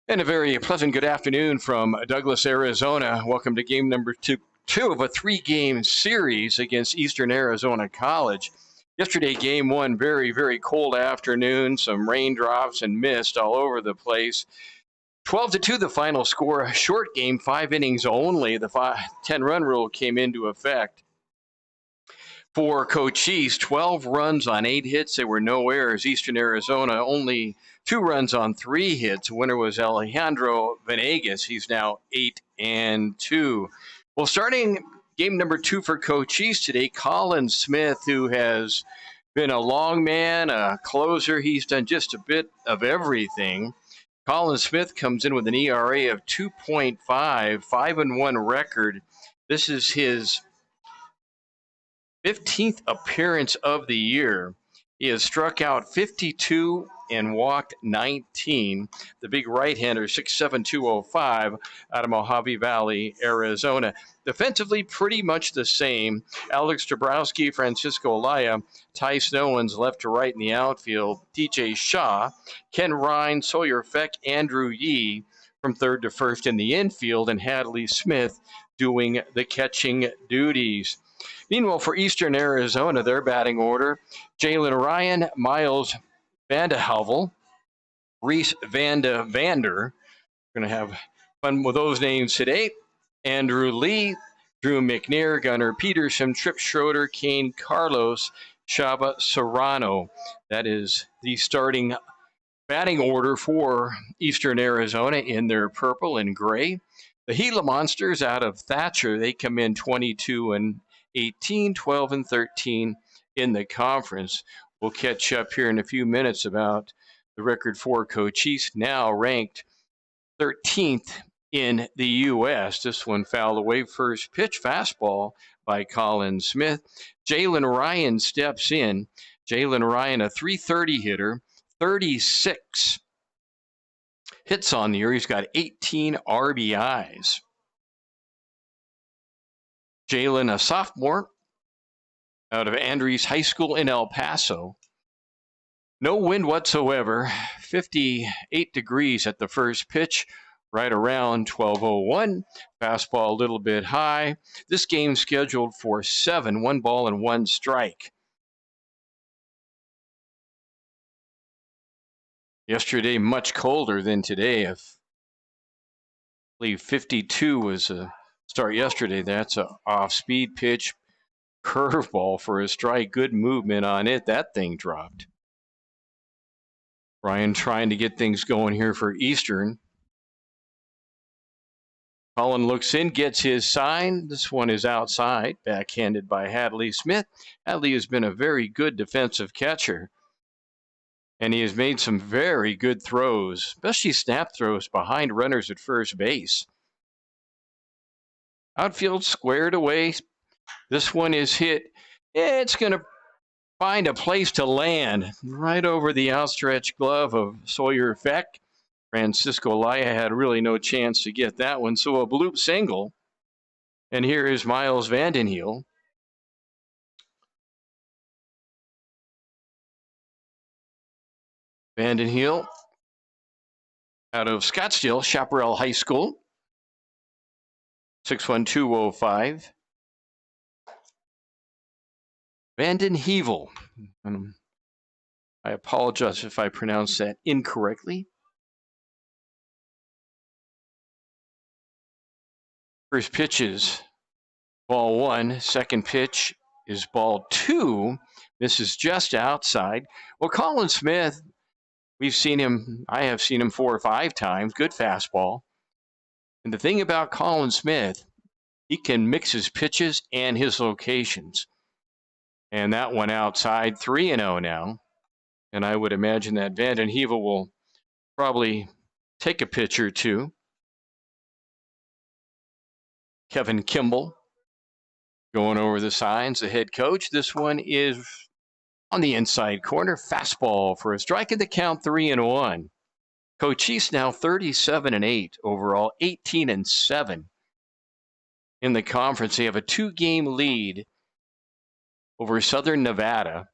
And a very pleasant good afternoon from Douglas, Arizona. Welcome to game number two of a three-game series against Eastern Arizona College. Yesterday, game one, very, very cold afternoon, some raindrops and mist all over the place. 12-2 the final score, a short game, 5 innings only. The 10-run rule came into effect. For Cochise, 12 runs on 8 hits. There were no errors. Eastern Arizona only 2 runs on 3 hits. Winner was Alejandro Venegas. He's now 8-2. Well, starting game number 2 for Cochise today, Colin Smith, who has been a long man, a closer. He's done just a bit of everything. Colin Smith comes in with an ERA of 2.5, 5-1 record. This is his 15th appearance of the year. He has struck out 52 and walked 19. The big right-hander, 6'7", 205, out of Mojave Valley, Arizona. Defensively, pretty much the same. Alex Dabrowski, Francisco Laya, Ty Snowens left to right in the outfield. DJ Shaw, Ken Ryan, Sawyer Feck, Andrew Yee from third to first in the infield, and Hadley Smith doing the catching duties. Meanwhile, for Eastern Arizona, their batting order, Jalen Ryan, Miles Vandehovel, Reese Vander. We're going to have fun with those names today. Andrew Lee, Drew McNair, Gunnar Peterson, Tripp Schroeder, Kane Carlos, Shaba Serrano. That is the starting batting order for Eastern Arizona in their purple and gray. The Gila Monsters out of Thatcher, they come in 22-18, 12-13 in the conference. We'll catch up here in a few minutes about the record for Cochise, now ranked 13th in the U.S. This one fouled away. First pitch, fastball by Colin Smith. Jalen Ryan steps in. Jalen Ryan, a .330 hitter, 36 hits on the year. He's got 18 RBIs. Jalen, a sophomore out of Andrews High School in El Paso. No wind whatsoever, 58 degrees at the first pitch, right around 12:01. Fastball a little bit high. This game scheduled for 7, 1 ball and 1 strike. Yesterday, much colder than today. I believe 52 was a start yesterday. That's an off-speed pitch, curveball for a strike. Good movement on it. That thing dropped. Ryan trying to get things going here for Eastern. Colin looks in, gets his sign. This one is outside, backhanded by Hadley Smith. Hadley has been a very good defensive catcher, and he has made some very good throws, especially snap throws behind runners at first base. Outfield squared away. This one is hit. It's going to find a place to land right over the outstretched glove of Sawyer Feck. Francisco Laya had really no chance to get that one, so a bloop single. And here is Miles Vandenheel. Vandenheel out of Scottsdale, Chaparral High School. 6'1", 205. Vandenhevel. I apologize if I pronounce that incorrectly. First pitch is ball 1. Second pitch is ball 2. This is just outside. Well, Colin Smith, I have seen him 4 or 5 times. Good fastball. And the thing about Colin Smith, he can mix his pitches and his locations. And that one outside, 3-0 now. And I would imagine that Vandenhevel will probably take a pitch or two. Kevin Kimball going over the signs, the head coach. This one is on the inside corner. Fastball for a strike, and the count 3-1. Cochise now 37-8 overall, 18-7 in the conference. They have a 2-game lead over Southern Nevada.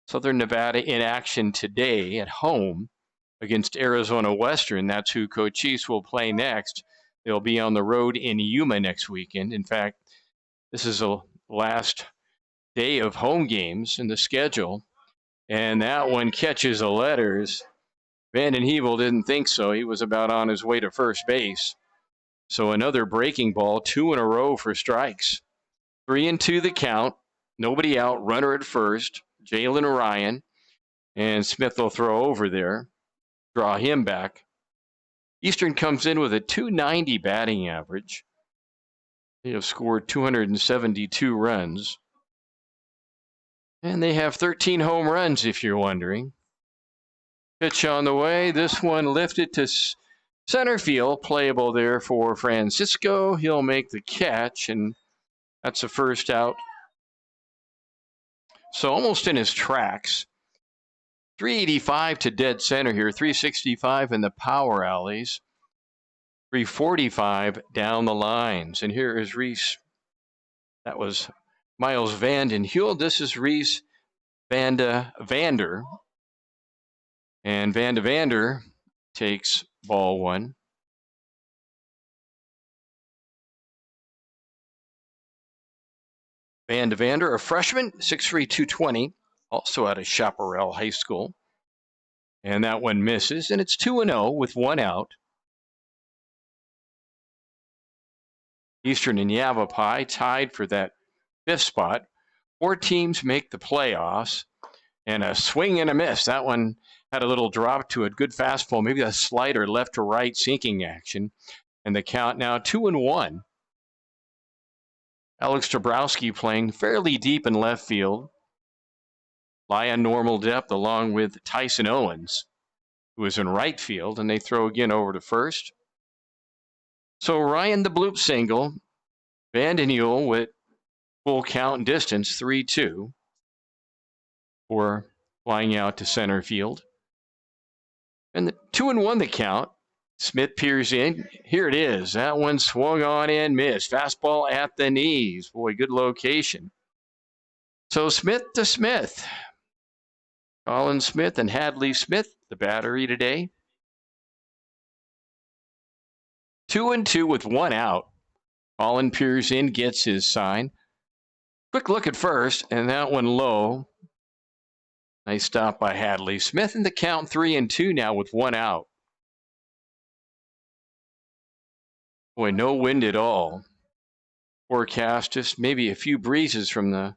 Southern Nevada in action today at home. against Arizona Western. That's who Cochise will play next. They'll be on the road in Yuma next weekend. In fact, this is the last day of home games in the schedule, and that one catches the letters. Vanden Heuvel didn't think so. He was about on his way to first base. So another breaking ball, 2 in a row for strikes. 3-2 the count. Nobody out. Runner at first. Jalen Ryan. And Smith will throw over there. Draw him back. Eastern comes in with a .290 batting average. They have scored 272 runs. And they have 13 home runs, if you're wondering. Pitch on the way. This one lifted to center field. Playable there for Francisco. He'll make the catch, and that's the first out. So almost in his tracks. 385 to dead center here. 365 in the power alleys. 345 down the lines. And here is Reese. That was Miles Vanden Heuvel. This is Reese Vander. And Vander takes ball one. Vander, a freshman, 6'3", 220, also out of Chaparral High School. And that one misses, and it's 2-0 with one out. Eastern and Yavapai tied for that 5th spot. 4 teams make the playoffs, and a swing and a miss. That one had a little drop to it. Good fastball, maybe a slider left to right sinking action. And the count now 2-1. Alex Dabrowski playing fairly deep in left field. Lie on normal depth along with Tyson Owens, who is in right field, and they throw again over to first. So Ryan the bloop single. Vanden Heuvel with full count and distance, 3-2, for flying out to center field. And the 2-1 the count. Smith peers in. Here it is. That one swung on and missed. Fastball at the knees. Boy, good location. So Smith to Smith. Colin Smith and Hadley Smith, the battery today. 2-2 with one out. Colin peers in, gets his sign. Quick look at first, and that one low. Nice stop by Hadley Smith, and the count 3-2 now with one out. Boy, no wind at all. Forecast just maybe a few breezes from the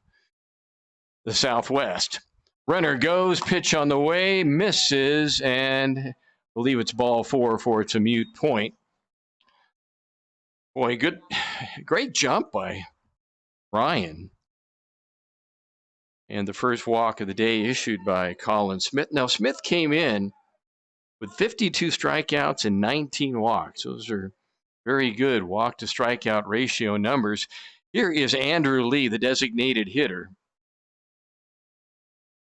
southwest. Runner goes, pitch on the way, misses, and I believe it's ball 4 for it's a mute point. Boy, great jump by Ryan. And the first walk of the day issued by Colin Smith. Now, Smith came in with 52 strikeouts and 19 walks. Those are very good walk to strikeout ratio numbers. Here is Andrew Lee, the designated hitter.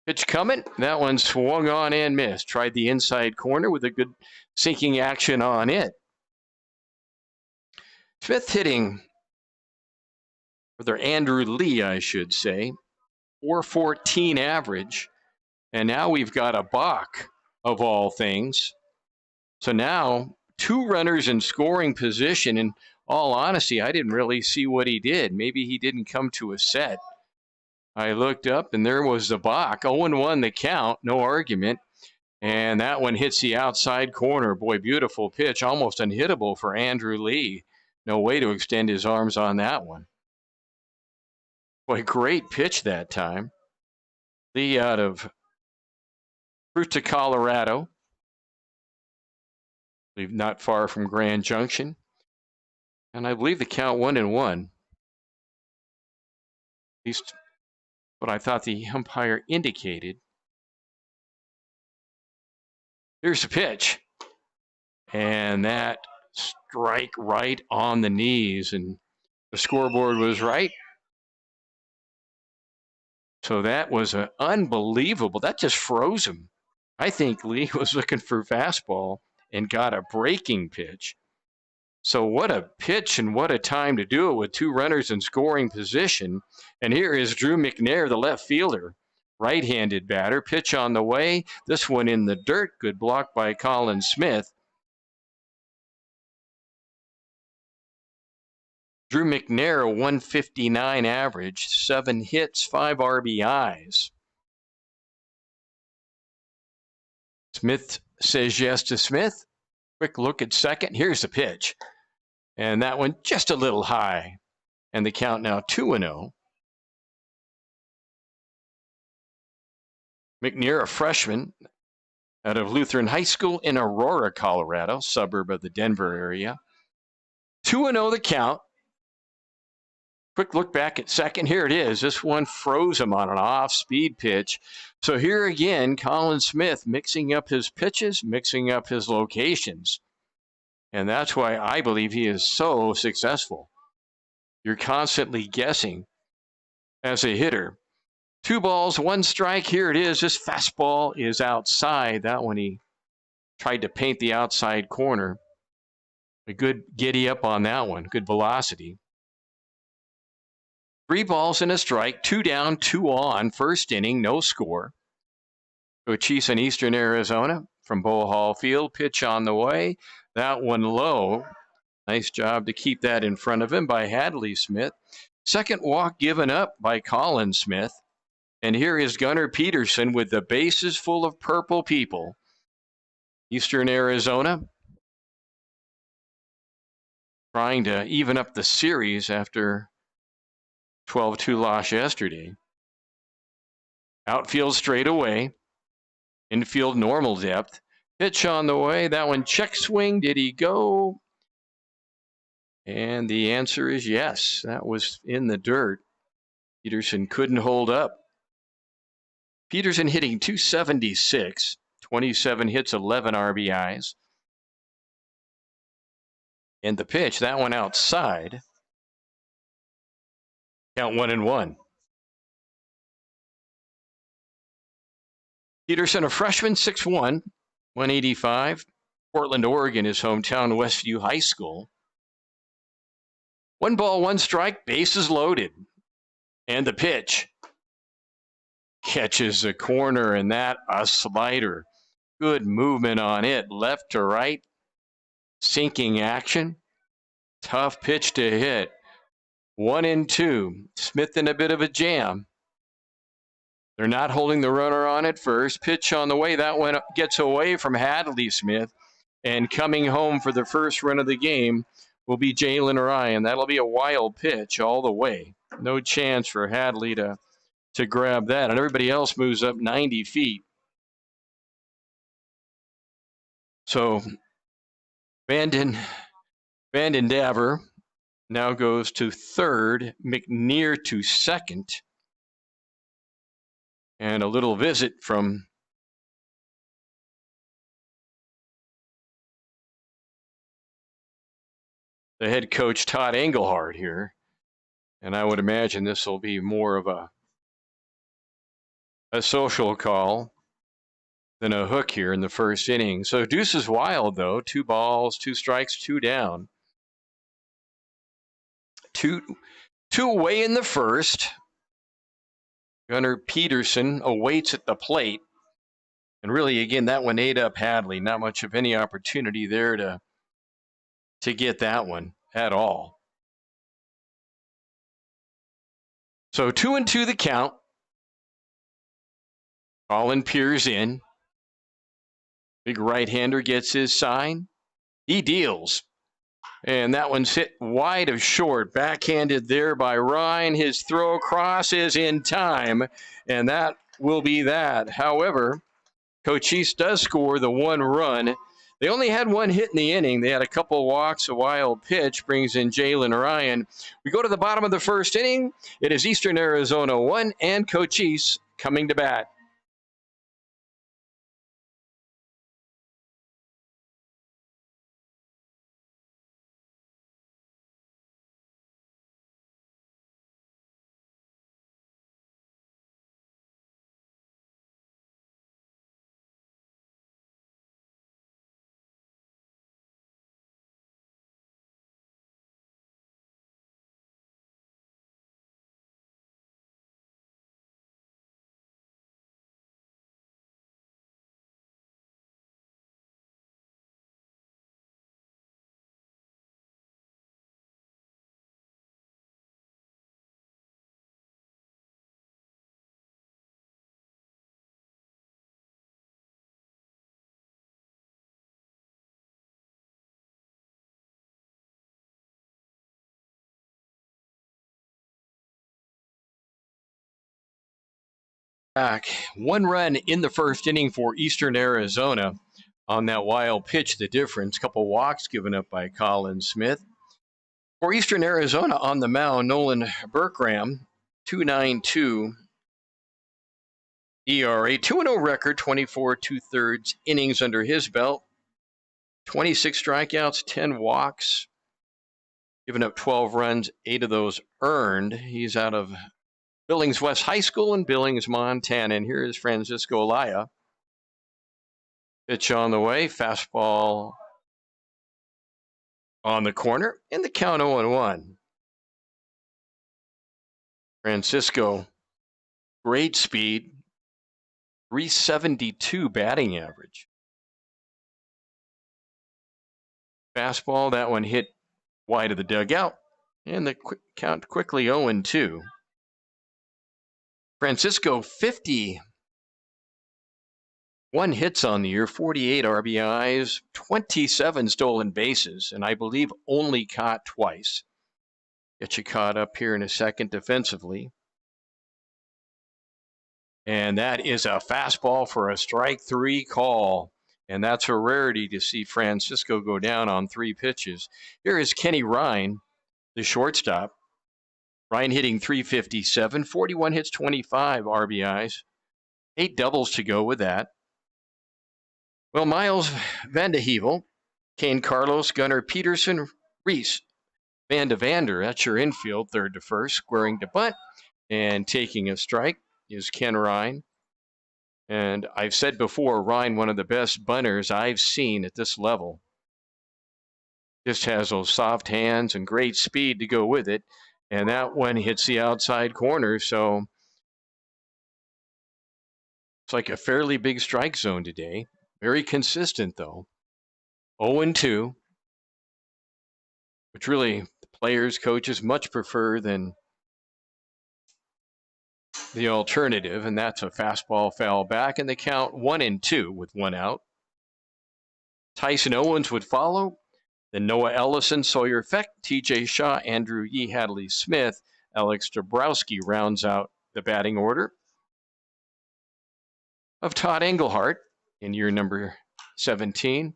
Pitch coming. That one swung on and missed. Tried the inside corner with a good sinking action on it. Smith hitting, or Andrew Lee, I should say, 414 average. And now we've got a balk of all things. So now 2 runners in scoring position. In all honesty, I didn't really see what he did. Maybe he didn't come to a set. I looked up, and there was the balk. 0-1 the count, no argument. And that one hits the outside corner. Boy, beautiful pitch, almost unhittable for Andrew Lee. No way to extend his arms on that one. Boy, great pitch that time. Lee out of Fruita, Colorado. I believe not far from Grand Junction. And I believe the count 1-1. At least what I thought the umpire indicated. Here's the pitch. And that strike right on the knees. And the scoreboard was right. So that was unbelievable. That just froze him. I think Lee was looking for fastball and got a breaking pitch. So what a pitch and what a time to do it with 2 runners in scoring position. And here is Drew McNair, the left fielder, Right-handed batter. Pitch on the way. This one in the dirt. Good block by Colin Smith. Drew McNair, a 159 average, 7 hits, 5 RBIs. Smith says yes to Smith. Quick look at second. Here's the pitch. And that one just a little high. And the count now 2-0. McNair, a freshman out of Lutheran High School in Aurora, Colorado, suburb of the Denver area. 2-0 the count. Quick look back at second. Here it is. This one froze him on an off-speed pitch. So here again, Colin Smith mixing up his pitches, mixing up his locations. And that's why I believe he is so successful. You're constantly guessing as a hitter. 2 balls, 1 strike. Here it is. This fastball is outside. That one he tried to paint the outside corner. A good giddy up on that one. Good velocity. 3 balls and a strike. 2 down, 2 on. First inning, no score. Cochise in Eastern Arizona from Bow Hall Field. Pitch on the way. That one low. Nice job to keep that in front of him by Hadley Smith. Second walk given up by Colin Smith. And here is Gunnar Peterson with the bases full of purple people. Eastern Arizona trying to even up the series after 12-2 loss yesterday. Outfield straight away. Infield normal depth. Pitch on the way. That one check swing. Did he go? And the answer is yes. That was in the dirt. Peterson couldn't hold up. Peterson hitting .276, 27 hits, 11 RBIs. And the pitch, that one outside. Count 1-1. Peterson, a freshman, 6'1", 185. Portland, Oregon, his hometown, Westview High School. 1 ball, 1 strike, bases loaded. And the pitch. Catches the corner, and that a slider. Good movement on it, left to right. Sinking action. Tough pitch to hit. 1-2. Smith in a bit of a jam. They're not holding the runner on at first. Pitch on the way. That one gets away from Hadley Smith. And coming home for the first run of the game will be Jalen Ryan. That'll be a wild pitch all the way. No chance for Hadley to grab that. And everybody else moves up 90 feet. So Vanden Daver now goes to third. McNair to second. And a little visit from the head coach, Todd Engelhardt, here. And I would imagine this will be more of a social call than a hook here in the first inning. So deuce is wild, though. 2 balls, 2 strikes, 2 down. Two away in the first. Gunnar Peterson awaits at the plate. And really, again, that one ate up Hadley. Not much of any opportunity there to get that one at all. So 2-2 the count. Colin peers in. Big right-hander gets his sign. He deals. And that one's hit wide of short. Backhanded there by Ryan. His throw across is in time. And that will be that. However, Cochise does score the 1 run. They only had 1 hit in the inning. They had a couple walks, a wild pitch, brings in Jalen Ryan. We go to the bottom of the first inning. It is Eastern Arizona 1 and Cochise coming to bat. Back. 1 run in the first inning for Eastern Arizona on that wild pitch. The difference. Couple walks given up by Colin Smith. For Eastern Arizona on the mound, Nolan Berkram, 2.92 ERA, 2-0 record, 24 2/3 innings under his belt, 26 strikeouts, 10 walks, given up 12 runs, 8 of those earned. He's out of Billings West High School in Billings, Montana. And here is Francisco Laya. Pitch on the way, fastball on the corner, and the count 0-1. Francisco, great speed, 372 batting average. Fastball, that one hit wide of the dugout, and the count quickly 0-2. Francisco, 51 hits on the year, 48 RBIs, 27 stolen bases, and I believe only caught twice. Get you caught up here in a second defensively. And that is a fastball for a strike 3 call. And that's a rarity to see Francisco go down on 3 pitches. Here is Kenny Ryan, the shortstop. Ryan hitting 357, 41 hits, 25 RBIs, 8 doubles to go with that. Well, Miles Van de Hevel, Kane Carlos, Gunnar Peterson, Reese Van de Vander, that's your infield, third to first, squaring to bunt, and taking a strike is Ken Ryan. And I've said before, Ryan, one of the best bunters I've seen at this level. Just has those soft hands and great speed to go with it. And that one hits the outside corner, so it's like a fairly big strike zone today. Very consistent, though. 0-2, which really the players, coaches much prefer than the alternative, and that's a fastball foul back, and the count 1-2 with 1 out. Tyson Owens would follow. Then Noah Ellison, Sawyer Feck, TJ Shaw, Andrew Yee, Hadley Smith, Alex Dabrowski rounds out the batting order of Todd Engelhart in year number 17.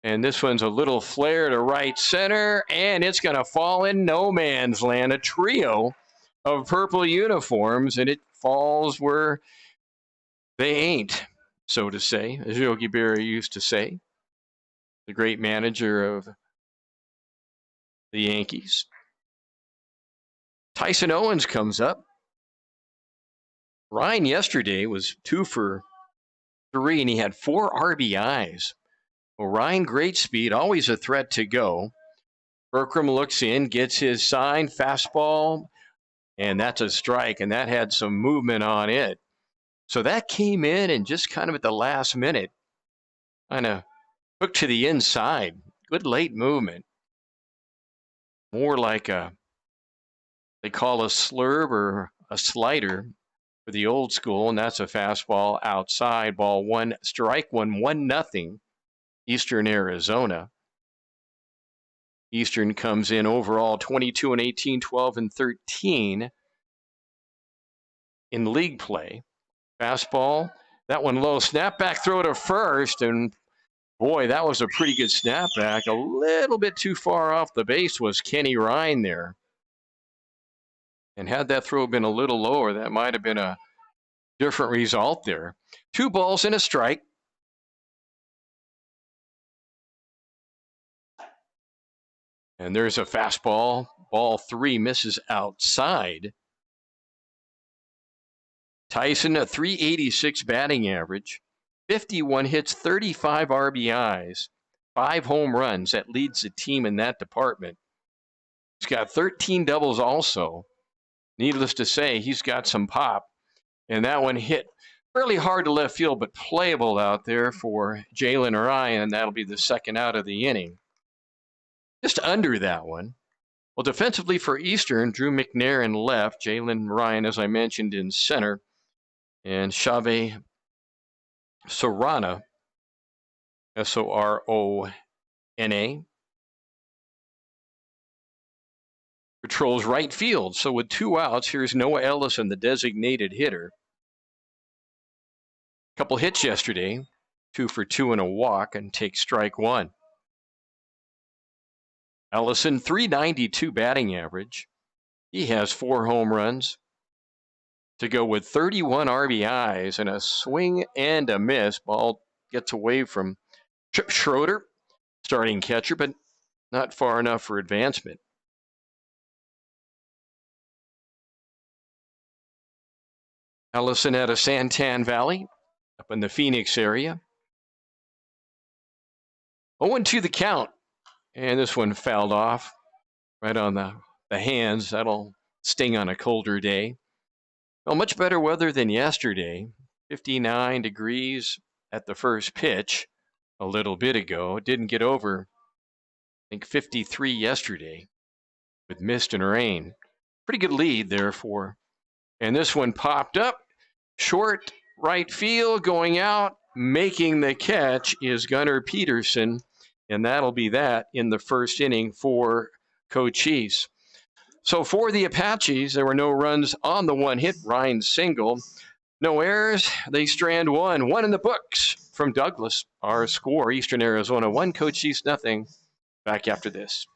And this one's a little flare to right center, and it's going to fall in no man's land. A trio of purple uniforms, and it falls where they ain't, so to say, as Yogi Berra used to say, the great manager of the Yankees. Tyson Owens comes up. Ryan yesterday was 2 for 3, and he had 4 RBIs. Well, Ryan, great speed, always a threat to go. Berkram looks in, gets his sign, fastball, and that's a strike, and that had some movement on it. So that came in and just kind of at the last minute, kind of hooked to the inside. Good late movement. More like they call a slurve or a slider for the old school, and that's a fastball outside. Ball 1, strike 1, 1-0, Eastern Arizona. Eastern comes in overall 22-18, 12-13 in league play. Fastball, that one low, snapback throw to first, and boy, that was a pretty good snapback. A little bit too far off the base was Kenny Ryan there. And had that throw been a little lower, that might have been a different result there. 2 balls and a strike. And there's a fastball. Ball 3 misses outside. Tyson, a 386 batting average, 51 hits, 35 RBIs, 5 home runs. That leads the team in that department. He's got 13 doubles also. Needless to say, he's got some pop. And that one hit fairly hard to left field, but playable out there for Jalen Ryan. That'll be the second out of the inning. Just under that one. Well, defensively for Eastern, Drew McNair in left, Jalen Ryan, as I mentioned, in center, and Xavier Sorana, Sorona, patrols right field. So with 2 outs, here's Noah Ellison, the designated hitter. Couple hits yesterday, 2 for 2 and a walk, and takes strike one. Ellison, 392 batting average. He has 4 home runs to go with 31 RBIs and a swing and a miss. Ball gets away from Trip Schroeder, starting catcher, but not far enough for advancement. Ellison out of Santan Valley, up in the Phoenix area. 0-2 the count, and this one fouled off right on the hands. That'll sting on a colder day. Well, much better weather than yesterday. 59 degrees at the first pitch a little bit ago. It didn't get over, I think, 53 yesterday with mist and rain. Pretty good lead, therefore. And this one popped up. Short right field going out. Making the catch is Gunnar Peterson. And that'll be that in the first inning for Cochise. So for the Apaches, there were no runs on the one hit. Ryan single. No errors. They strand one. One in the books from Douglas. Our score, Eastern Arizona 1, Cochise 0. Back after this.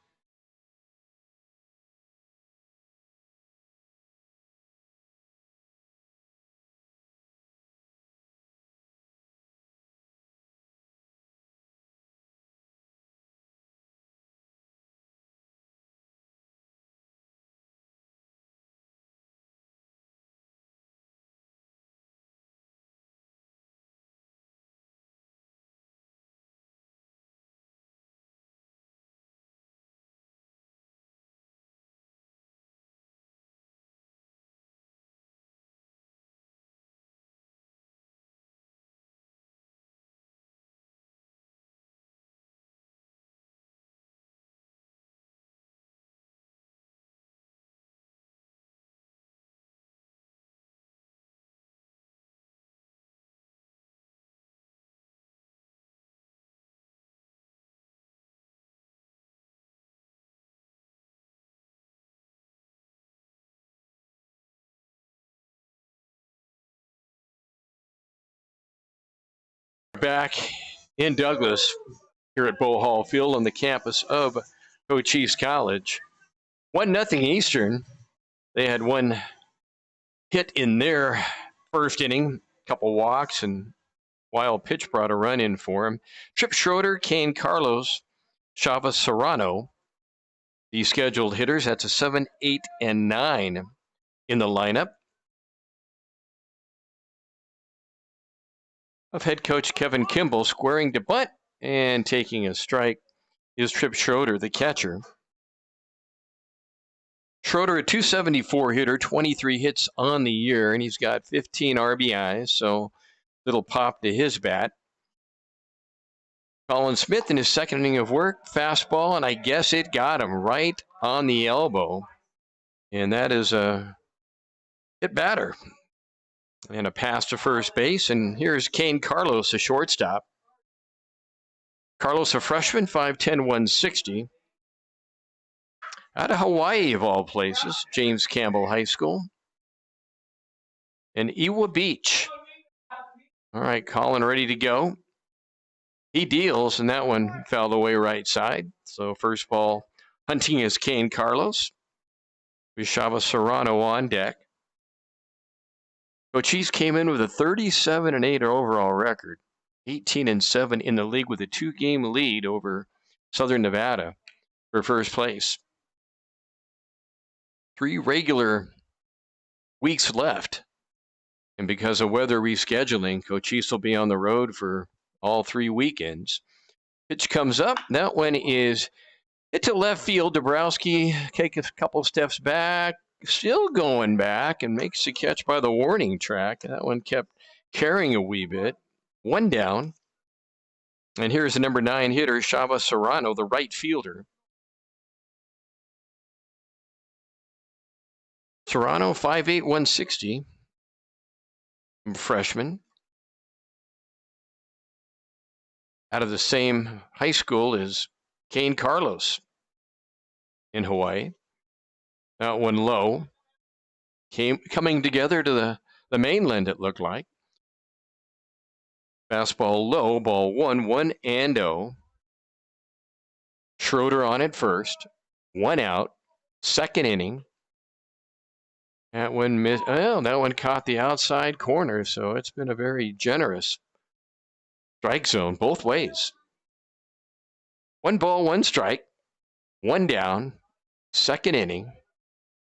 Back in Douglas here at Bow Hall Field on the campus of Cochise College. 1-0 Eastern. They had one hit in their first inning, couple walks, and wild pitch brought a run in for him. Trip Schroeder, Kane Carlos, Chava Serrano, the scheduled hitters. That's a 7, 8, and 9 in the lineup of head coach Kevin Kimball. Squaring to bunt and taking a strike is Trip Schroeder, the catcher. Schroeder, a 274 hitter, 23 hits on the year, and he's got 15 RBIs, so little pop to his bat. Colin Smith in his second inning of work, fastball, and I guess it got him right on the elbow. And that is a hit batter. And a pass to first base, and here's Kane Carlos, a shortstop. Carlos, a freshman, 5'10", 160. Out of Hawaii, of all places, James Campbell High School. And Iwa Beach. All right, Colin ready to go. He deals, and that one fouled away right side. So first ball hunting is Kane Carlos. Chava Serrano on deck. Cochise came in with a 37-8 overall record, 18-7 in the league with a 2-game lead over Southern Nevada for first place. 3 regular weeks left, and because of weather rescheduling, Cochise will be on the road for all 3 weekends. Pitch comes up. That one is hit to left field. Dabrowski take a couple steps back, still going back, and makes the catch by the warning track. That one kept carrying a wee bit. 1 down. And here's the number 9 hitter, Chava Serrano, the right fielder. Serrano, 5'8", 160. Freshman. Out of the same high school as Kane Carlos in Hawaii. That one low. Coming together to the mainland, it looked like. Fastball low, ball 1-1-0. Schroeder on at first. 1 out. Second inning. That one missed. Oh, that one caught the outside corner, so it's been a very generous strike zone both ways. 1 ball, 1 strike. 1 down. Second inning.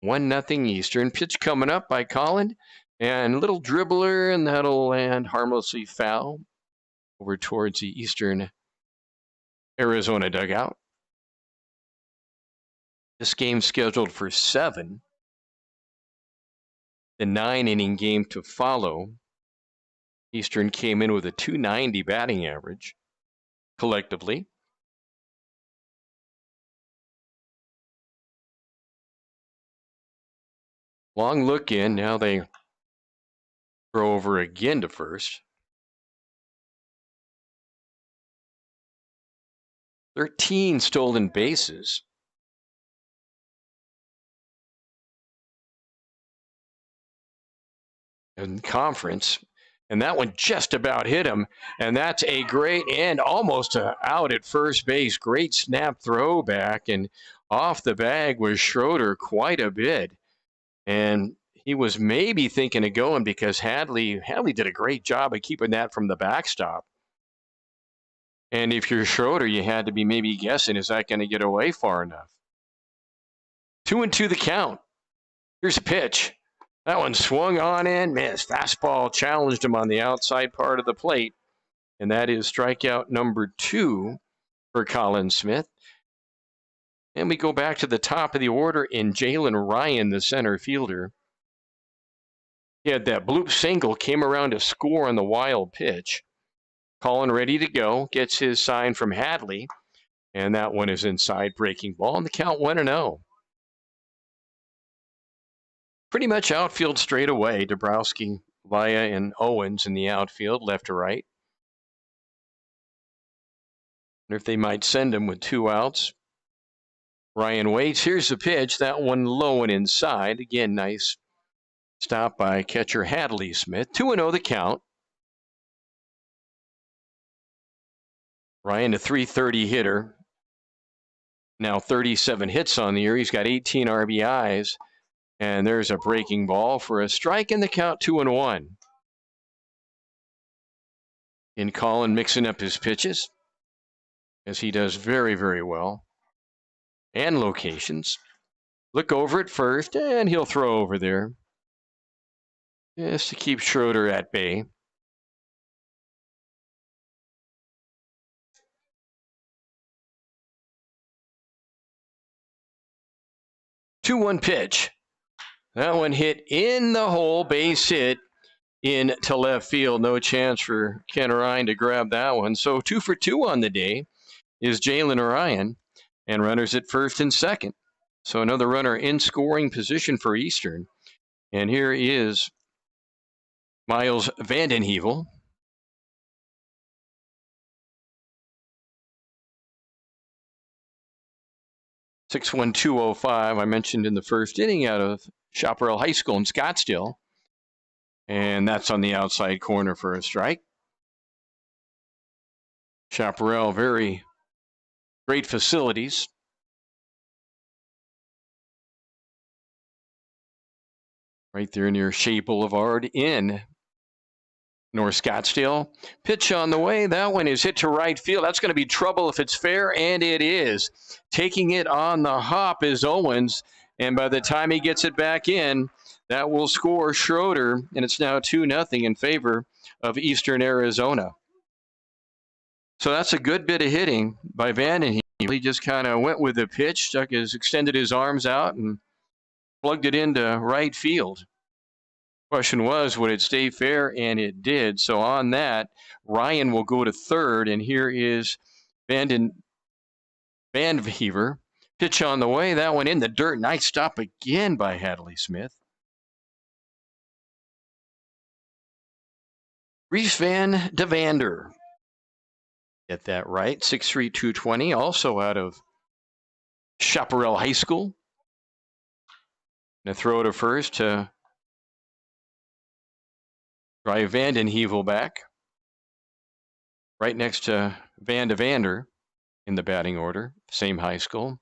1-0 Eastern. Pitch coming up by Colin. And a little dribbler, and that'll land harmlessly foul over towards the Eastern Arizona dugout. This game's scheduled for 7. The 9-inning game to follow. Eastern came in with a .290 batting average collectively. Long look in. Now they throw over again to first. 13 stolen bases. In conference, and that one just about hit him, and that's a great and almost out at first base. Great snap throw back, and off the bag was Schroeder quite a bit, and he was maybe thinking of going because Hadley did a great job of keeping that from the backstop. And if you're Schroeder, you had to be maybe guessing, is that going to get away far enough? 2-2 the count. Here's a pitch. That one swung on and missed. Fastball challenged him on the outside part of the plate. And that is strikeout number 2 for Colin Smith. And we go back to the top of the order in Jalen Ryan, the center fielder. He had that bloop single, came around to score on the wild pitch. Colin ready to go, gets his sign from Hadley. And that one is inside, breaking ball. And the count 1-0. Pretty much outfield straight away. Dabrowski, Vaya, and Owens in the outfield, left to right. Wonder if they might send him with 2 outs. Ryan waits. Here's the pitch. That one low and inside. Again, nice stop by catcher Hadley Smith. 2-0 the count. Ryan, a .330 hitter. Now 37 hits on the year. He's got 18 RBIs. And there's a breaking ball for a strike in the count, 2-1. And Colin mixing up his pitches, as he does very, very well. And locations. Look over at first, and he'll throw over there. Just to keep Schroeder at bay. Two-one pitch. That one hit in the hole, base hit into left field. No chance for Ken Ryan to grab that one. So 2 for 2 on the day is Jalen Ryan, and runners at first and second. So another runner in scoring position for Eastern. And here is Miles Vandenhevel. .61205, I mentioned in the first inning, out of Chaparral High School in Scottsdale. And that's on the outside corner for a strike. Chaparral, very great facilities. Right there near Shea Boulevard in North Scottsdale. Pitch on the way. That one is hit to right field. That's going to be trouble if it's fair, and it is. Taking it on the hop is Owens, and by the time he gets it back in, that will score Schroeder, and it's now 2-0 in favor of Eastern Arizona. So that's a good bit of hitting by Vandenhevel. He just kind of went with the pitch, extended his arms out, and plugged it into right field. Question was, would it stay fair? And it did. So on that, Ryan will go to third, and here is Vandenhever. Pitch on the way. That one in the dirt. Nice stop again by Hadley Smith. Reese Van de Vander. Get that right. 6'3", 220. Also out of Chaparral High School. And a throw to first to drive Vandenhevel back. right next to Van de Vander in the batting order, same high school.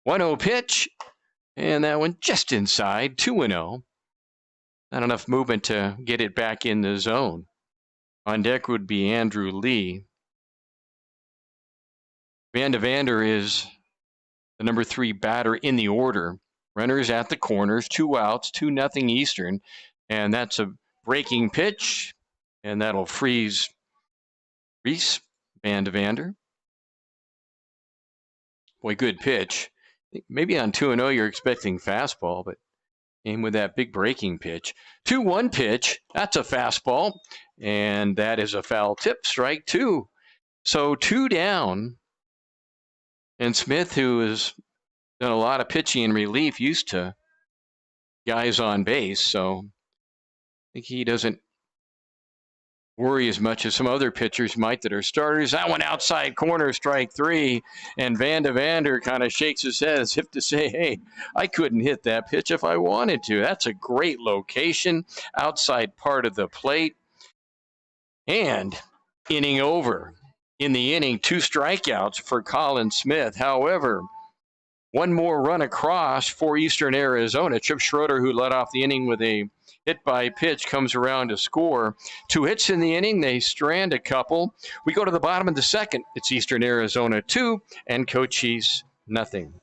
1-0 pitch, and that one just inside, 2-0. Not enough movement to get it back in the zone. On deck would be Andrew Lee. Van de Vander is the number 3 batter in the order. Runners at the corners, 2 outs, 2-0 Eastern. And that's a breaking pitch, and that'll freeze Reese Van de Vander. Boy, good pitch. Maybe on 2-0 you're expecting fastball, but aim with that big breaking pitch. 2-1 pitch, that's a fastball, and that is a foul tip, strike 2. So 2 down, and Smith, who has done a lot of pitching in relief, used to guys on base, so I think he doesn't worry as much as some other pitchers might that are starters. That one outside corner, strike 3, and Van de Vander kind of shakes his head as if to say, hey, I couldn't hit that pitch if I wanted to. That's a great location, outside part of the plate. And inning over. In the inning, 2 strikeouts for Colin Smith. However, one more run across for Eastern Arizona. Chip Schroeder, who led off the inning with a hit by pitch, comes around to score. 2 hits in the inning. They strand a couple. We go to the bottom of the second. It's Eastern Arizona 2 and Cochise nothing.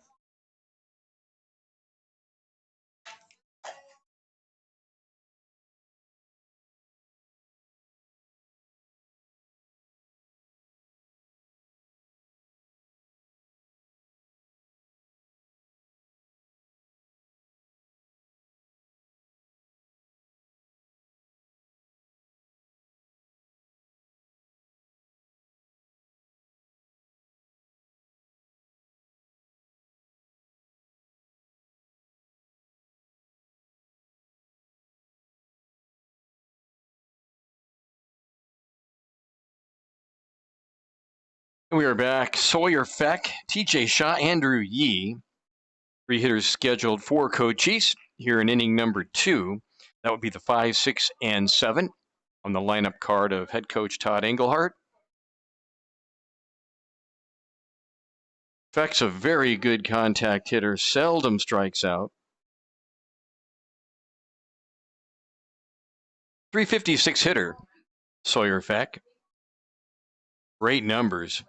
We are back. Sawyer Feck, TJ Shaw, Andrew Yee. 3 hitters scheduled for Cochise here in inning number 2. That would be the 5, 6, and 7 on the lineup card of head coach Todd Engelhardt. Feck's a very good contact hitter, seldom strikes out. 356 hitter, Sawyer Feck. Great numbers.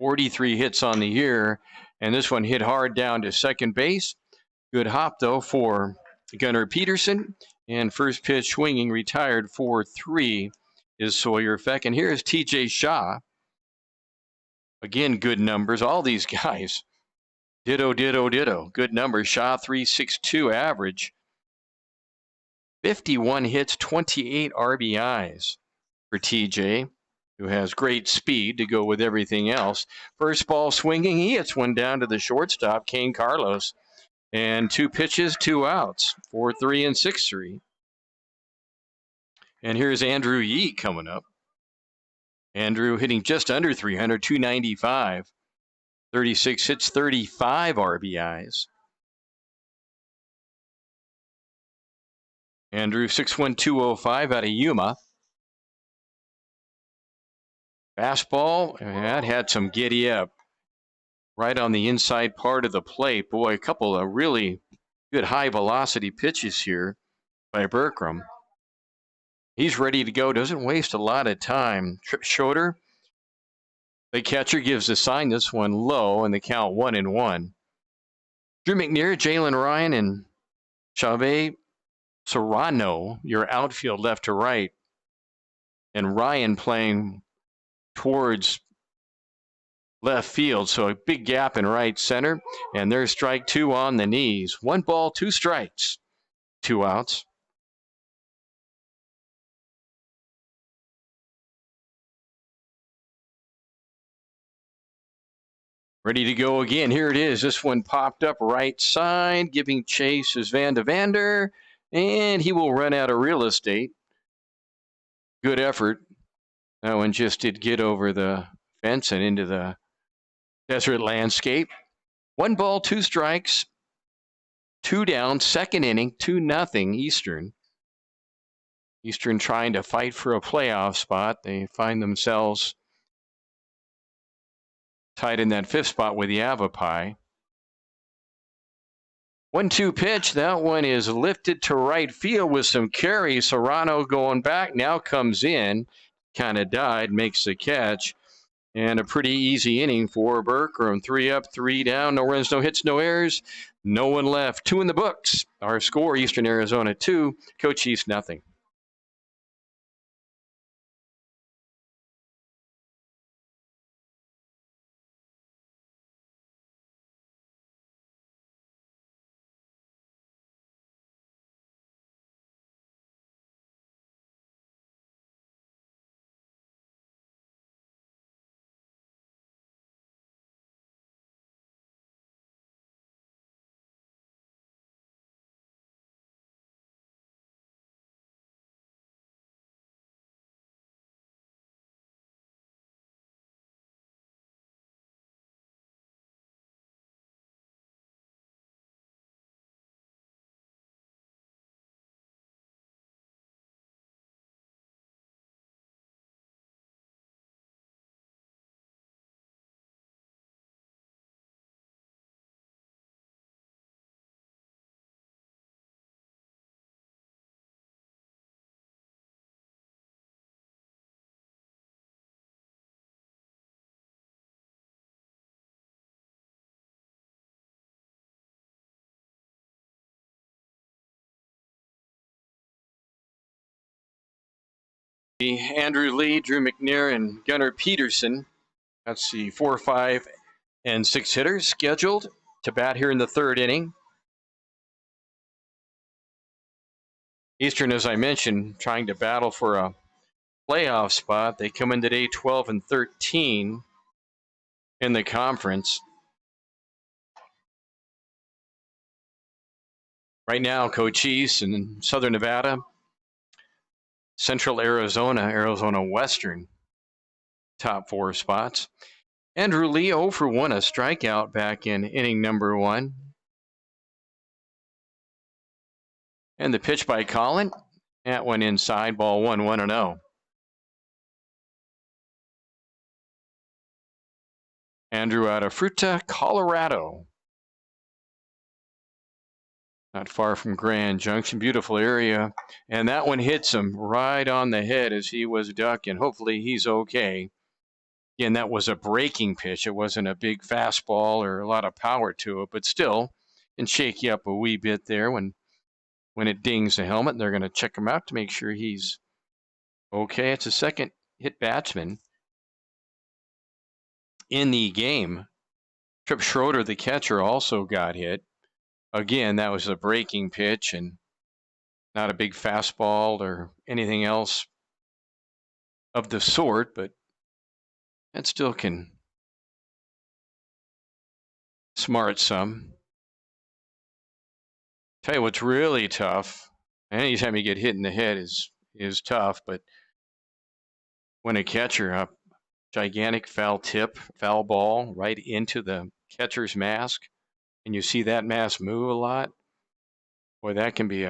43 hits on the year, and this one hit hard down to second base. Good hop, though, for Gunnar Peterson, and first pitch swinging, retired 4-3 is Sawyer Feck. And here's TJ Shaw. Again, good numbers. All these guys, ditto, ditto, ditto. Good numbers. Shaw, 3.62 average. 51 hits, 28 RBIs for TJ, who has great speed to go with everything else. First ball swinging, he hits one down to the shortstop, Kane Carlos. And 2 pitches, 2 outs, 4-3 and 6-3. And here's Andrew Yee coming up. Andrew hitting just under 300, 295. 36 hits, 35 RBIs. Andrew, 6'1", 205 out of Yuma. Fastball, that had some giddy up. Right on the inside part of the plate. Boy, a couple of really good high velocity pitches here by Berkram. He's ready to go, doesn't waste a lot of time. Trip Schroeder, the catcher, gives the sign, this one low, and the count 1-1. Drew McNair, Jalen Ryan, and Chavez Serrano, your outfield left to right. And Ryan playing towards left field, so a big gap in right center. And there's strike 2 on the knees. 1 ball, 2 strikes, 2 outs. Ready to go again. Here it is. This one popped up right side. Giving chase is Van de Vander, and he will run out of real estate. Good effort. That one just did get over the fence and into the desert landscape. 1 ball, 2 strikes, 2 down, second inning, 2-0 Eastern. Eastern trying to fight for a playoff spot. They find themselves tied in that 5th spot with Yavapai. 1-2 pitch. That one is lifted to right field with some carry. Serrano going back, now comes in, kind of died, makes the catch. And a pretty easy inning for Berkram. 3 up, 3 down, no runs, no hits, no errors, no one left. 2 in the books. Our score, Eastern Arizona 2, Cochise nothing. Andrew Lee, Drew McNair, and Gunnar Peterson. That's the 4, 5, and 6 hitters scheduled to bat here in the 3rd inning. Eastern, as I mentioned, trying to battle for a playoff spot. They come in today 12 and 13 in the conference. Right now, Cochise in Southern Nevada, Central Arizona, Arizona Western, top 4 spots. Andrew Lee 0 for 1, a strikeout back in inning number 1. And the pitch by Colin, that went inside, ball 1, 1-0. Andrew out of Fruta, Colorado. Not far from Grand Junction, beautiful area. And that one hits him right on the head as he was ducking. Hopefully he's okay. Again, that was a breaking pitch. It wasn't a big fastball or a lot of power to it, but still can shake you up a wee bit there when it dings the helmet. They're going to check him out to make sure he's okay. It's a second hit batsman in the game. Tripp Schroeder, the catcher, also got hit. Again, that was a breaking pitch and not a big fastball or anything else of the sort, but that still can smart some. Tell you what's really tough, anytime you get hit in the head is tough, but when a catcher, a gigantic foul tip, foul ball right into the catcher's mask, and you see that mask move a lot, boy, that can be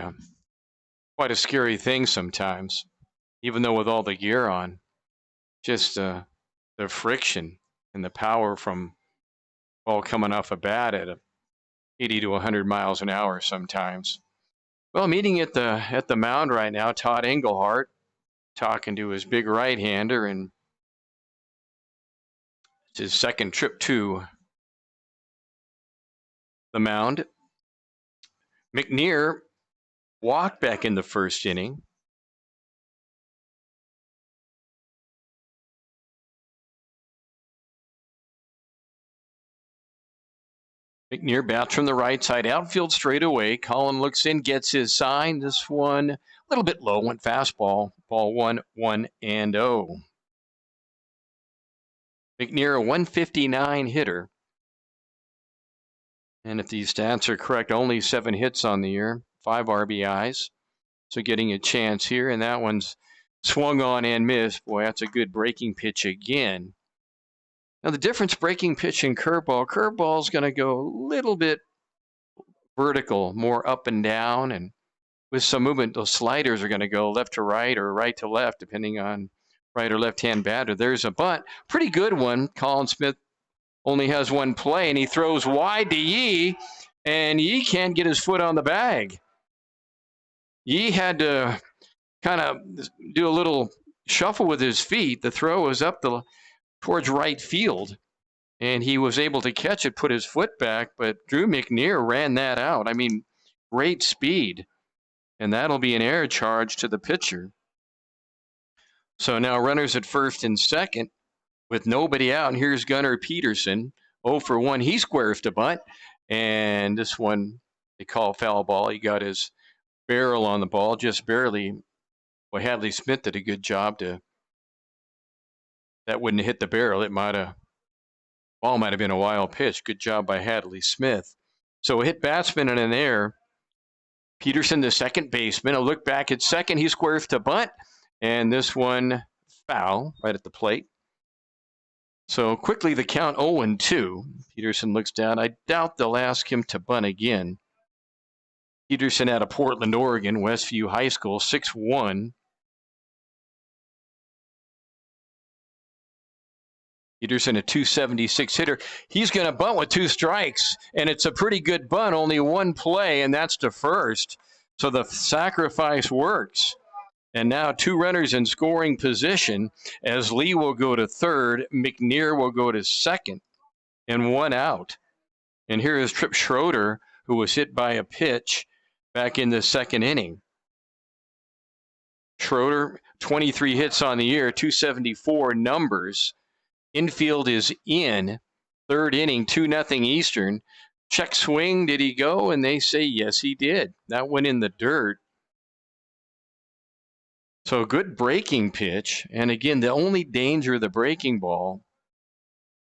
quite a scary thing sometimes, even though with all the gear on. Just the friction and the power from ball coming off a bat at 80 to 100 miles an hour sometimes. Well, meeting at the mound right now, Todd Engelhart talking to his big right-hander, and it's his second trip to the mound. McNair walked back in the 1st inning. McNair bats from the right side, outfield straight away. Colin looks in, gets his sign. This one a little bit low, went fastball. Ball 1, 1-0. McNair, a 159 hitter. And if these stats are correct, only 7 hits on the year, 5 RBIs. So getting a chance here, and that one's swung on and missed. Boy, that's a good breaking pitch again. Now the difference breaking pitch and curveball is going to go a little bit vertical, more up and down, and with some movement, those sliders are going to go left to right or right to left, depending on right or left-hand batter. There's a bunt. Pretty good one. Colin Smith only has one play, and he throws wide to Yee, and Yee can't get his foot on the bag. Yee had to kind of do a little shuffle with his feet. The throw was up towards right field, and he was able to catch it, put his foot back, but Drew McNear ran that out. I mean, great speed, and that'll be an error charge to the pitcher. So now runners at first and second with nobody out, and here's Gunnar Peterson, 0 for 1. He squares to bunt, and this one they call foul ball. He got his barrel on the ball, just barely. Well, Hadley Smith did a good job that wouldn't have hit the barrel. Ball might have been a wild pitch. Good job by Hadley Smith. So a hit batsman in an error. Peterson, the second baseman. A look back at second. He squares to bunt, and this one foul right at the plate. So quickly the count 0-2. Peterson looks down. I doubt they'll ask him to bunt again. Peterson out of Portland, Oregon, Westview High School, 6'1". Peterson, a 276 hitter. He's going to bunt with 2 strikes, and it's a pretty good bunt, only one play, and that's to first. So the sacrifice works. And now 2 runners in scoring position as Lee will go to third, McNear will go to second, and 1 out. And here is Tripp Schroeder, who was hit by a pitch back in the second inning. Schroeder, 23 hits on the year, 274 numbers. Infield is in. Third inning, 2-0 Eastern. Check swing, did he go? And they say yes, he did. That went in the dirt. So a good breaking pitch. And again, the only danger of the breaking ball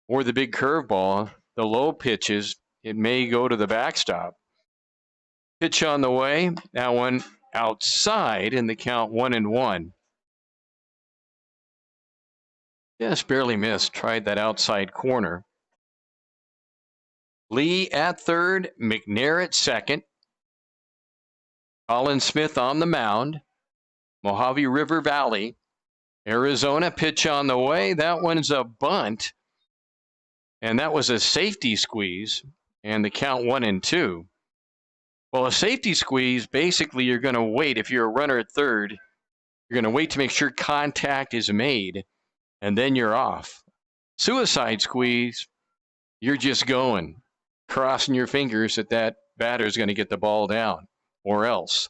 or the big curveball, the low pitches, it may go to the backstop. Pitch on the way. That one outside in the count 1-1. Just barely missed. Tried that outside corner. Lee at third, McNair at second. Colin Smith on the mound. Mojave River Valley, Arizona, pitch on the way. That one's a bunt. And that was a safety squeeze. And the count 1-2. Well, a safety squeeze, basically you're going to wait. If you're a runner at third, you're going to wait to make sure contact is made. And then you're off. Suicide squeeze, you're just going, crossing your fingers that batter is going to get the ball down, or else.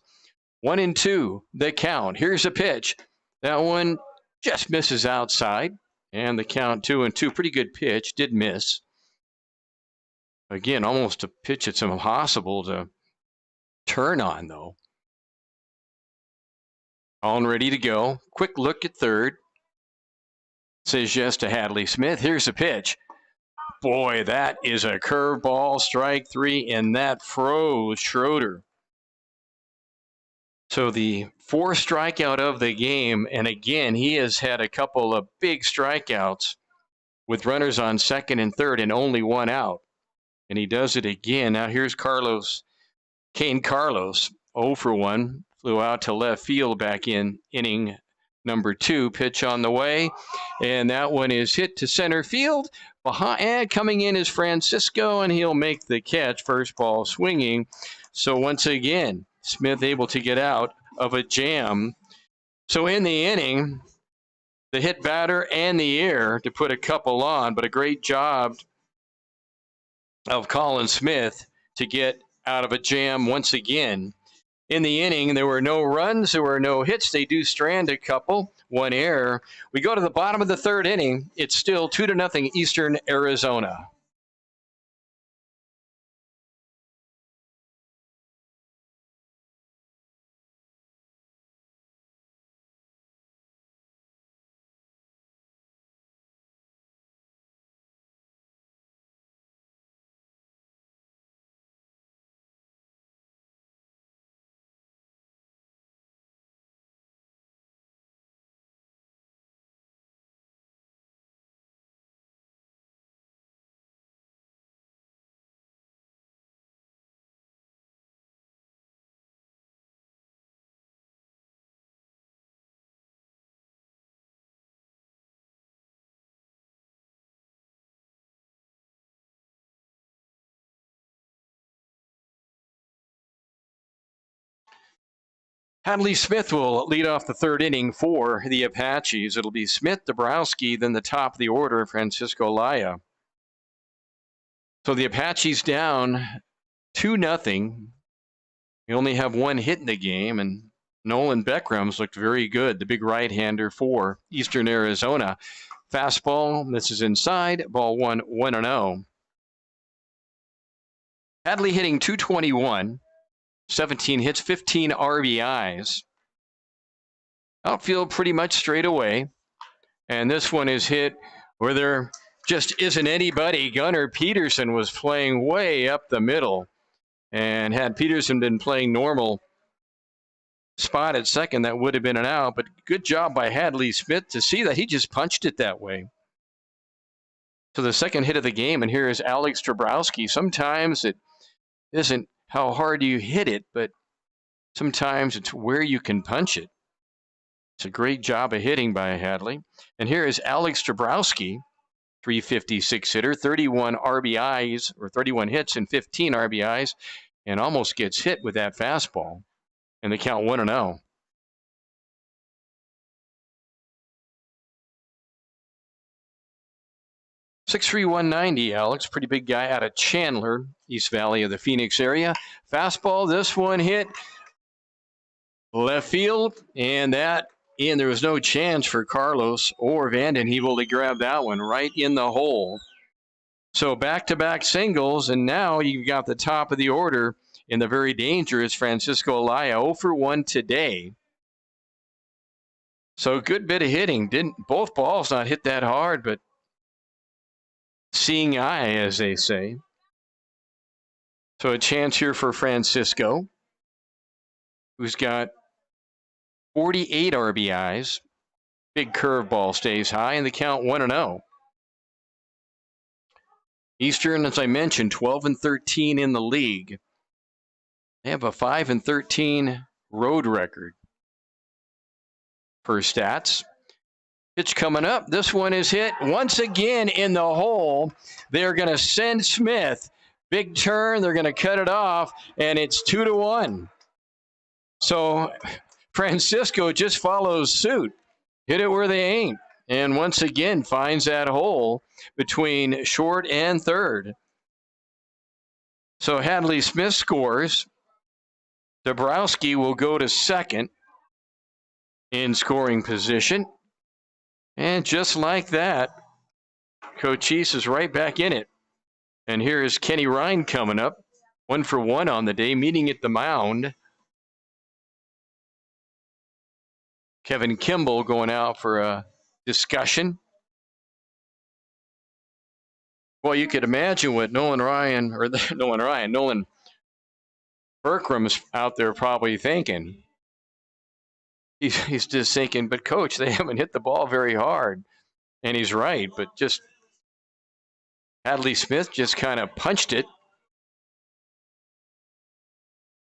1-2, the count. Here's a pitch. That one just misses outside, and the count 2-2. Pretty good pitch, did miss. Again, almost a pitch that's impossible to turn on, though. All ready to go. Quick look at third. Says yes to Hadley Smith. Here's a pitch. Boy, that is a curveball, strike 3, and that froze Schroeder. So the 4th strikeout of the game, and again, he has had a couple of big strikeouts with runners on second and third and only 1 out. And he does it again. Now here's Kane Carlos, 0 for 1, flew out to left field back in inning number 2, pitch on the way, and that one is hit to center field. Behind, and coming in is Francisco, and he'll make the catch. First ball swinging. So once again, Smith able to get out of a jam. So in the inning, the hit batter and the air to put a couple on, but a great job of Colin Smith to get out of a jam once again. In the inning, there were no runs, there were no hits. They do strand a couple, 1 error. We go to the bottom of the 3rd inning. It's still 2-0 Eastern Arizona. Hadley Smith will lead off the third inning for the Apaches. It'll be Smith, Dabrowski, then the top of the order, Francisco Laya. So the Apaches down 2-0. We only have one hit in the game, and Nolan Beckram's looked very good, the big right-hander for Eastern Arizona. Fastball misses inside, ball 1-0. Hadley hitting .221, 17 hits, 15 RBIs. Outfield pretty much straight away. And this one is hit where there just isn't anybody. Gunnar Peterson was playing way up the middle. And had Peterson been playing normal spot at second, that would have been an out. But good job by Hadley Smith to see that. He just punched it that way. So the second hit of the game, and here is Alex Dabrowski. Sometimes it isn't how hard you hit it, but sometimes it's where you can punch it. It's a great job of hitting by Hadley. And here is Alex Dabrowski, .356 hitter, 31 RBIs, or 31 hits and 15 RBIs, and almost gets hit with that fastball. And the count 1-0. 6'3", 190, Alex. Pretty big guy out of Chandler, East Valley of the Phoenix area. Fastball, this one hit left field, and there was no chance for Carlos or Vanden Heuvel to grab that one right in the hole. So back-to-back singles, and now you've got the top of the order in the very dangerous Francisco Laya, 0 for 1 today. So a good bit of hitting. Both balls not hit that hard, but seeing eye, as they say. So a chance here for Francisco, who's got 48 RBIs. Big curveball stays high, and the count 1-0. Eastern, as I mentioned, 12-13 in the league. They have a 5-13 road record per stats. Pitch coming up. This one is hit once again in the hole. They're going to send Smith. Big turn. They're going to cut it off, and it's 2-1. So Francisco just follows suit. Hit it where they ain't. And once again finds that hole between short and third. So Hadley Smith scores. Dabrowski will go to second in scoring position. And just like that, Cochise is right back in it. And here is Kenny Ryan coming up. 1 for 1 on the day, meeting at the mound. Kevin Kimball going out for a discussion. Well, you could imagine what Nolan Berkram's out there probably thinking. He's just thinking, but coach, they haven't hit the ball very hard. And he's right, but just Hadley Smith just kind of punched it.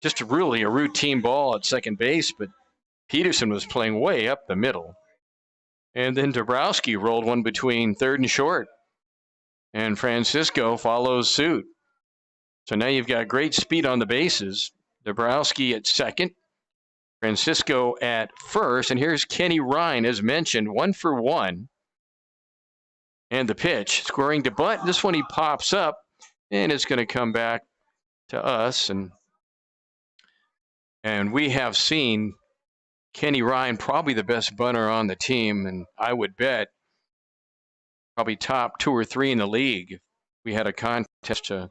Just really a routine ball at second base, but Peterson was playing way up the middle. And then Dabrowski rolled one between third and short. And Francisco follows suit. So now you've got great speed on the bases. Dabrowski at second. Francisco at first. And here's Kenny Ryan, as mentioned, 1 for 1. And the pitch, scoring to bunt. This one he pops up, and it's going to come back to us. And we have seen Kenny Ryan, probably the best bunter on the team, and I would bet probably top 2 or 3 in the league. We had a contest to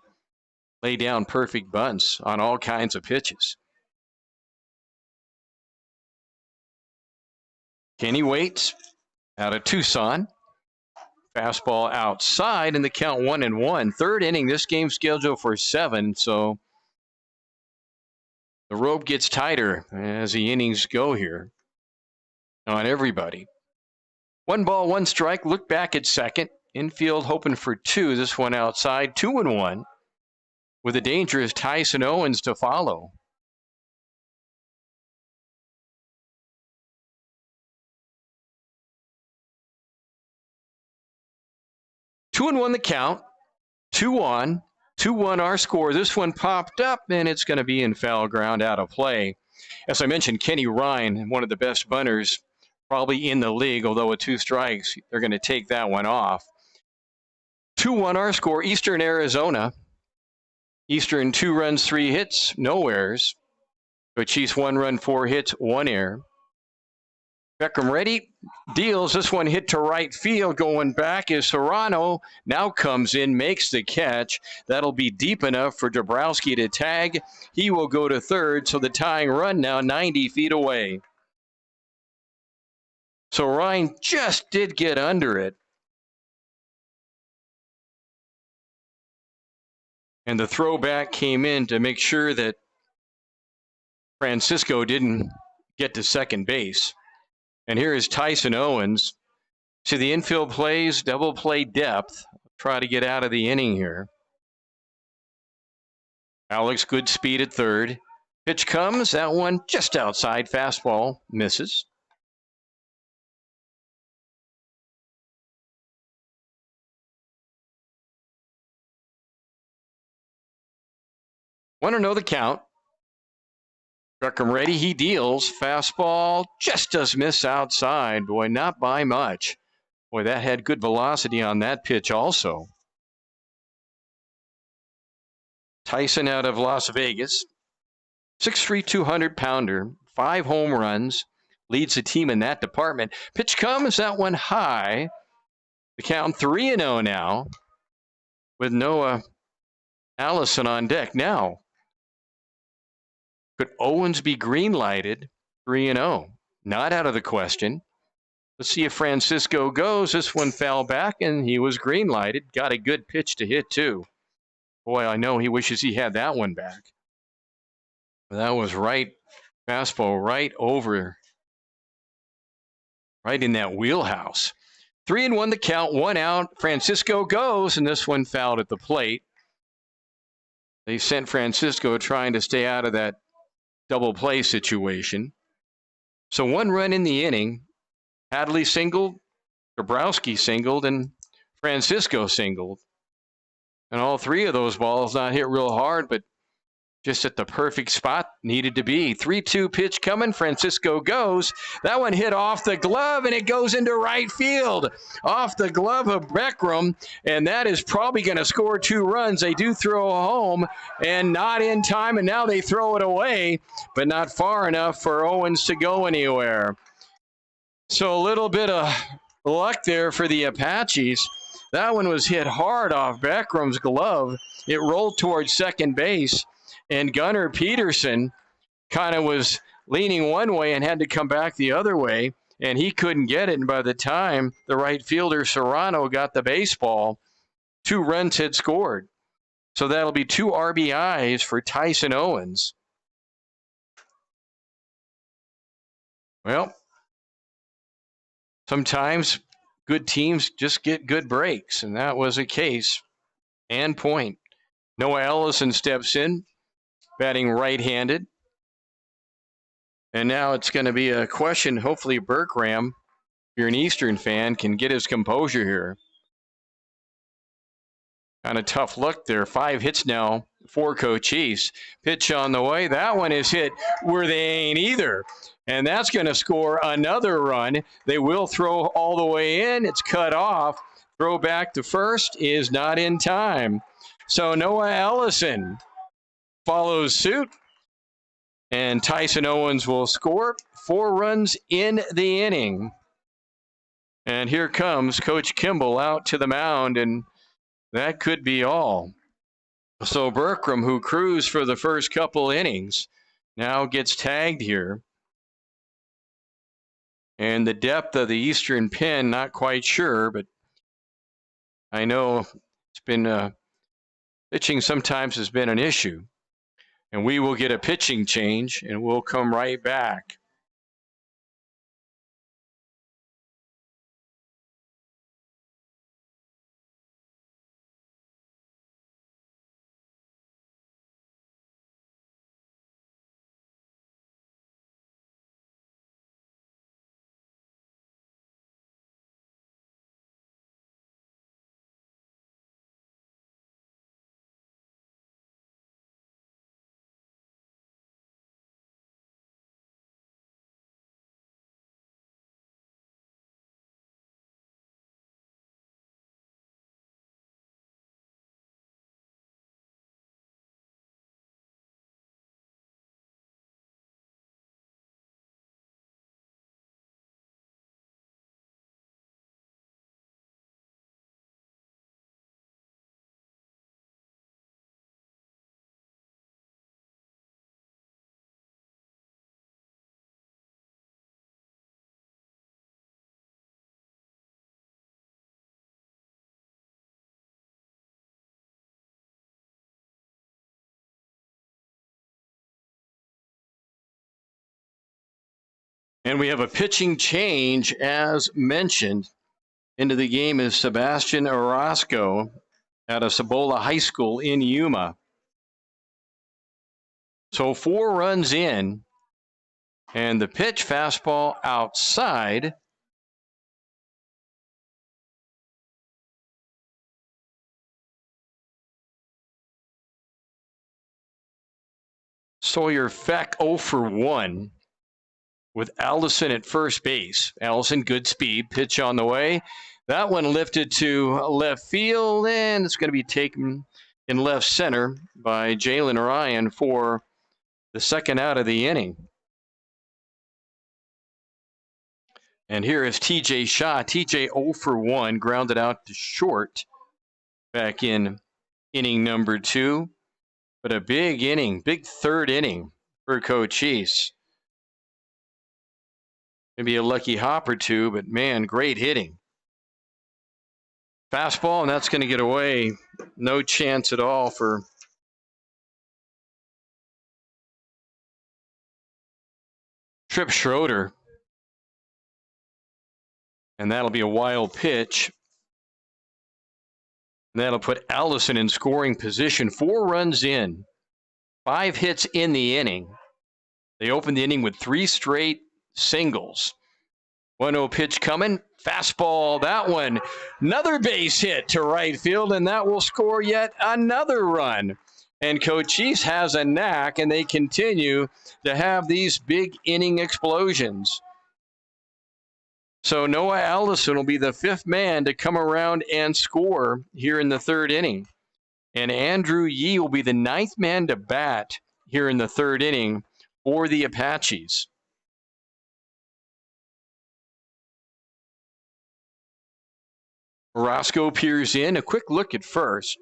lay down perfect bunts on all kinds of pitches. Kenny waits out of Tucson. Fastball outside, and the count 1-1. Third inning, this game's scheduled for 7, so the rope gets tighter as the innings go here on everybody. 1 ball, 1 strike. Look back at second. Infield hoping for 2. This one outside. 2-1 with a dangerous Tyson Owens to follow. Two and 1 the count. 2-1. 2-1 our score. This one popped up, and it's going to be in foul ground out of play. As I mentioned, Kenny Ryan, one of the best bunters probably in the league, although with 2 strikes, they're going to take that one off. 2-1 our score, Eastern Arizona. Eastern 2 runs, 3 hits, no errors. Cochise 1 run, 4 hits, 1 error. Beckham ready, deals. This one hit to right field. Going back is Serrano. Now comes in, makes the catch. That'll be deep enough for Dabrowski to tag. He will go to third, so the tying run now 90 feet away. So Ryan just did get under it. And the throwback came in to make sure that Francisco didn't get to second base. And here is Tyson Owens. See the infield plays, double play depth. Try to get out of the inning here. Alex, good speed at third. Pitch comes, that one just outside, fastball, misses. Want to know the count. Beckham ready, he deals. Fastball just does miss outside. Boy, not by much. Boy, that had good velocity on that pitch also. Tyson out of Las Vegas. 6'3", 200-pounder, 5 home runs. Leads the team in that department. Pitch comes, that one high. The count 3-0 now with Noah Allison on deck. Now, could Owens be green-lighted? 3-0. Not out of the question. Let's see if Francisco goes. This one fell back, and he was green-lighted. Got a good pitch to hit, too. Boy, I know he wishes he had that one back. That was right, fastball right over, right in that wheelhouse. 3-1 the count, 1 out. Francisco goes, and this one fouled at the plate. They sent Francisco trying to stay out of that double play situation. So 1 run in the inning. Hadley singled, Dabrowski singled, and Francisco singled. And all 3 of those balls not hit real hard, but just at the perfect spot needed to be. 3-2 pitch coming. Francisco goes. That one hit off the glove, and it goes into right field. Off the glove of Beckham, and that is probably going to score 2 runs. They do throw home, and not in time, and now they throw it away, but not far enough for Owens to go anywhere. So a little bit of luck there for the Apaches. That one was hit hard off Beckram's glove. It rolled towards second base. And Gunnar Peterson kind of was leaning one way and had to come back the other way, and he couldn't get it. And by the time the right fielder, Serrano, got the baseball, 2 runs had scored. So that'll be 2 RBIs for Tyson Owens. Well, sometimes good teams just get good breaks, and that was a case and point. Noah Ellison steps in, batting right-handed. And now it's going to be a question. Hopefully Berkram, if you're an Eastern fan, can get his composure here. Kind of tough look there. 5 hits now for Cochise. Pitch on the way. That one is hit where they ain't either. And that's going to score another run. They will throw all the way in. It's cut off. Throw back to first is not in time. So Noah Ellison follows suit, and Tyson Owens will score 4 runs in the inning. And here comes Coach Kimball out to the mound, and that could be all. So Berkram, who cruised for the first couple innings, now gets tagged here. And the depth of the Eastern pen, not quite sure, but I know it's been pitching sometimes has been an issue. And we will get a pitching change, and we'll come right back. And we have a pitching change, as mentioned. Into the game is Sebastian Orozco out of Cibola High School in Yuma. So 4 runs in, and the pitch, fastball outside. Sawyer Feck 0 for 1 with Allison at first base. Allison, good speed, pitch on the way. That one lifted to left field, and it's going to be taken in left center by Jalen Ryan for the second out of the inning. And here is TJ Shaw. TJ 0 for 1, grounded out to short back in inning number 2. But a big inning, big third inning for Cochise. Maybe a lucky hop or two, but man, great hitting. Fastball, and that's going to get away. No chance at all for Trip Schroeder. And that'll be a wild pitch. And that'll put Allison in scoring position. 4 runs in, 5 hits in the inning. They opened the inning with 3 straight singles. 1-0 pitch coming. Fastball, that one. Another base hit to right field, and that will score yet another run. And Cochise has a knack, and they continue to have these big inning explosions. So Noah Allison will be the 5th man to come around and score here in the 3rd inning. And Andrew Yee will be the 9th man to bat here in the 3rd inning for the Apaches. Roscoe peers in, a quick look at first.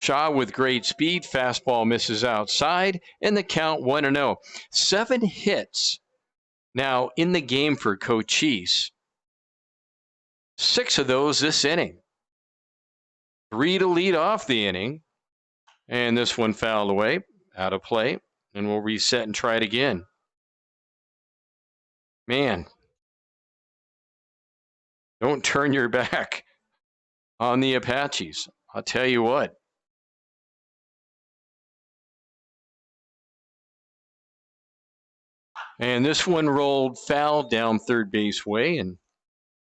Shaw with great speed, fastball misses outside, and the count 1-0. 7 hits now in the game for Cochise. 6 of those this inning. 3 to lead off the inning, and this one fouled away, out of play, and we'll reset and try it again. Man, don't turn your back on the Apaches. I'll tell you what. And this one rolled foul down third base way, and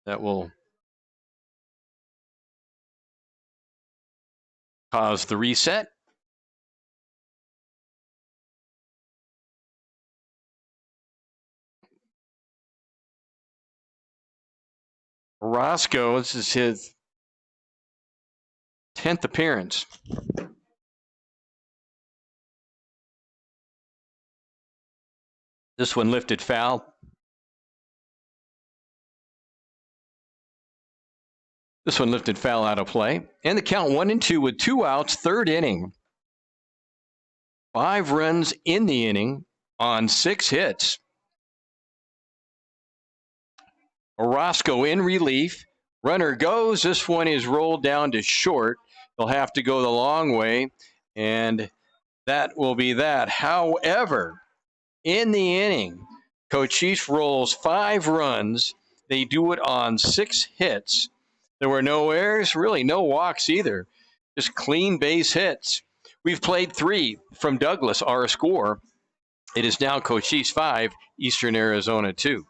that will cause the reset. Roscoe, this is his 10th appearance. This one lifted foul. This one lifted foul out of play. And the count 1-2 with 2 outs, 3rd inning. 5 runs in the inning on 6 hits. Orozco in relief. Runner goes. This one is rolled down to short. They'll have to go the long way, and that will be that. However, in the inning, Cochise rolls 5 runs. They do it on 6 hits. There were no errors, really no walks either. Just clean base hits. We've played 3 from Douglas, our score. It is now Cochise 5, Eastern Arizona 2.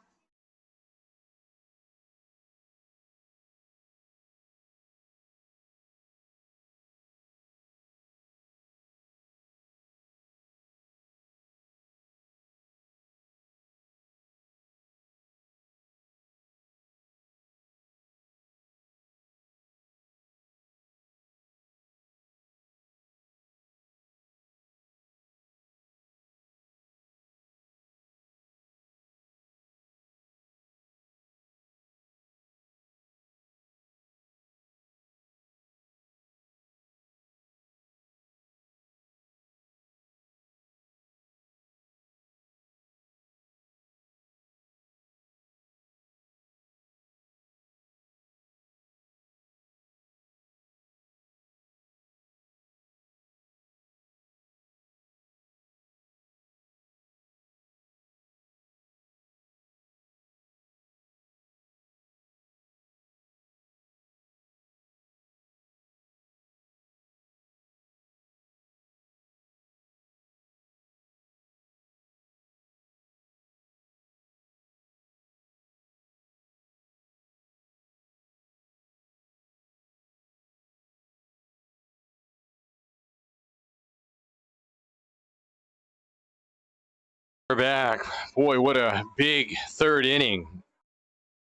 We're back. Boy, what a big third inning.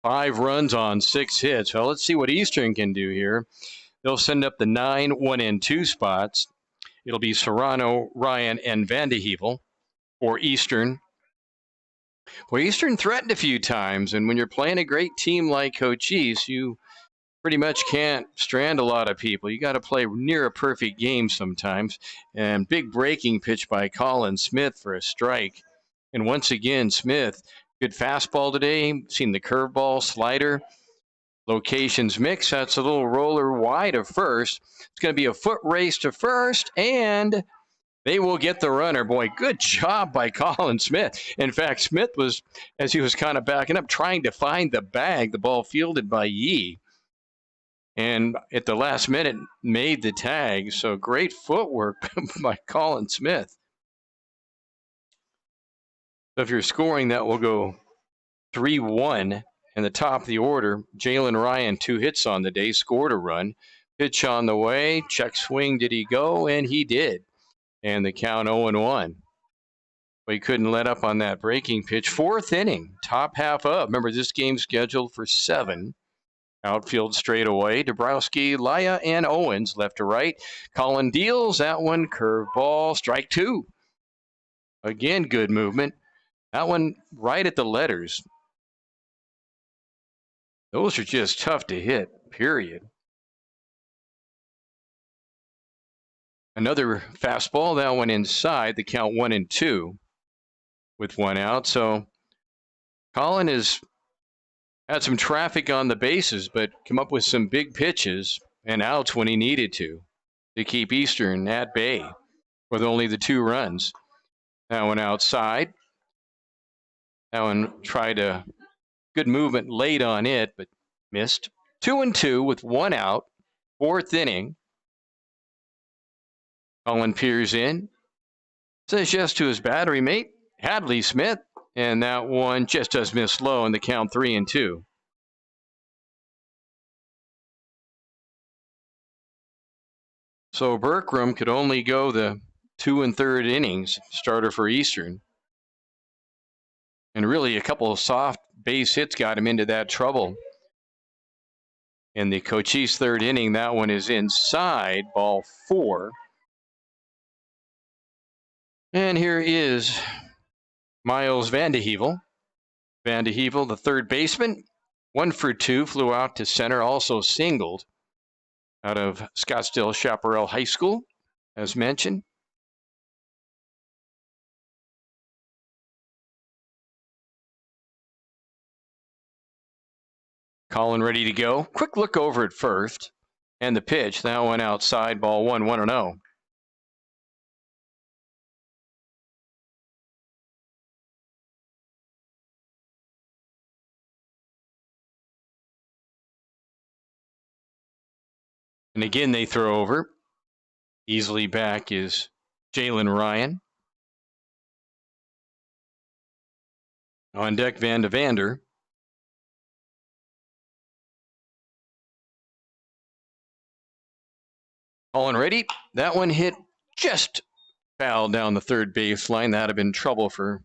5 runs on 6 hits. Well, let's see what Eastern can do here. They'll send up the 9, 1, and 2 spots. It'll be Serrano, Ryan, and Vandehevel for Eastern. Well, Eastern threatened a few times, and when you're playing a great team like Cochise, you pretty much can't strand a lot of people. You got to play near a perfect game sometimes. And big breaking pitch by Colin Smith for a strike. And once again, Smith, good fastball today. Seen the curveball, slider. Locations mix. That's a little roller wide of first. It's going to be a foot race to first, and they will get the runner. Boy, good job by Colin Smith. In fact, Smith was, as he was kind of backing up, trying to find the bag. The ball fielded by Yee. And at the last minute, made the tag. So great footwork by Colin Smith. So if you're scoring, that will go 3-1. In the top of the order, Jalen Ryan, 2 hits on the day, scored a run. Pitch on the way, check swing, did he go? And he did. And the count 0-1. But he couldn't let up on that breaking pitch. 4th inning, top half up. Remember, this game's scheduled for 7. Outfield straight away. Dabrowski, Laya, and Owens left to right. Colin deals that one. Curveball, strike 2. Again, good movement. That one right at the letters. Those are just tough to hit, period. Another fastball, that one inside. The count 1-2 with 1 out. So Colin has had some traffic on the bases, but come up with some big pitches and outs when he needed to keep Eastern at bay with only the 2 runs. That one outside. That one tried a good movement late on it, but missed. 2-2 with 1 out. 4th inning. Colin peers in. Says yes to his battery mate, Hadley Smith. And that one just does miss low in the count 3-2. So Berkram could only go the 2 3rd innings, starter for Eastern. And really a couple of soft base hits got him into that trouble. In the Cochise 3rd inning, that one is inside, ball 4. And here is Miles Vandehevel. Vandehevel, the 3rd baseman, 1 for 2, flew out to center, also singled out of Scottsdale Chaparral High School, as mentioned. Colin ready to go. Quick look over at first. And the pitch, that one outside, ball 1, 1-0. And again, they throw over. Easily back is Jalen Ryan. On deck, Van de Vander. Colin ready. That one hit just foul down the 3rd baseline. That'd have been trouble for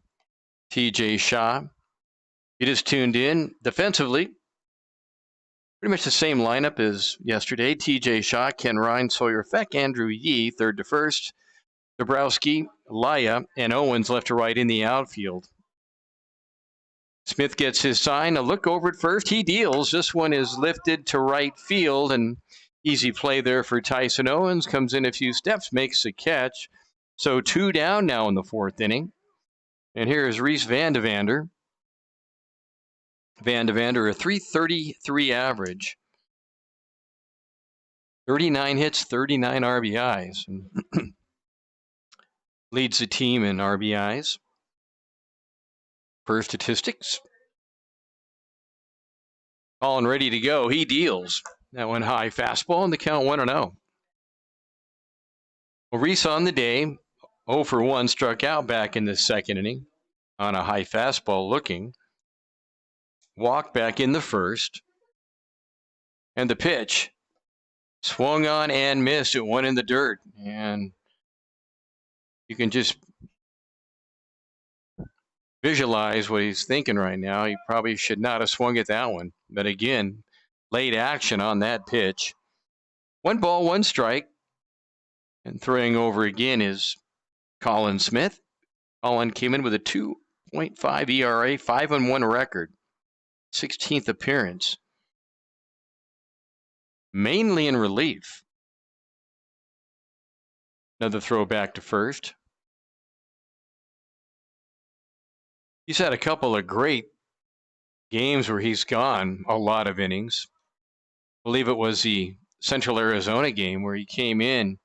TJ Shaw. He just tuned in defensively. Pretty much the same lineup as yesterday. TJ Shaw, Ken Ryan, Sawyer Feck, Andrew Yee, 3rd to 1st. Dabrowski, Laya, and Owens left to right in the outfield. Smith gets his sign. A look over at first. He deals. This one is lifted to right field, and easy play there for Tyson Owens. Comes in a few steps, makes a catch. So 2 down now in the 4th inning. And here is Reese Van de Vander. Van de Vander, a .333 average. 39 hits, 39 RBIs. And leads the team in RBIs. Per statistics. Colin ready to go. He deals. That one high fastball, and the count 1-0. Well, Reese on the day, 0 for 1, struck out back in the 2nd inning on a high fastball looking. Walked back in the 1st. And the pitch swung on and missed. It went in the dirt. And you can just visualize what he's thinking right now. He probably should not have swung at that one. But again, late action on that pitch. 1 ball, 1 strike. And throwing over again is Colin Smith. Colin came in with a 2.5 ERA, 5-1 record, 16th appearance. Mainly in relief. Another throw back to first. He's had a couple of great games where he's gone a lot of innings. I believe it was the Central Arizona game where he came in.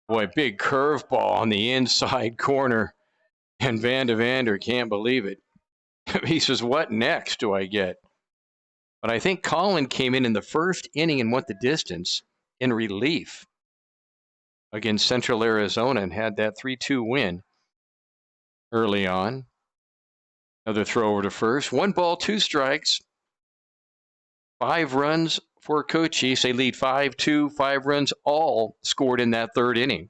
Boy, big curveball on the inside corner. And Van de Vander can't believe it. He says, what next do I get? But I think Colin came in the first inning and went the distance in relief against Central Arizona and had that 3-2 win early on. Another throw over to first. 1 ball, 2 strikes. 5 runs for Cochise. They lead 5-2. 5 runs all scored in that 3rd inning.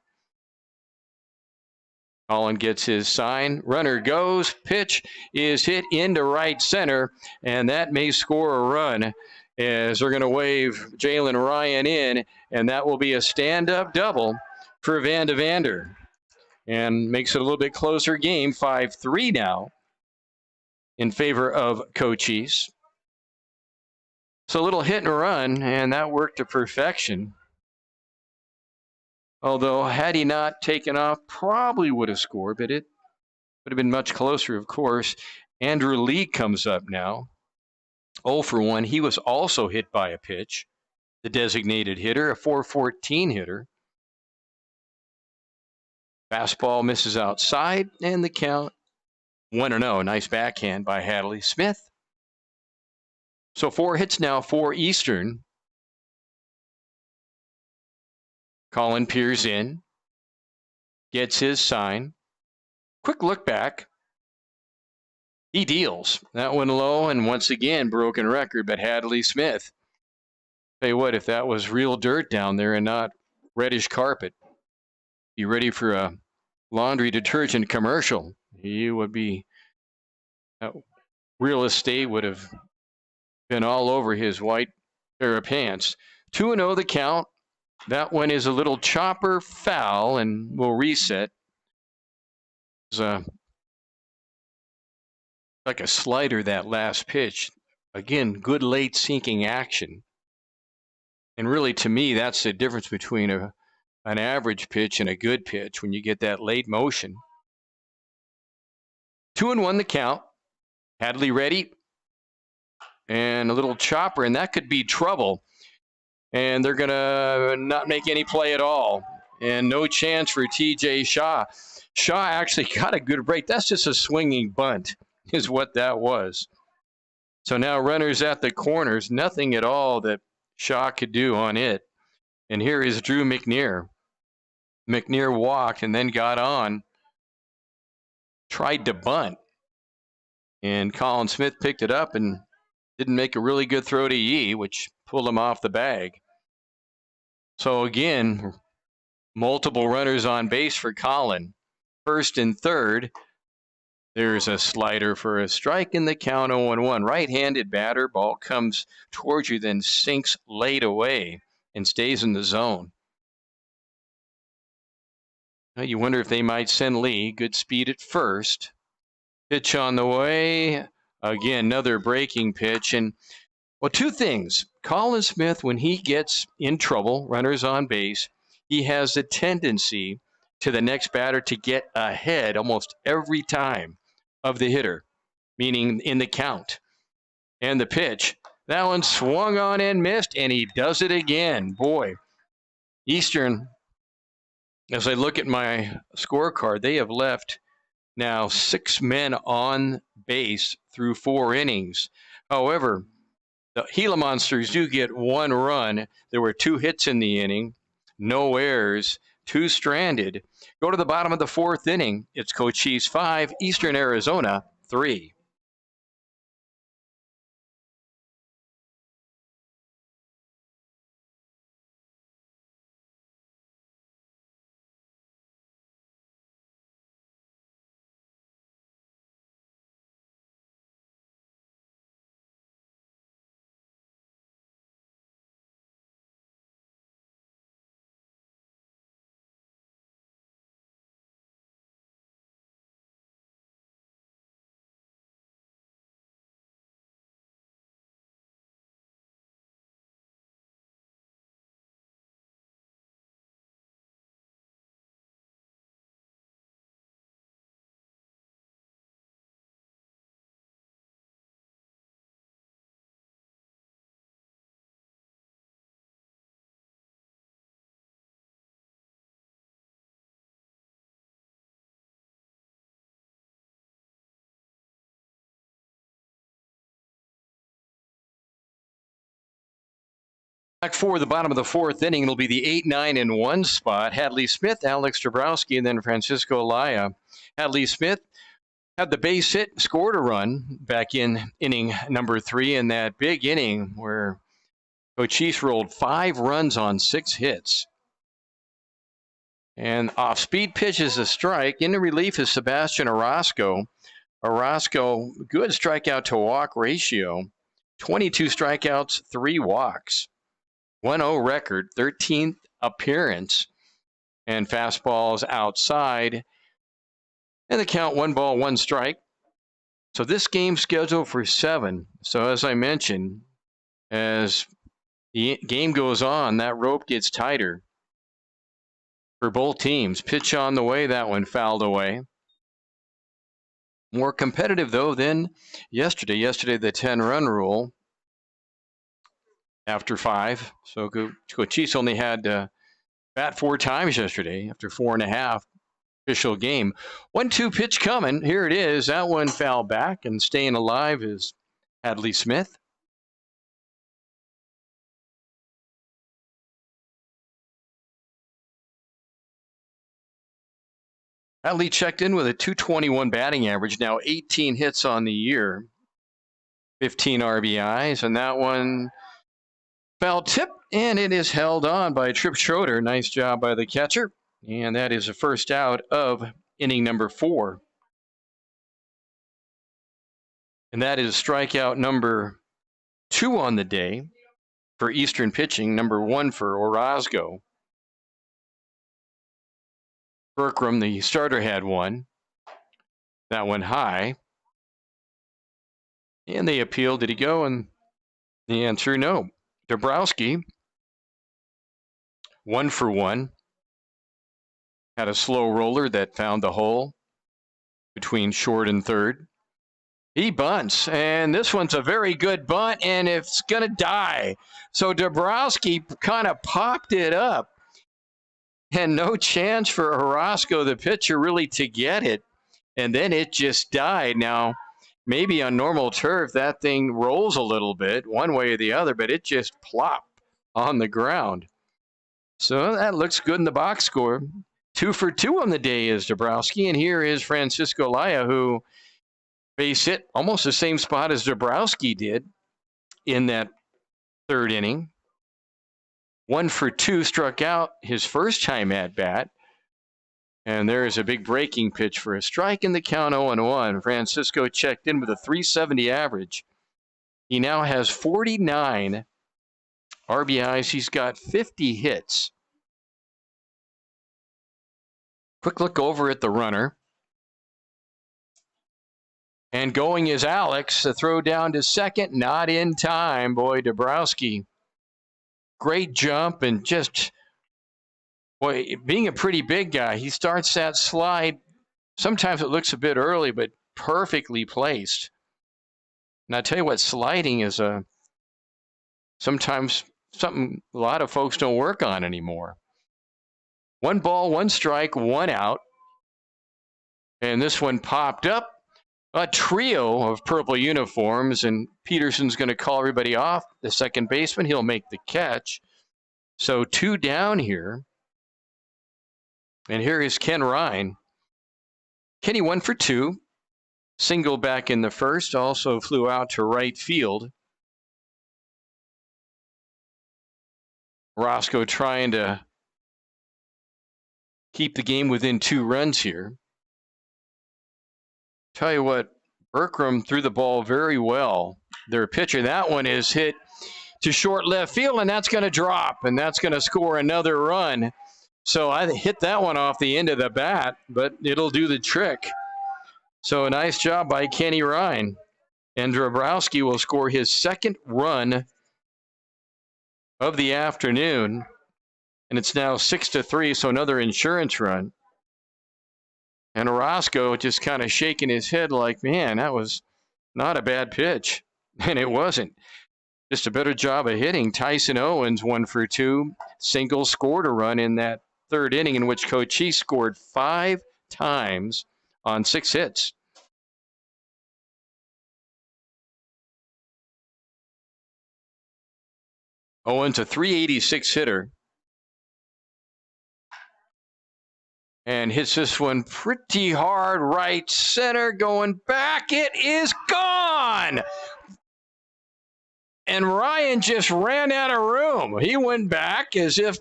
Colin gets his sign. Runner goes. Pitch is hit into right center, and that may score a run as they're going to wave Jalen Ryan in, and that will be a stand-up double for Van de Vander. And makes it a little bit closer game, 5-3 now in favor of Cochise. So a little hit and run, and that worked to perfection. Although, had he not taken off, probably would have scored, but it would have been much closer, of course. Andrew Lee comes up now. 0 for 1. He was also hit by a pitch. The designated hitter, a 414 hitter. Fastball misses outside, and the count 1-0. Nice backhand by Hadley Smith. So 4 hits now for Eastern. Colin peers in, gets his sign. Quick look back. He deals. That one low, and once again, broken record, but Hadley Smith. Tell you what, if that was real dirt down there and not reddish carpet, be ready for a laundry detergent commercial. He would be, real estate would have been all over his white pair of pants. 2-0 the count. That one is a little chopper foul, and we'll reset. It was like a slider, that last pitch. Again, good late sinking action. And really, to me, that's the difference between an average pitch and a good pitch when you get that late motion. 2-1 the count. Hadley ready. And a little chopper, and that could be trouble. And they're going to not make any play at all. And no chance for TJ Shaw. Shaw actually got a good break. That's just a swinging bunt is what that was. So now runners at the corners. Nothing at all that Shaw could do on it. And here is Drew McNear. McNear walked and then got on. Tried to bunt. And Colin Smith picked it up and didn't make a really good throw to Yee, which pulled him off the bag. So again, multiple runners on base for Colin. First and third. There's a slider for a strike in the count, 0-1. Right-handed batter. Ball comes towards you, then sinks late away and stays in the zone. Well, you wonder if they might send Lee. Good speed at first. Pitch on the way. Again, another breaking pitch. And, well, 2 things. Colin Smith, when he gets in trouble, runners on base, he has a tendency to the next batter to get ahead almost every time of the hitter, meaning in the count. And the pitch. That one swung on and missed, and he does it again. Boy, Eastern, as I look at my scorecard, they have left now 6 men on base through 4 innings. However, the Gila Monsters do get 1 run. There were 2 hits in the inning, no errors, 2 stranded. Go to the bottom of the 4th inning. It's Cochise 5, Eastern Arizona 3. Back for the bottom of the fourth inning, it'll be the 8, 9, and 1 spot. Hadley Smith, Alex Dabrowski, and then Francisco Laya. Hadley Smith had the base hit, scored a run back in inning number 3 in that big inning where Cochise rolled 5 runs on 6 hits. And off-speed pitch is a strike. In the relief is Sebastian Orozco. Orozco, good strikeout to walk ratio. 22 strikeouts, 3 walks. 1-0 record, 13th appearance. And fastballs outside. And the count 1 ball, 1 strike. So this game's scheduled for 7. So as I mentioned, as the game goes on, that rope gets tighter for both teams. Pitch on the way, that one fouled away. More competitive, though, than yesterday. Yesterday, the 10-run rule after 5. So Cochise only had to bat 4 times yesterday after 4.5 official game. 1-2 pitch coming. Here it is. That one fouled back, and staying alive is Hadley Smith. Hadley checked in with a .221 batting average, now 18 hits on the year, 15 RBIs, and that one foul tip, and it is held on by Trip Schroeder. Nice job by the catcher, and that is the first out of inning number 4. And that is strikeout number 2 on the day for Eastern pitching, number 1 for Orozco. Berkram, the starter, had 1. That one high. And they appealed. Did he go? And the answer, no. Dabrowski, 1 for 1. Had a slow roller that found the hole between short and third. He bunts, and this one's a very good bunt, and it's going to die. So Dabrowski kind of popped it up. And no chance for Orozco, the pitcher, really to get it. And then it just died. Now, maybe on normal turf, that thing rolls a little bit one way or the other, but it just plopped on the ground. So that looks good in the box score. 2 for 2 on the day is Dabrowski. And here is Francisco Laya, who base hit almost the same spot as Dabrowski did in that 3rd inning. 1 for 2, struck out his first time at bat. And there is a big breaking pitch for a strike in the count 0-1. Francisco checked in with a .370 average. He now has 49 RBIs. He's got 50 hits. Quick look over at the runner. And going is Alex. The throw down to second, not in time. Boy, Dabrowski. Great jump, and just, boy, being a pretty big guy, he starts that slide. Sometimes it looks a bit early, but perfectly placed. And I tell you what, sliding is sometimes something a lot of folks don't work on anymore. 1 ball, 1 strike, 1 out. And this one popped up. A trio of purple uniforms, and Peterson's going to call everybody off. The second baseman, he'll make the catch. So 2 down here. And here is Ken Ryan. Kenny 1 for 2. Single back in the first, also flew out to right field. Roscoe trying to keep the game within 2 runs here. Tell you what, Berkram threw the ball very well. Their pitcher, that one is hit to short left field, and that's going to drop, and that's going to score another run. So I hit that one off the end of the bat, but it'll do the trick. So a nice job by Kenny Ryan. And Dabrowski will score his 2nd run of the afternoon, and it's now 6-3, so another insurance run. And Orozco just kind of shaking his head like, man, that was not a bad pitch. And it wasn't. Just a better job of hitting. Tyson Owens 1 for 2. Single, scored a run in that 3rd inning in which Cochise scored 5 times on 6 hits. Owens, a 386 hitter. And hits this one pretty hard right center, going back. It is gone. And Ryan just ran out of room. He went back as if,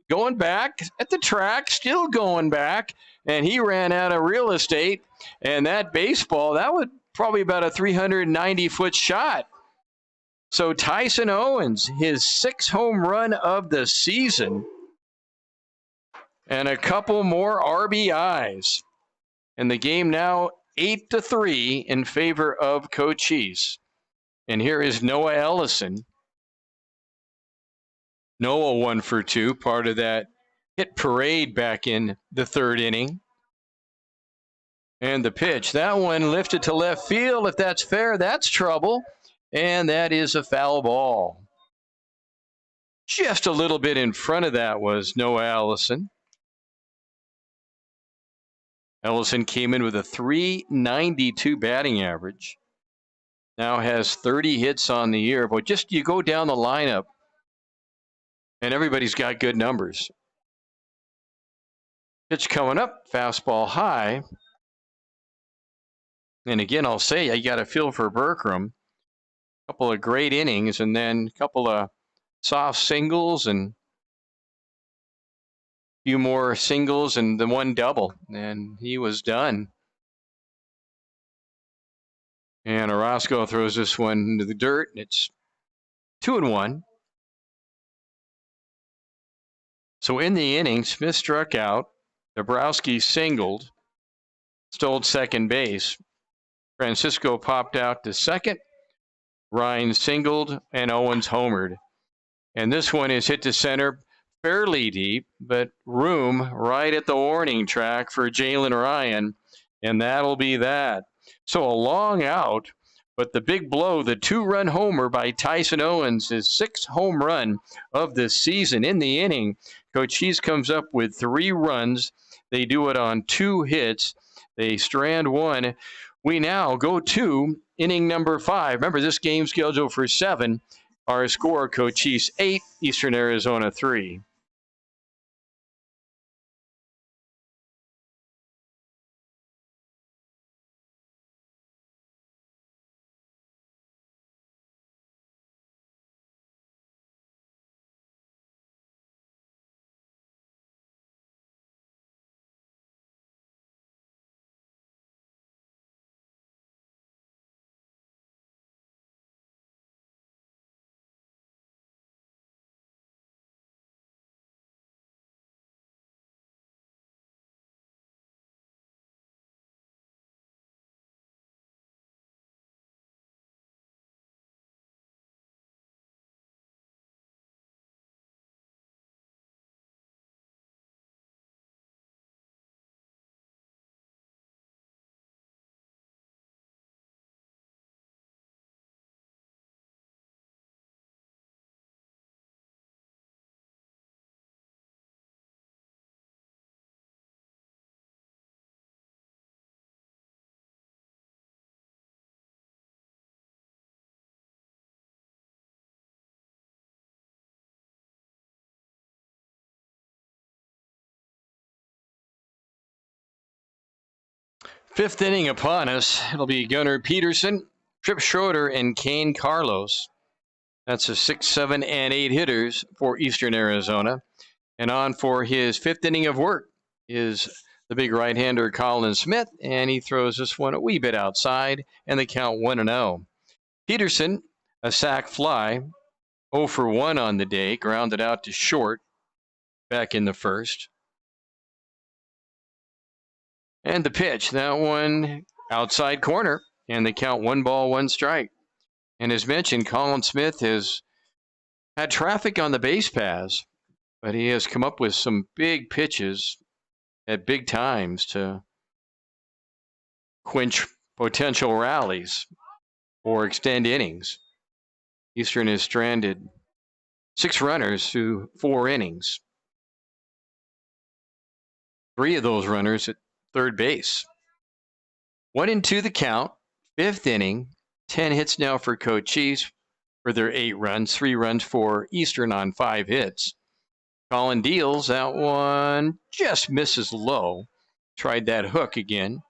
going back at the track, still going back. And he ran out of real estate. And that baseball, that was probably about a 390-foot shot. So Tyson Owens, his 6th home run of the season. And a couple more RBIs. And the game now 8-3 in favor of Cochise. And here is Noah Ellison. Noah 1 for 2, part of that hit parade back in the 3rd inning. And the pitch, that one lifted to left field. If that's fair, that's trouble. And that is a foul ball. Just a little bit in front of that was Noah Ellison. Ellison came in with a .392 batting average. Now has 30 hits on the year. But just you go down the lineup, and everybody's got good numbers. Pitch coming up, fastball high. And again, I'll say you got a feel for Berkram. A couple of great innings, and then a couple of soft singles and few more singles and the one double, and he was done. And Orozco throws this one into the dirt, and it's 2-1. So in the inning, Smith struck out, Dabrowski singled, stole second base. Francisco popped out to second, Ryan singled, and Owens homered. And this one is hit to center, fairly deep, but room right at the warning track for Jalen Ryan, and that'll be that. So a long out, but the big blow, the 2-run homer by Tyson Owens, his 6th home run of the season in the inning. Cochise comes up with 3 runs. They do it on 2 hits. They strand 1. We now go to inning number 5. Remember, this game's scheduled for 7. Our score, Cochise 8, Eastern Arizona 3. Fifth inning upon us. It'll be Gunnar Peterson, Trip Schroeder, and Kane Carlos. That's a 6, 7, and 8 hitters for Eastern Arizona. And on for his 5th inning of work is the big right-hander Colin Smith, and he throws this one a wee bit outside, and the count 1-0. Peterson, a sac fly, 0 for 1 on the day, grounded out to short back in the first. And the pitch, that one outside corner, and they count 1 ball, 1 strike. And as mentioned, Colin Smith has had traffic on the base paths, but he has come up with some big pitches at big times to quench potential rallies or extend innings. Eastern has stranded 6 runners through 4 innings. 3 of those runners at third base. 1-2 the count, 5th inning, 10 hits now for Cochise, for their 8 runs, 3 runs for Eastern on 5 hits. Colin deals. That one just misses low. Tried that hook again.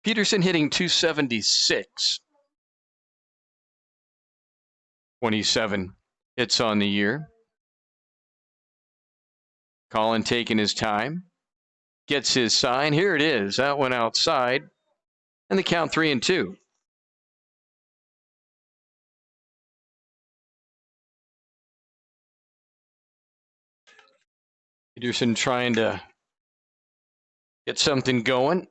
Peterson hitting .276. 27 hits on the year. Colin taking his time. Gets his sign. Here it is. That one outside. And the count 3-2. Peterson trying to get something going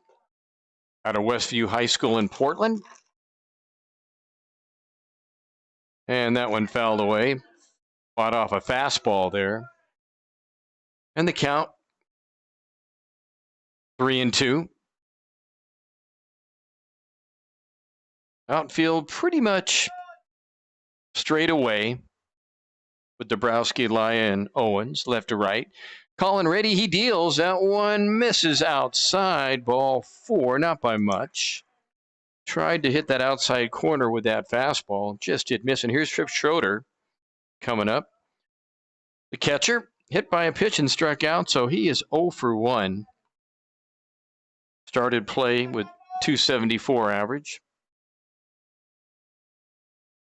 out of Westview High School in Portland. And that one fouled away. Fought off a fastball there. And the count 3-2. Outfield pretty much straight away with Dabrowski, Laya, and Owens, left to right. Colin ready, he deals. That one misses outside. Ball 4, not by much. Tried to hit that outside corner with that fastball. Just did miss. And here's Trip Schroeder coming up. The catcher hit by a pitch and struck out, so he is 0 for 1. Started play with .274 average.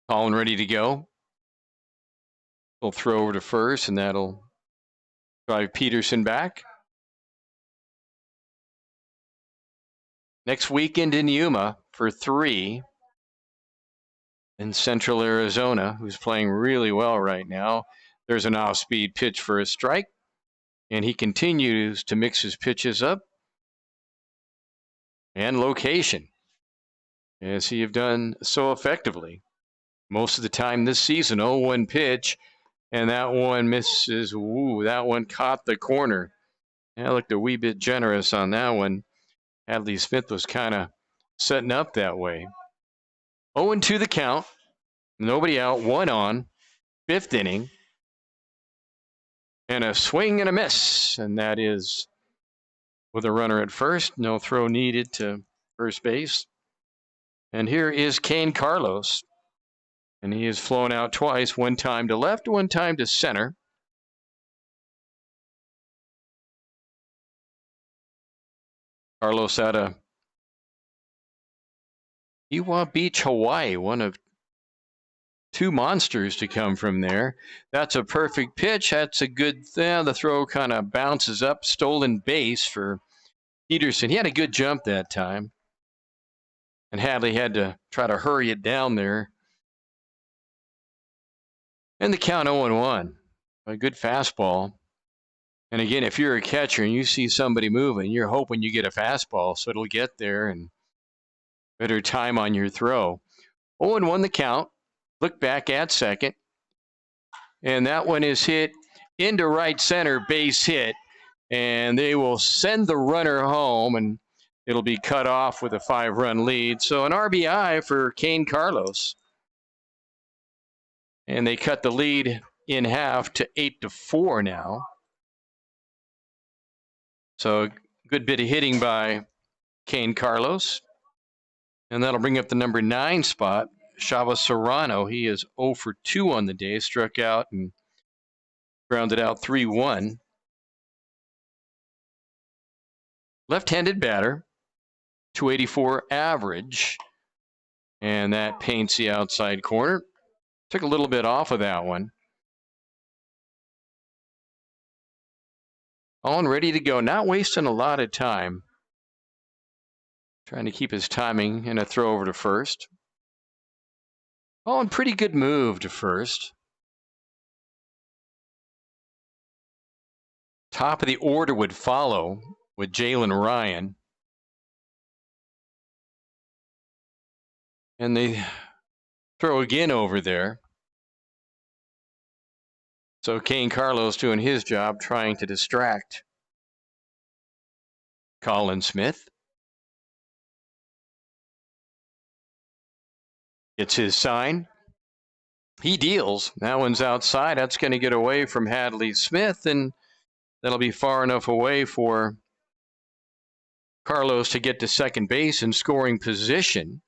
Colin ready to go. We'll throw over to first, and that'll drive Peterson back. Next weekend in Yuma for 3 in Central Arizona, who's playing really well right now. There's an off-speed pitch for a strike, and he continues to mix his pitches up and location, as he have done so effectively most of the time this season. 0-1 pitch, and that one misses. Ooh, that one caught the corner. That looked a wee bit generous on that one. Hadley Smith was kind of setting up that way. 0-2 the count. Nobody out, 1 on. 5th inning. And a swing and a miss. And that is with a runner at first. No throw needed to first base. And here is Kane Carlos. And he has flown out twice, 1 time to left, 1 time to center. Carlos out of Iwa Beach, Hawaii, one of 2 monsters to come from there. That's a perfect pitch. That's a good thing. The throw kind of bounces up. Stolen base for Peterson. He had a good jump that time. And Hadley had to try to hurry it down there. And the count 0-1. A good fastball. And again, if you're a catcher and you see somebody moving, you're hoping you get a fastball so it'll get there and better time on your throw. 0-1 the count. Look back at second. And that one is hit into right center, base hit. And they will send the runner home, and it'll be cut off with a 5-run lead. So an RBI for Kane Carlos. And they cut the lead in half to 8-4 now. So a good bit of hitting by Kane Carlos. And that'll bring up the number 9 spot, Shava Serrano. He is 0 for 2 on the day, struck out and grounded out 3-1. Left-handed batter, .284 average. And that paints the outside corner. Took a little bit off of that one. On ready to go, not wasting a lot of time. Trying to keep his timing and a throw over to first. Oh, and pretty good move to first. Top of the order would follow with Jalen Ryan. And they throw again over there. So Kane Carlos doing his job, trying to distract Colin Smith. Gets his sign. He deals. That one's outside. That's going to get away from Hadley Smith, and that'll be far enough away for Carlos to get to second base in scoring position.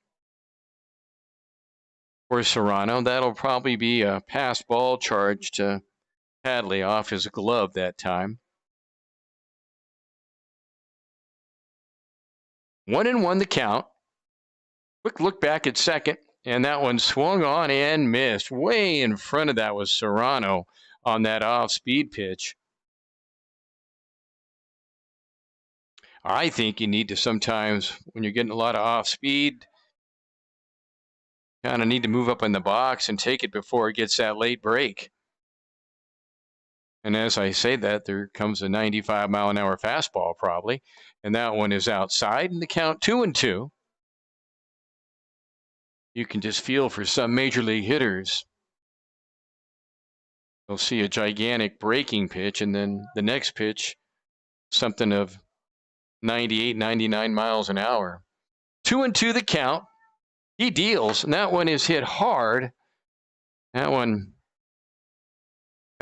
For Serrano, that'll probably be a pass ball charge to Hadley off his glove that time. 1-1 the count. Quick look back at second, and that one swung on and missed. Way in front of that was Serrano on that off-speed pitch. I think you need to sometimes, when you're getting a lot of off-speed, kind of need to move up in the box and take it before it gets that late break. And as I say that, there comes a 95-mile-an-hour fastball probably, and that one is outside, and the count 2-2. You can just feel for some major league hitters, you'll see a gigantic breaking pitch, and then the next pitch, something of 98, 99 miles an hour. 2-2 the count. He deals, and that one is hit hard. That one,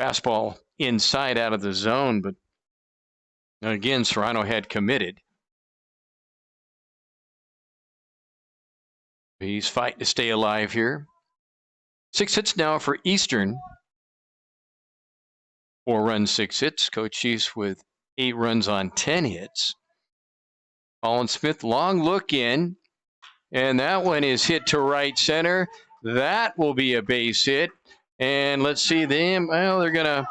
fastball inside out of the zone, but again, Serrano had committed. He's fighting to stay alive here. 6 hits now for Eastern. 4 runs, 6 hits. Cochise with 8 runs on 10 hits. Colin Smith, long look in, and that one is hit to right center. That will be a base hit. And let's see them. Well, they're going to.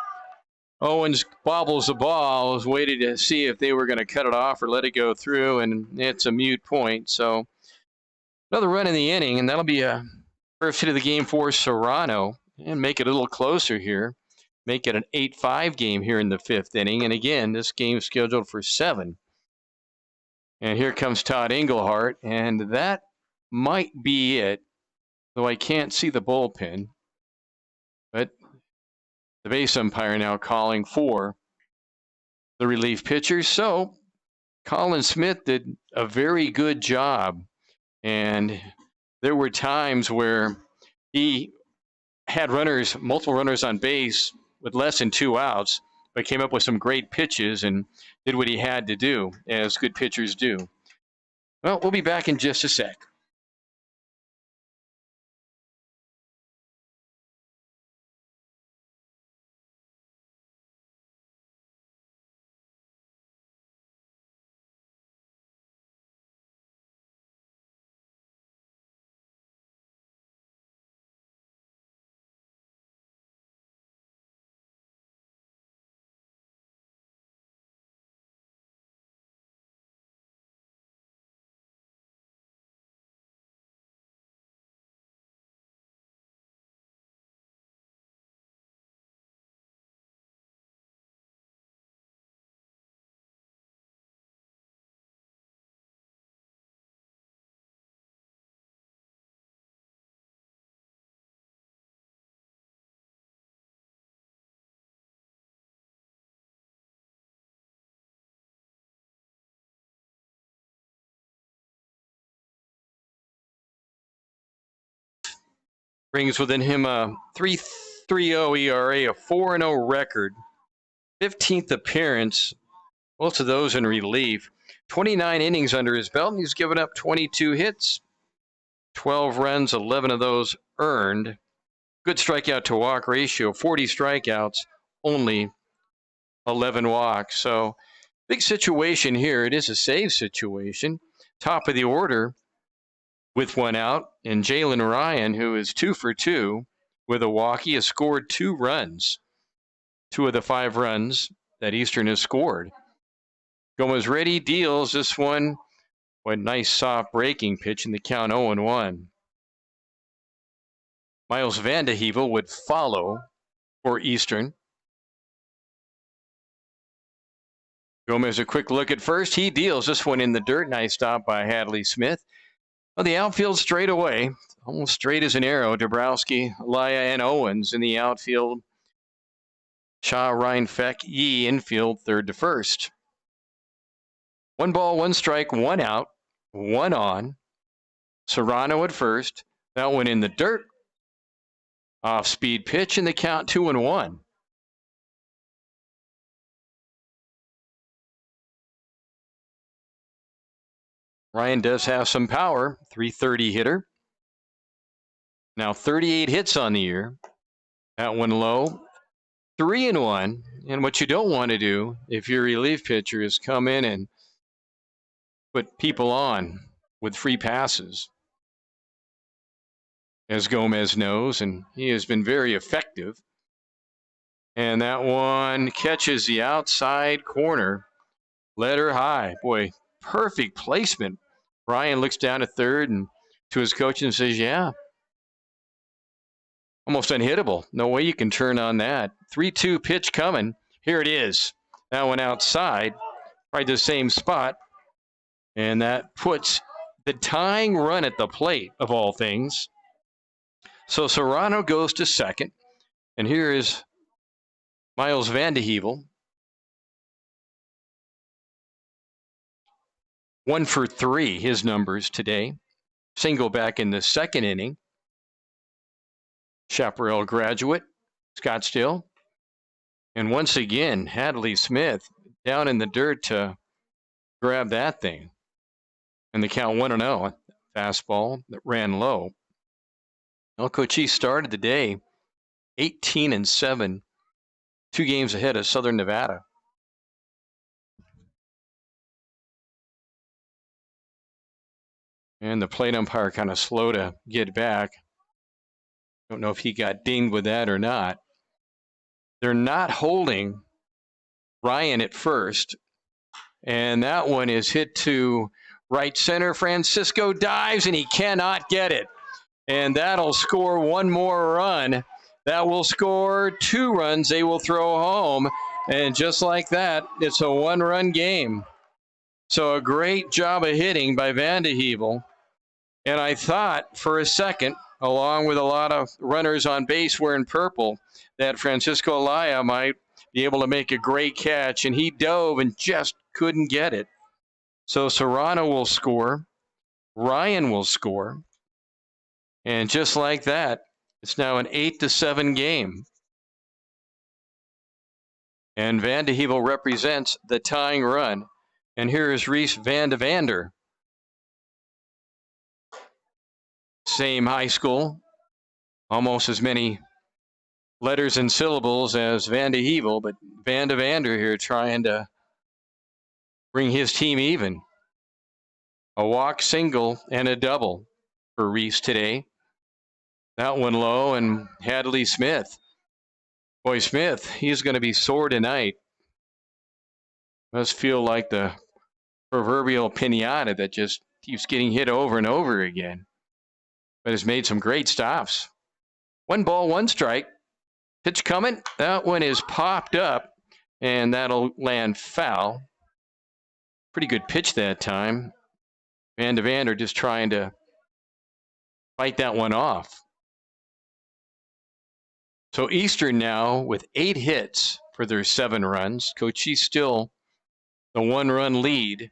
Owens bobbles the ball. I was waiting to see if they were going to cut it off or let it go through, and it's a moot point. So another run in the inning, and that'll be a first hit of the game for Serrano and make it a little closer here. Make it an 8-5 game here in the 5th inning. And again, this game's scheduled for 7. And here comes Todd Engelhart, and that might be it, though I can't see the bullpen. But the base umpire now calling for the relief pitchers. So Colin Smith did a very good job. And there were times where he had runners, multiple runners on base with less than 2 outs, but came up with some great pitches and did what he had to do, as good pitchers do. Well, we'll be back in just a sec. Brings within him a 3.30 ERA, a 4-0 record, 15th appearance, most of those in relief. 29 innings under his belt, and he's given up 22 hits, 12 runs, 11 of those earned. Good strikeout to walk ratio, 40 strikeouts, only 11 walks. So big situation here. It is a save situation. Top of the order with 1 out, and Jalen Ryan, who is 2 for 2 with a walk. He has scored 2 runs, 2 of the 5 runs that Eastern has scored. Gomez ready, deals this one. What nice soft breaking pitch in the count, 0-1. Miles Vandehevel would follow for Eastern. Gomez a quick look at first. He deals this one in the dirt. Nice stop by Hadley Smith. Well, the outfield straight away, almost straight as an arrow. Dabrowski, Laya, and Owens in the outfield. Shaw, Reinfeck, Yee infield, third to first. 1 ball, 1 strike, 1 out, 1 on. Serrano at first. That one in the dirt. Off-speed pitch, and the count 2-1. Ryan does have some power, 330 hitter. Now 38 hits on the year. That one low, 3-1. And what you don't want to do if you're a relief pitcher is come in and put people on with free passes, as Gomez knows, and he has been very effective. And that one catches the outside corner, led her high. Boy, perfect placement. Ryan looks down at third and to his coach and says, yeah, almost unhittable. No way you can turn on that. 3-2 pitch coming. Here it is. That one outside, right the same spot. And that puts the tying run at the plate, of all things. So Serrano goes to second. And here is Miles Vandehevel. 1 for 3, his numbers today. Single back in the second inning. Chaparral graduate, Scottsdale. And once again, Hadley Smith down in the dirt to grab that thing. And the count 1-0. Fastball that ran low. Well, Cochise started the day 18-7, 2 games ahead of Southern Nevada. And the plate umpire kind of slow to get back. Don't know if he got dinged with that or not. They're not holding Ryan at first. And that one is hit to right center. Francisco dives, and he cannot get it. And that'll score one more run. That will score 2 runs. They will throw home. And just like that, it's a 1-run game. So a great job of hitting by Vandehevel. And I thought for a second, along with a lot of runners on base wearing purple, that Francisco Alaya might be able to make a great catch. And he dove and just couldn't get it. So Serrano will score. Ryan will score. And just like that, it's now an 8-7 game. And Vandehevel represents the tying run. And here is Reese Van de Vander. Same high school, almost as many letters and syllables as Vandehevel, but Van de Vander here trying to bring his team even. A walk, single, and a double for Reese today. That one low, and Hadley Smith. Boy, Smith, he's going to be sore tonight. Must feel like the proverbial pinata that just keeps getting hit over and over again. But has made some great stops. 1 ball, 1 strike. Pitch coming. That one is popped up, and that'll land foul. Pretty good pitch that time. Van de Vander just trying to fight that one off. So Eastern now with 8 hits for their 7 runs. Cochise still the 1-run lead.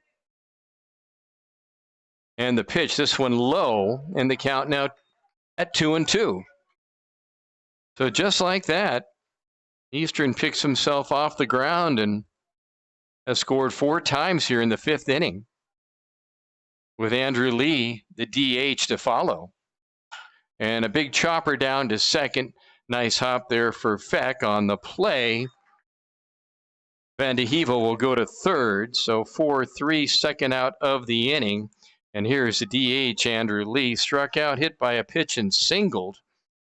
And the pitch, this one low, and the count now at 2-2. So just like that, Eastern picks himself off the ground and has scored 4 times here in the 5th inning, with Andrew Lee, the DH, to follow. And a big chopper down to second. Nice hop there for Feck on the play. Vandehevel will go to third, so 4-3, second out of the inning. And here's the DH, Andrew Lee, struck out, hit by a pitch, and singled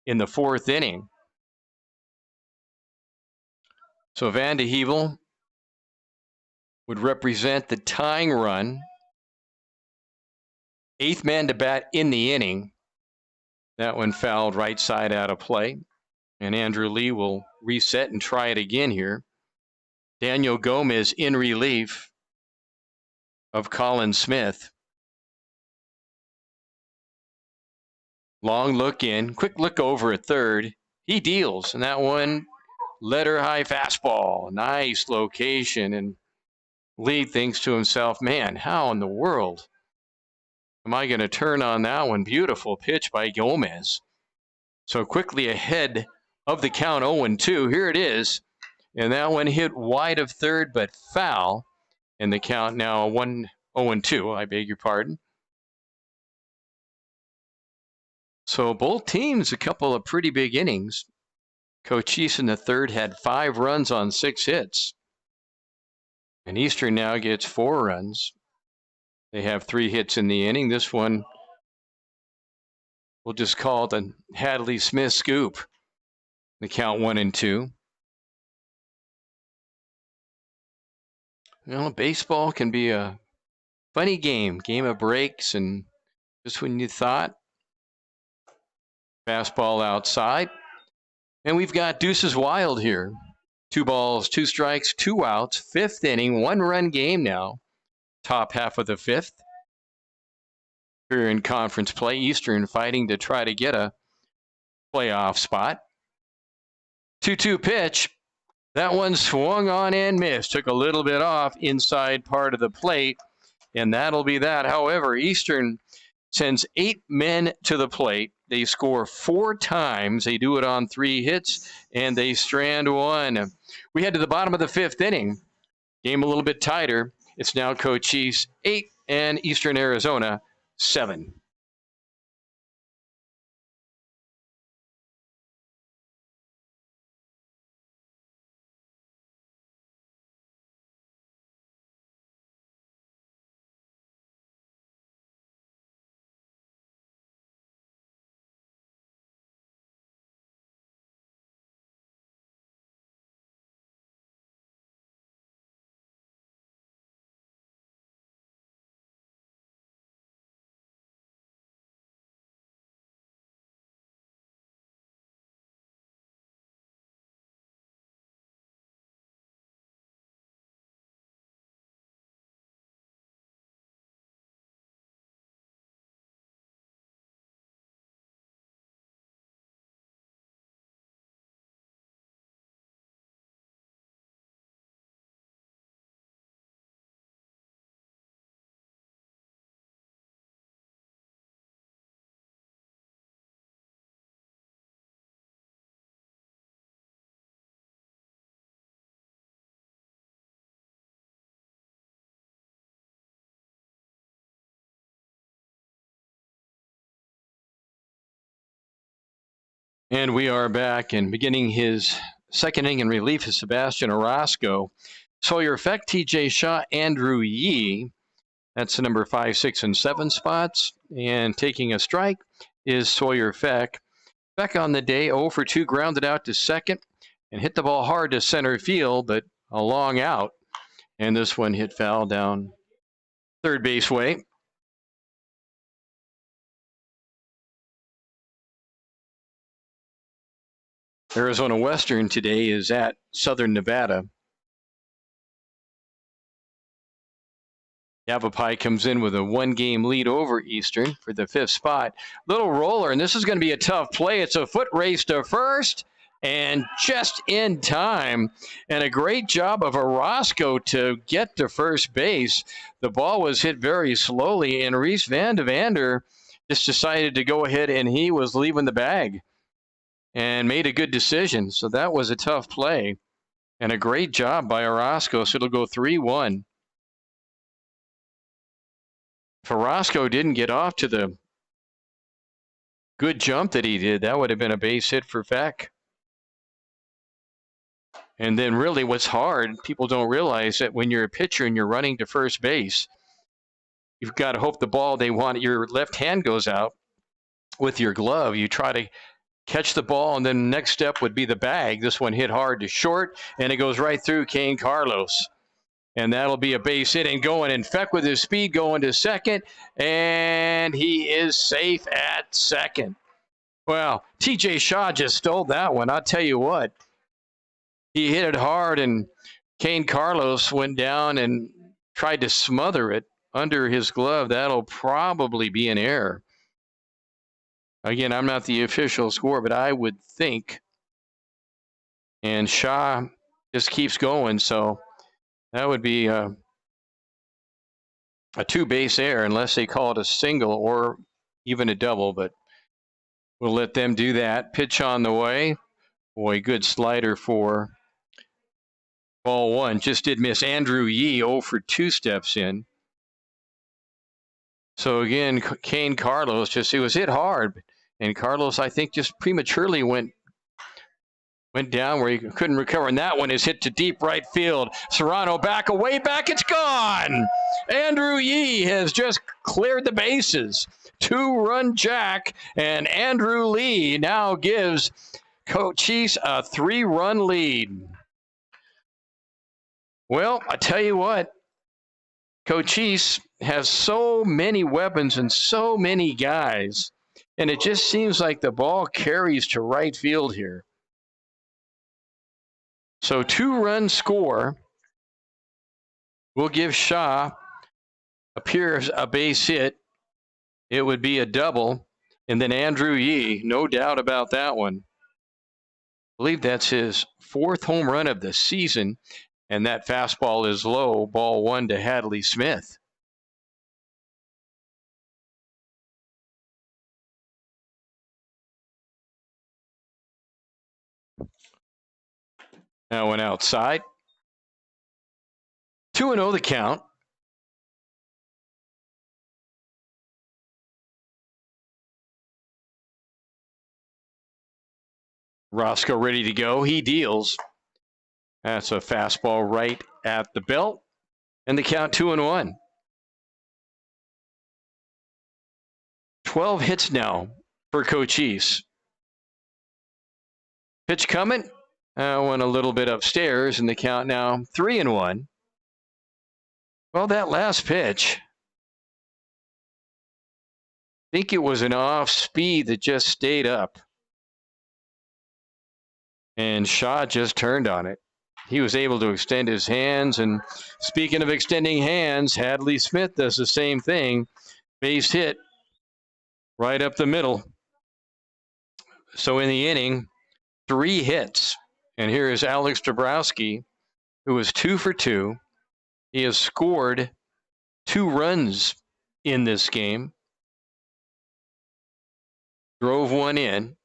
in the 4th inning. So Vandehevel would represent the tying run. 8th man to bat in the inning. That one fouled right side out of play. And Andrew Lee will reset and try it again here. Daniel Gomez in relief of Colin Smith. Long look in, quick look over at third. He deals, and that one letter high fastball. Nice location, and Lee thinks to himself, man, how in the world am I going to turn on that one? Beautiful pitch by Gomez. So quickly ahead of the count, 0-2. Here it is. And that one hit wide of third, but foul. And the count now 0-2, I beg your pardon. So both teams, a couple of pretty big innings. Cochise in the third had 5 runs on 6 hits. And Eastern now gets 4 runs. They have 3 hits in the inning. This one, we'll just call it the Hadley Smith scoop. The count 1-2. Baseball can be a funny game of breaks, and just when you thought, fastball outside. And we've got Deuces Wild here. 2 balls, 2 strikes, 2 outs, 5th inning, 1-run game now. Top half of the 5th. Here in conference play, Eastern fighting to try to get a playoff spot. 2-2 pitch. That one swung on and missed. Took a little bit off inside part of the plate, and that'll be that. However, Eastern sends 8 men to the plate. They score 4 times. They do it on 3 hits, and they strand 1. We head to the bottom of the 5th inning. Game a little bit tighter. It's now Cochise 8 and Eastern Arizona 7. And we are back, and beginning his second inning in relief is Sebastian Orozco. Sawyer Feck, TJ Shaw, Andrew Yee. That's the number 5, 6, and 7 spots. And taking a strike is Sawyer Feck. Feck on the day, 0 for 2, grounded out to second and hit the ball hard to center field, but a long out. And this one hit foul down third base way. Arizona Western today is at Southern Nevada. Yavapai comes in with a 1-game lead over Eastern for the 5th spot. Little roller, and this is going to be a tough play. It's a foot race to first, and just in time. And a great job of Orozco to get to first base. The ball was hit very slowly, and Reese Van de Vander just decided to go ahead, and he was leaving the bag and made a good decision. So that was a tough play and a great job by Orozco. So it'll go 3-1. If Orozco didn't get off to the good jump that he did, that would have been a base hit for Feck. And then really what's hard, people don't realize that when you're a pitcher and you're running to first base, you've got to hope the ball they want, your left hand goes out with your glove. You try to catch the ball, and then the next step would be the bag. This one hit hard to short, and it goes right through Kane Carlos. And that'll be a base hit and going. And Feck with his speed going to second, and he is safe at second. Well, TJ Shaw just stole that one. I'll tell you what. He hit it hard, and Kane Carlos went down and tried to smother it under his glove. That'll probably be an error. Again, I'm not the official score, but I would think. And Shaw just keeps going, so that would be a 2-base error unless they call it a single or even a double, but we'll let them do that. Pitch on the way. Boy, good slider for ball 1. Just did miss. Andrew Yee 0 for 2 steps in. So again, Kane Carlos he was hit hard. And Carlos, I think, just prematurely went down where he couldn't recover. And that one is hit to deep right field. Serrano back, away back, it's gone. Andrew Yee has just cleared the bases. 2-run jack, and Andrew Lee now gives Cochise a 3-run lead. Well, I tell you what, Cochise has so many weapons and so many guys, and it just seems like the ball carries to right field here. So 2-run score will give Shaw a base hit. It would be a double, and then Andrew Yee, no doubt about that one. I believe that's his 4th home run of the season, and that fastball is low, ball 1 to Hadley Smith. That one outside. 2-0 the count. Roscoe ready to go. He deals. That's a fastball right at the belt. And the count 2-1. 12 hits now for Cochise. Pitch coming. Went a little bit upstairs, and the count now 3-1. Well, that last pitch, I think it was an off speed that just stayed up. And Shaw just turned on it. He was able to extend his hands. And speaking of extending hands, Hadley Smith does the same thing. Base hit right up the middle. So in the inning, 3 hits. And here is Alex Dabrowski, who is 2 for 2. He has scored 2 runs in this game. Drove 1 in.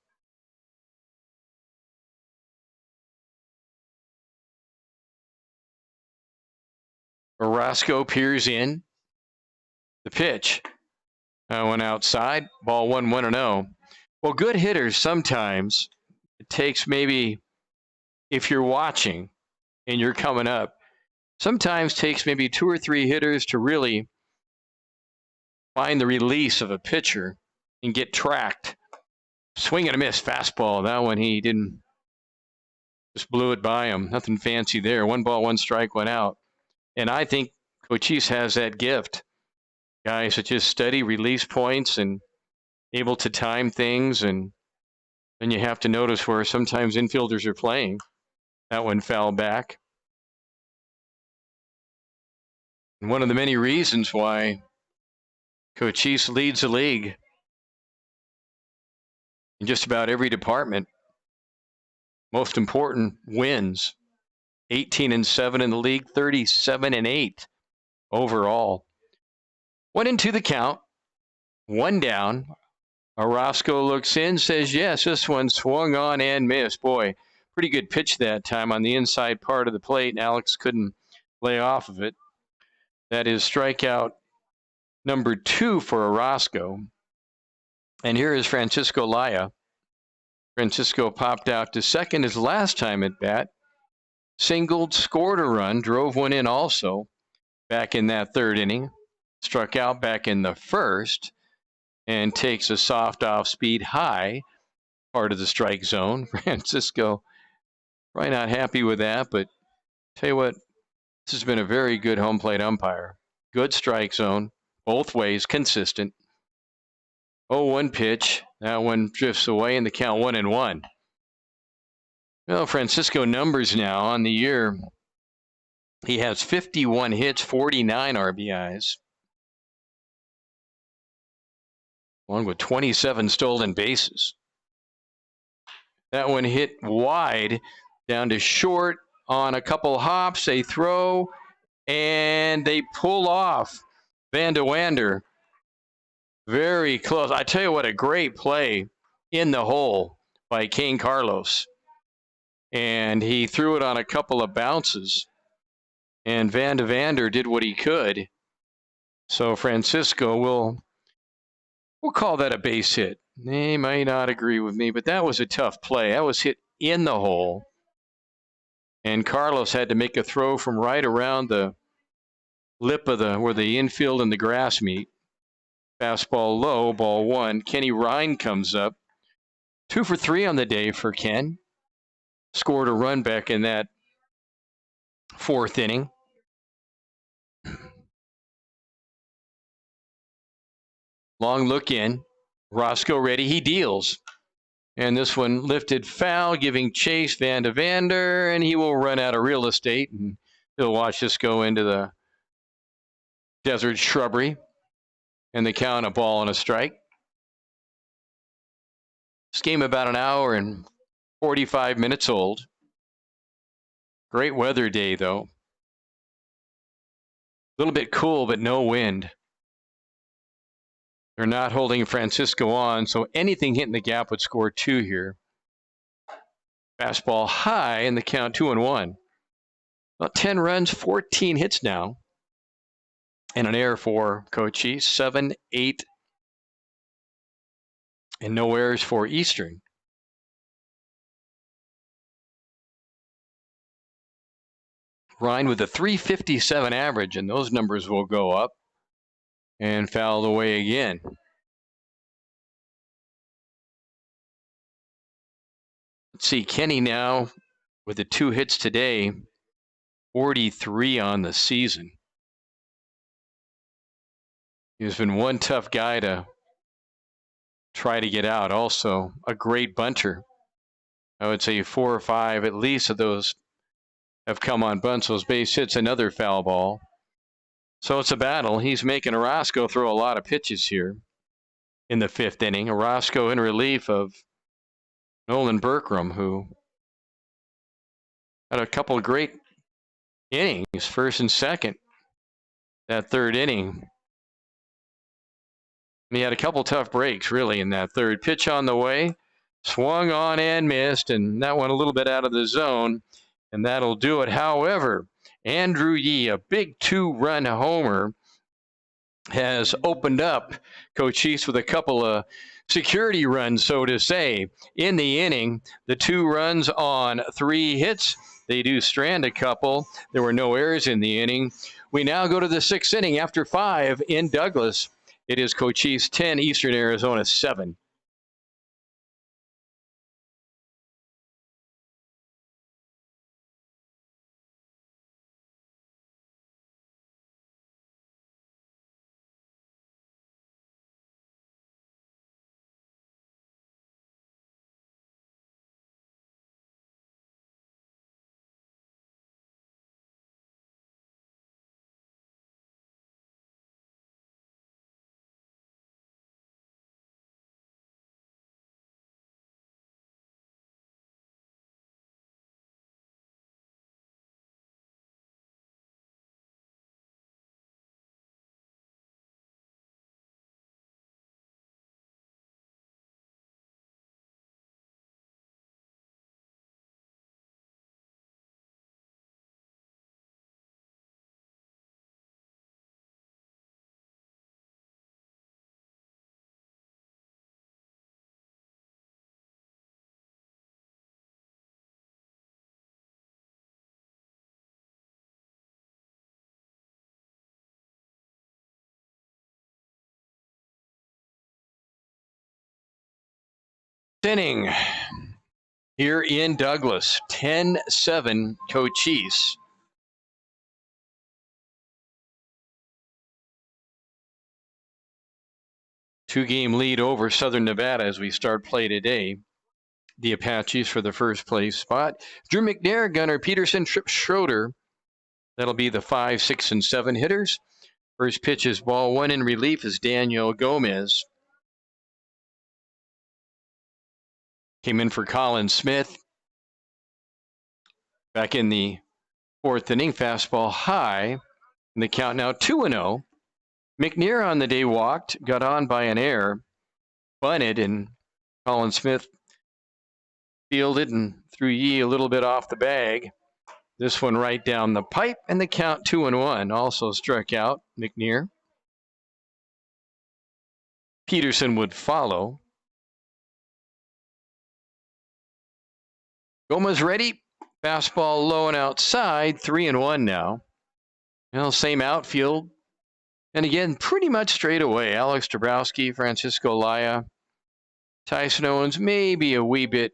Roscoe peers in. The pitch. That one outside. Ball 1-1-0. Well, good hitters sometimes, it takes maybe, if you're watching and you're coming up, sometimes takes maybe 2 or 3 hitters to really find the release of a pitcher and get tracked. Swing and a miss, fastball. That one he didn't, just blew it by him. Nothing fancy there. 1 ball, 1 strike, 1 out. And I think Cochise has that gift. Guys that just steady release points and able to time things. And then you have to notice where sometimes infielders are playing. That one fouled back. And one of the many reasons why Cochise leads the league in just about every department. Most important, wins. 18-7 in the league, 37-8 overall. 1-2 the count. 1 down. Orozco looks in, says yes, this one swung on and missed. Boy, pretty good pitch that time on the inside part of the plate, and Alex couldn't lay off of it. That is strikeout number 2 for Orozco. And here is Francisco Laya. Francisco popped out to second his last time at bat. Singled, scored a run, drove 1 in also back in that 3rd inning. Struck out back in the 1st and takes a soft off-speed high part of the strike zone. Francisco probably not happy with that, but tell you what, this has been a very good home plate umpire. Good strike zone, both ways, consistent. 0-1 pitch. That one drifts away in the count 1-1. Well, Francisco numbers now on the year. He has 51 hits, 49 RBIs. Along with 27 stolen bases. That one hit wide, down to short on a couple hops. They throw, and they pull off Van de Wander. Very close. I tell you what, a great play in the hole by Kane Carlos. And he threw it on a couple of bounces. And Van de Wander did what he could. So Francisco will call that a base hit. They might not agree with me, but that was a tough play. That was hit in the hole. And Carlos had to make a throw from right around the lip of where the infield and the grass meet. Fastball low, ball one. Kenny Ryan comes up. 2 for 3 on the day for Ken. Scored a run back in that 4th inning. Long look in. Roscoe ready. He deals. And this one lifted foul, giving chase Van de Vander, and he will run out of real estate. And he'll watch this go into the desert shrubbery. And the count, a ball and a strike. This game about an hour and 45 minutes old. Great weather day, though. A little bit cool, but no wind. They're not holding Francisco on, so anything hitting the gap would score 2 here. Fastball high, and the count 2-1. About 10 runs, 14 hits now. And an error for Cochise, 7, 8, and no errors for Eastern. Ryan with a 357 average, and those numbers will go up. And fouled away again. Let's see, Kenny now with the 2 hits today, 43 on the season. He's been one tough guy to try to get out. Also, a great bunter. I would say 4 or 5 at least of those have come on bunts. Those base hits, another foul ball. So it's a battle. He's making Orozco throw a lot of pitches here in the 5th inning. Orozco in relief of Nolan Berkram, who had a couple of great innings, 1st and 2nd, that 3rd inning. And he had a couple tough breaks, really, in that 3rd. Pitch on the way, swung on and missed, and that one a little bit out of the zone, and that'll do it. However, Andrew Yee, a big 2-run homer, has opened up Cochise with a couple of security runs, so to say, in the inning. The 2 runs on 3 hits. They do strand a couple. There were no errors in the inning. We now go to the 6th inning after 5 in Douglas. It is Cochise 10, Eastern Arizona 7. Inning here in Douglas, 10-7 Cochise. Two-game lead over Southern Nevada as we start play today. The Apaches for the first place spot. Drew McNair, Gunnar Peterson, Tripp Schroeder. That'll be the 5, 6, and 7 hitters. First pitch is ball 1 in relief is Daniel Gomez. Came in for Colin Smith. Back in the 4th inning, fastball high. And the count now 2-0. McNair on the day walked, got on by an error, bunted, and Colin Smith fielded and threw Yee a little bit off the bag. This one right down the pipe, and the count 2-1. Also struck out McNair. Peterson would follow. Gomez ready. Fastball low and outside. 3-1 now. Well, same outfield. And again, pretty much straight away. Alex Dabrowski, Francisco Laya, Tyson Owens, maybe a wee bit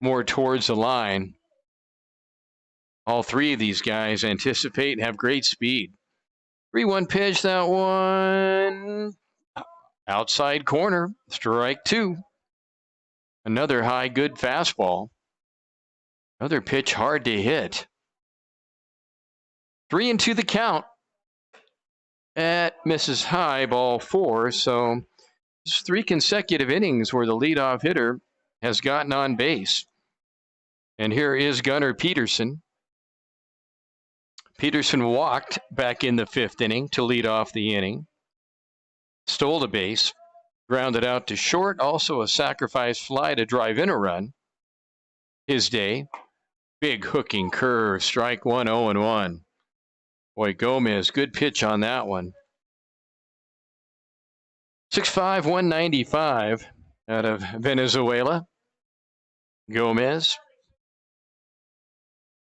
more towards the line. All three of these guys anticipate and have great speed. 3-1 pitch, that one. Outside corner, strike two. Another high, good fastball. Another pitch hard to hit. 3-2 the count. That misses high, ball four. So it's 3 consecutive innings where the leadoff hitter has gotten on base. And here is Gunnar Peterson. Peterson walked back in the 5th inning to lead off the inning. Stole the base, grounded out to short, also a sacrifice fly to drive in a run. His day. Big hooking curve, strike one, 0-1. Boy, Gomez, good pitch on that one. 6'5", 195 out of Venezuela. Gomez.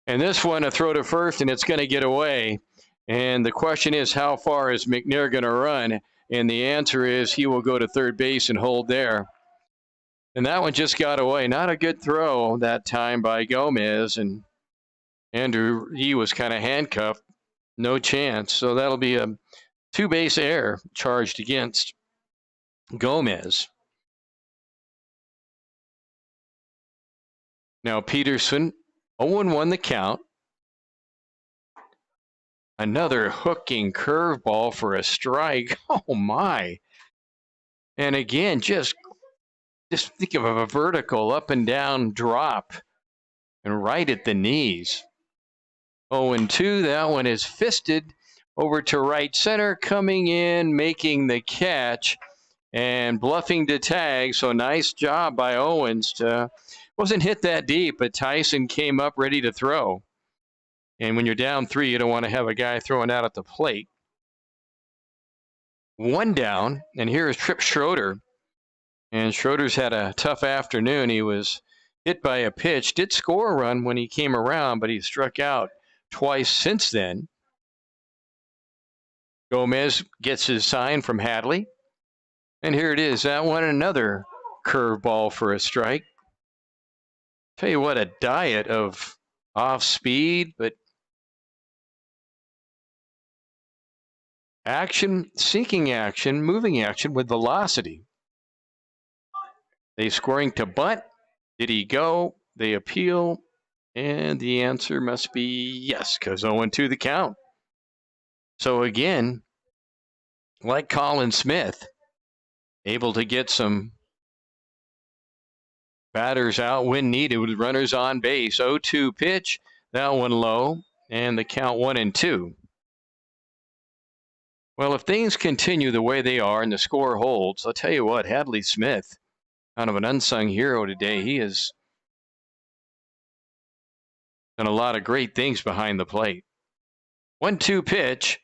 And this one, a throw to first, and it's going to get away. And the question is, how far is McNair going to run? And the answer is he will go to third base and hold there. And that one just got away. Not a good throw that time by Gomez. And Andrew, he was kind of handcuffed. No chance. So that'll be a 2-base error charged against Gomez. Now Peterson, 0-1 the count. Another hooking curveball for a strike. Oh, my. And again, just think of a vertical up and down drop and right at the knees. 0-2, that one is fisted over to right center, coming in, making the catch and bluffing to tag. So nice job by Owens. Wasn't hit that deep, but Tyson came up ready to throw. And when you're down 3, you don't want to have a guy throwing out at the plate. 1 down, and here is Trip Schroeder. And Schroeder's had a tough afternoon. He was hit by a pitch, did score a run when he came around, but he struck out twice since then. Gomez gets his sign from Hadley. And here it is. That one, another curveball for a strike. Tell you what, a diet of off speed, but action, seeking action, moving action with velocity. They scoring to bunt. Did he go? They appeal. And the answer must be yes, because 0-2 the count. So again, like Colin Smith, able to get some batters out when needed with runners on base. 0-2 pitch, that one low, and the count 1-2. Well, if things continue the way they are and the score holds, I'll tell you what, Hadley Smith, kind of an unsung hero today. He has done a lot of great things behind the plate. 1-2 pitch.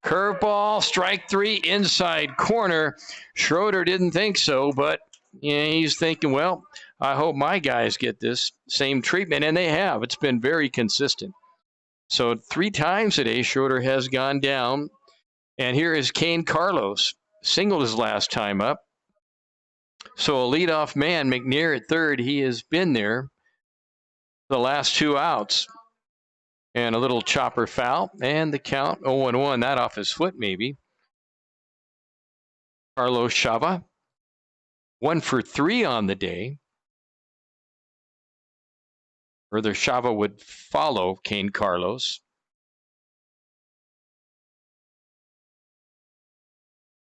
Curveball, strike 3, inside corner. Schroeder didn't think so, but he's thinking, well, I hope my guys get this same treatment, and they have. It's been very consistent. So 3 times today, Schroeder has gone down. And here is Kane Carlos, singled his last time up. So a leadoff man, McNair at third, he has been there the last 2 outs. And a little chopper foul, and the count 0-1, that off his foot maybe. Carlos Chava, 1 for 3 on the day. Further, Chava would follow Kane Carlos.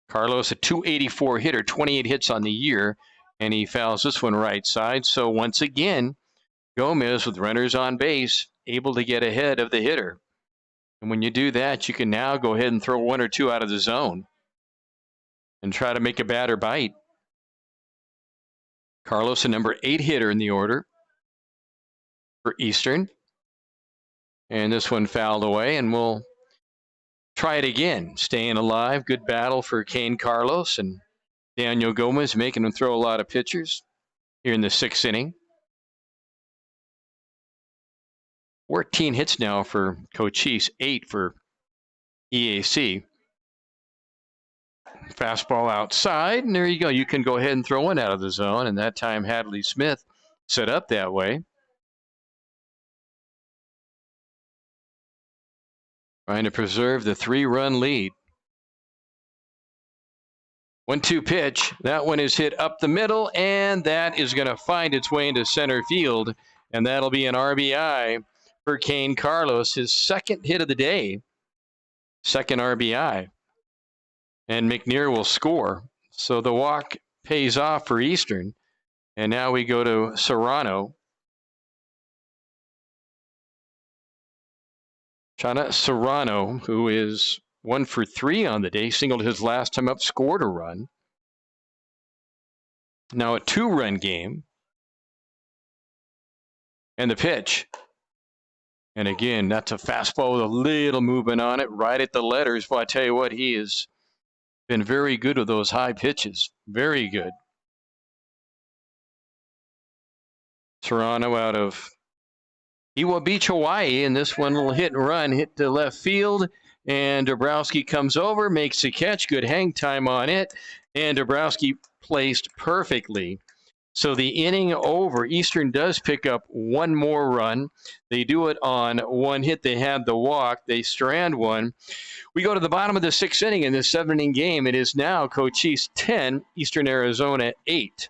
Carlos, a .284 hitter, 28 hits on the year, and he fouls this one right side. So once again, Gomez with runners on base, able to get ahead of the hitter. And when you do that, you can now go ahead and throw 1 or 2 out of the zone and try to make a batter bite. Carlos, a number 8 hitter in the order for Eastern. And this one fouled away, and we'll try it again. Staying alive. Good battle for Kane Carlos and Daniel Gomez, making him throw a lot of pitchers here in the 6th inning. 14 hits now for Cochise, 8 for EAC. Fastball outside, and there you go. You can go ahead and throw one out of the zone, and that time Hadley Smith set up that way. Trying to preserve the 3-run lead. 1-2 pitch. That one is hit up the middle, and that is going to find its way into center field, and that'll be an RBI for Kane Carlos, his second hit of the day. Second RBI. And McNear will score. So the walk pays off for Eastern. And now we go to Serrano. Chana Serrano, who is 1 for 3 on the day, singled his last time up, scored a run. Now a 2-run game. And the pitch. And again, that's a fastball with a little movement on it, right at the letters. Well, I tell you what, he has been very good with those high pitches. Very good. Serrano out of Iwa Beach, Hawaii, and this one will hit and run, hit to left field, and Dabrowski comes over, makes the catch, good hang time on it, and Dabrowski placed perfectly. So the inning over. Eastern does pick up one more run. They do it on one hit. They had the walk. They strand one. We go to the bottom of the 6th inning in this 7-inning game. It is now Cochise 10, Eastern Arizona 8.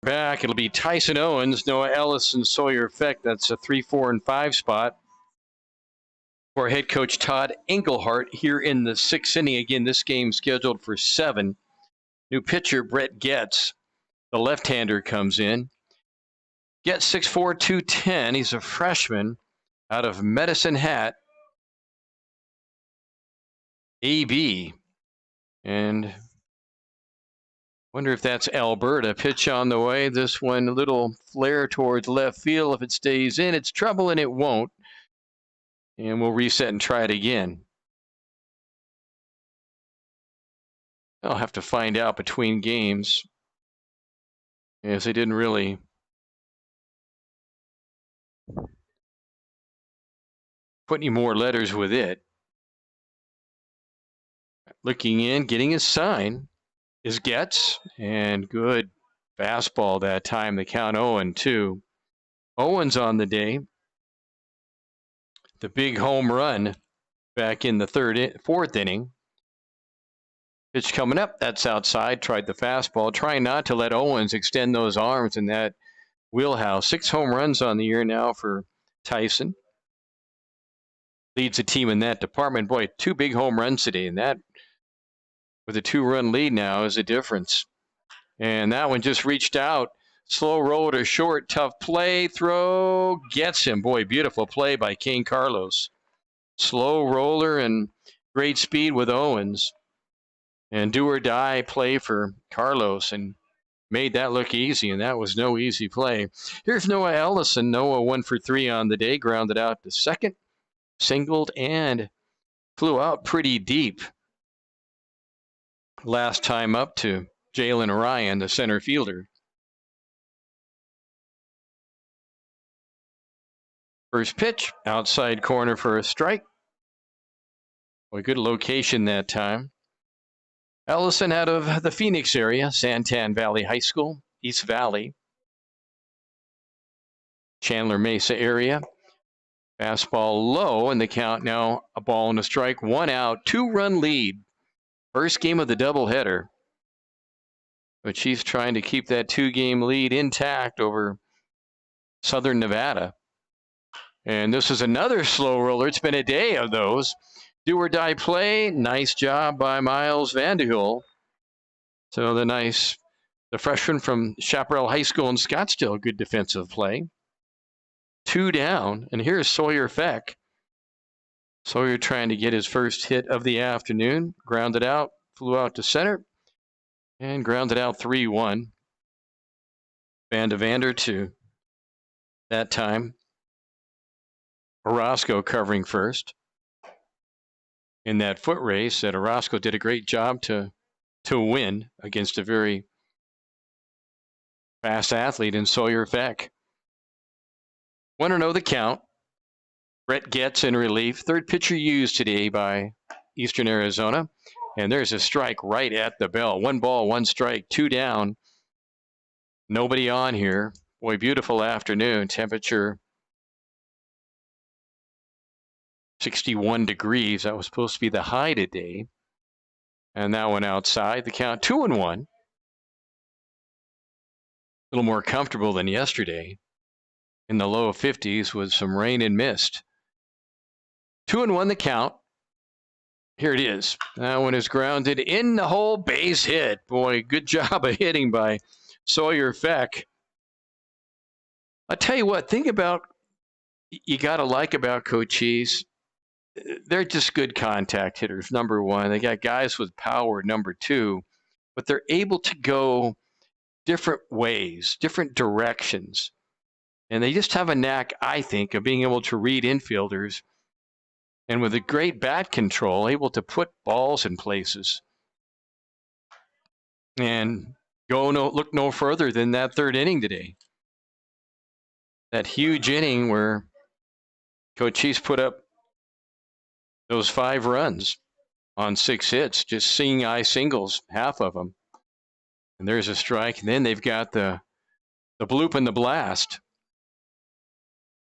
Back, it'll be Tyson Owens, Noah Ellis, and Sawyer Feck. That's a 3, 4, and 5 spot for head coach Todd Engelhart here in the 6th inning. Again, this game scheduled for 7. New pitcher Brett Getz, the left-hander, comes in. Getz 6'4", 210. He's a freshman out of Medicine Hat, AB. And wonder if that's Alberta. Pitch on the way. This one, a little flare towards left field. If it stays in, it's trouble, and it won't. And we'll reset and try it again. I'll have to find out between games, as they didn't really put any more letters with it. Looking in, getting his sign is Getz, and good fastball that time. The count 0-2. Owens on the day. The big home run back in the 4th inning. Pitch coming up. That's outside. Tried the fastball. Trying not to let Owens extend those arms in that wheelhouse. 6 home runs on the year now for Tyson. Leads the team in that department. Boy, 2 big home runs today, and that with a 2-run lead now is a difference. And that one just reached out. Slow roll to short. Tough play. Throw. Gets him. Boy, beautiful play by Kane Carlos. Slow roller and great speed with Owens. And do or die play for Carlos, and made that look easy, and that was no easy play. Here's Noah Ellison. Noah 1 for 3 on the day. Grounded out to second. Singled and Flew out pretty deep last time up to Jalen Ryan, the center fielder. First pitch, outside corner for a strike. Boy, good location that time. Ellison out of the Phoenix area, Santan Valley High School, East Valley. Chandler Mesa area. Fastball low, and the count now a ball and a strike, 1 out, 2-run lead. First game of the doubleheader. But she's trying to keep that 2-game lead intact over Southern Nevada. And this is another slow roller. It's been a day of those. Do or die play. Nice job by Miles Vanderhul. So the freshman from Chaparral High School in Scottsdale, good defensive play. 2 down, and here's Sawyer Feck. Sawyer trying to get his first hit of the afternoon. Grounded out, flew out to center, and grounded out 3-1. Van de Vander to that time. Orozco covering first. In that foot race, that Orozco did a great job to win against a very fast athlete in Sawyer Feck. 1-0 the count. Brett Getz in relief. Third pitcher used today by Eastern Arizona. And there's a strike right at the bell. 1 ball, 1 strike, 2 down. Nobody on here. Boy, beautiful afternoon. Temperature 61 degrees. That was supposed to be the high today. And that one outside. The count 2-1. A little more comfortable than yesterday. In the low 50s with some rain and mist. 2-1 the count. Here it is. That one is grounded in the hole, base hit. Boy, good job of hitting by Sawyer Feck. I'll tell you what, think about, you got to like about Cochise. They're just good contact hitters, number one. They got guys with power, number two. But they're able to go different ways, different directions. And they just have a knack, I think, of being able to read infielders. And with a great bat control, able to put balls in places. And look no further than that third inning today. That huge inning where Cochise put up those 5 runs on 6 hits, just seeing eye singles, half of them. And there's a strike. And then they've got the bloop and the blast.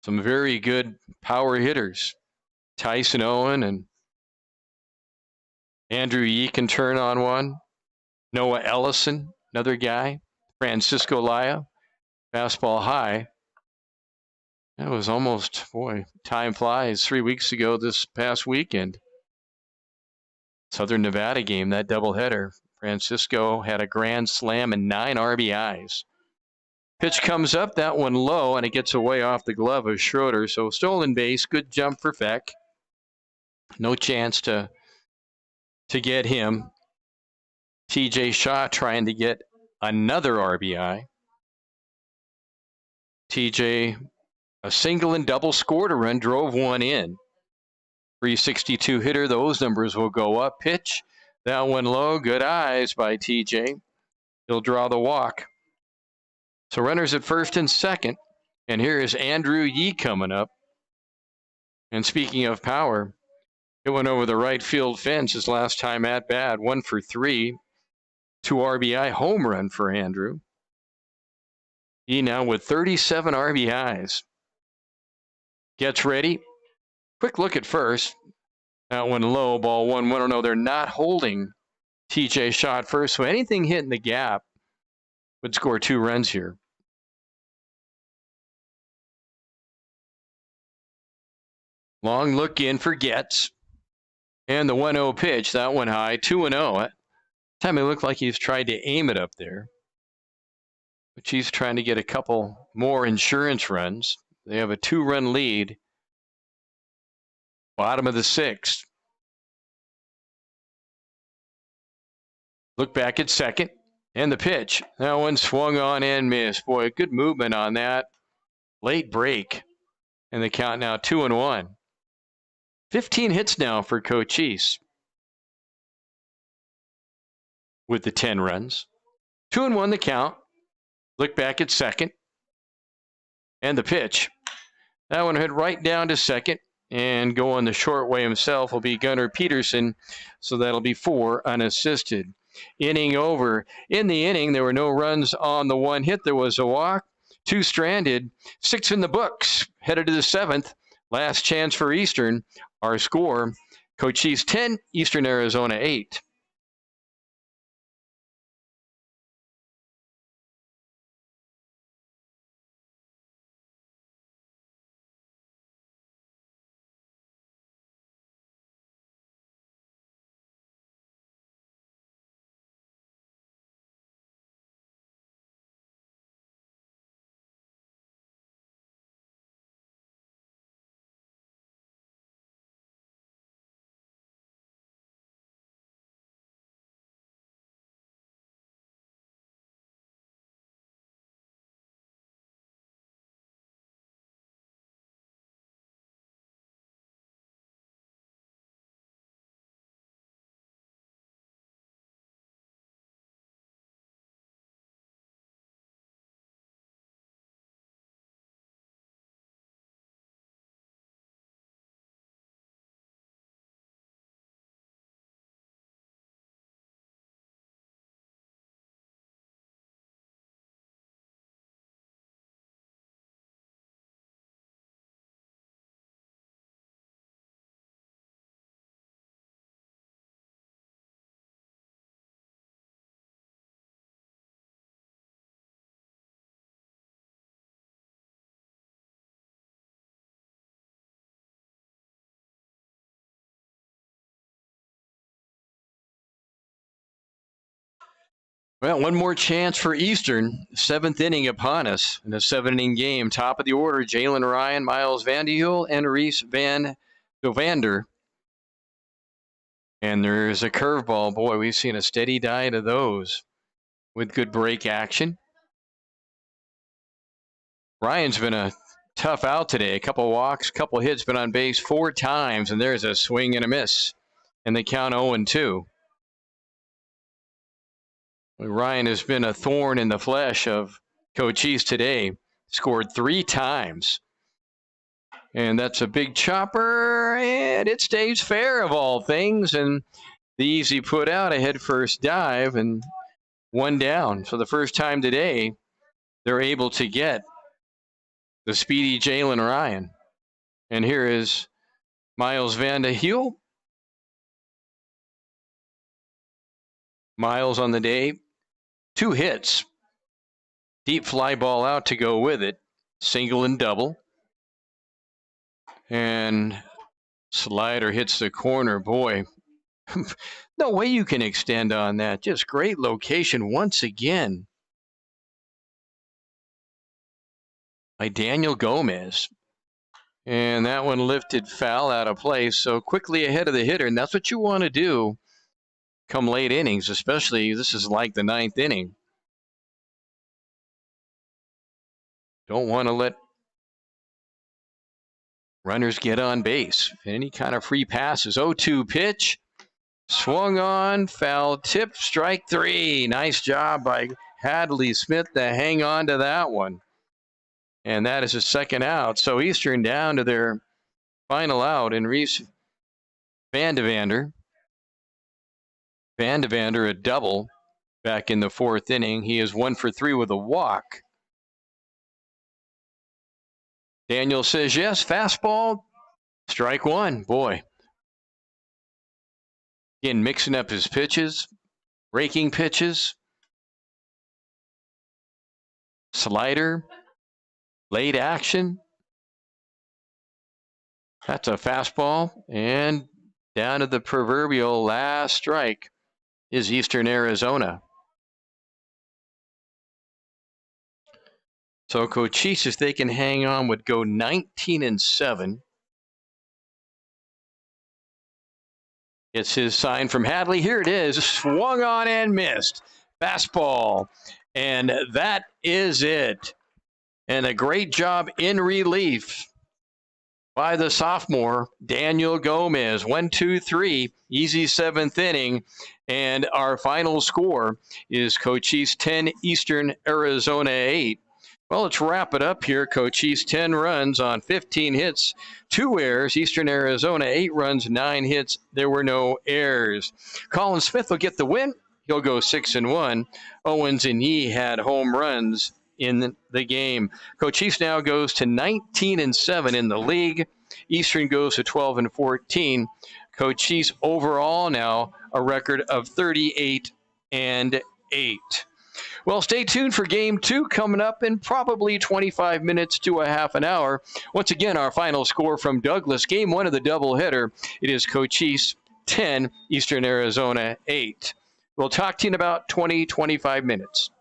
Some very good power hitters. Tyson Owen and Andrew Yee can turn on one. Noah Ellison, another guy. Francisco Laya, fastball high. That was almost, boy, time flies, 3 weeks ago this past weekend. Southern Nevada game, that doubleheader. Francisco had a grand slam and 9 RBIs. Pitch comes up, that one low, and it gets away off the glove of Schroeder. So stolen base, good jump for Feck. No chance to get him. TJ Shaw trying to get another RBI. TJ, a single and double, scored a run, drove one in. 362 hitter, those numbers will go up. Pitch, that one low, good eyes by TJ. He'll draw the walk. So runners at first and second. And here is Andrew Yee coming up. And speaking of power, it went over the right field fence his last time at bat. 1 for 3. 2 RBI home run for Andrew. He now with 37 RBIs. Gets ready. Quick look at first. That one low, ball 1-1. Oh no, they're not holding TJ Shaw at first. So anything hitting the gap would score 2 runs here. Long look in for Getz. And the 1-0 pitch, that one high, 2-0. Time it looked like he's tried to aim it up there. But he's trying to get a couple more insurance runs. They have a 2-run lead. Bottom of the 6th. Look back at second. And the pitch. That one swung on and missed. Boy, good movement on that. Late break. And the count now 2-1. 15 hits now for Cochise with the 10 runs. 2-1 the count. Look back at second. And the pitch. That one hit right down to second. And going the short way himself will be Gunnar Peterson. So that'll be 4 unassisted. Inning over. In the inning, there were no runs on the one hit. There was a walk. 2 stranded. 6 in the books. Headed to the 7th. Last chance for Eastern. Our score, Cochise 10, Eastern Arizona 8. Well, one more chance for Eastern. 7th inning upon us in a 7-inning game. Top of the order, Jalen Ryan, Miles Vanderhul, and Reese Van Dovander. And there's a curveball. Boy, we've seen a steady diet of those with good break action. Ryan's been a tough out today. A couple walks, couple hits, been on base 4 times, and there's a swing and a miss. And they count 0-2. Ryan has been a thorn in the flesh of Cochise today. Scored 3 times. And that's a big chopper, and it stays fair of all things. And the easy put out, a head first dive, and 1 down. For the first time today, they're able to get the speedy Jalen Ryan. And here is Miles Vanderhul. Miles on the day, 2 hits. Deep fly ball out to go with it. Single and double. And slider hits the corner. Boy, no way you can extend on that. Just great location once again by Daniel Gomez. And that one lifted foul out of place. So quickly ahead of the hitter. And that's what you want to do come late innings, especially this is like the 9th inning. Don't want to let runners get on base. Any kind of free passes. 0-2 pitch. Swung on, foul tip, strike 3. Nice job by Hadley Smith to hang on to that one. And that is a 2nd out. So Eastern down to their final out, and Reese Van Devander. Van Devander a double back in the 4th inning. He is 1 for 3 with a walk. Daniel says yes, fastball, strike 1. Boy. Again, mixing up his pitches, breaking pitches, slider, late action. That's a fastball, and down to the proverbial last strike is Eastern Arizona. So Cochise, if they can hang on, would go 19-7. It's his sign from Hadley. Here it is. Swung on and missed. Fastball. And that is it. And a great job in relief by the sophomore, Daniel Gomez. 1-2-3, easy seventh inning. And our final score is Cochise 10, Eastern Arizona 8. Well, let's wrap it up here. Cochise 10 runs on 15 hits, 2 errors. Eastern Arizona 8 runs, 9 hits. There were no errors. Colin Smith will get the win. He'll go 6-1. Owens and Yee had home runs in the game. Cochise now goes to 19-7 in the league. Eastern goes to 12-14. Cochise overall now a record of 38-8. Well, stay tuned for game 2 coming up in probably 25 minutes to a half an hour. Once again, our final score from Douglas. Game 1 of the doubleheader. It is Cochise 10, Eastern Arizona 8. We'll talk to you in about 25 minutes.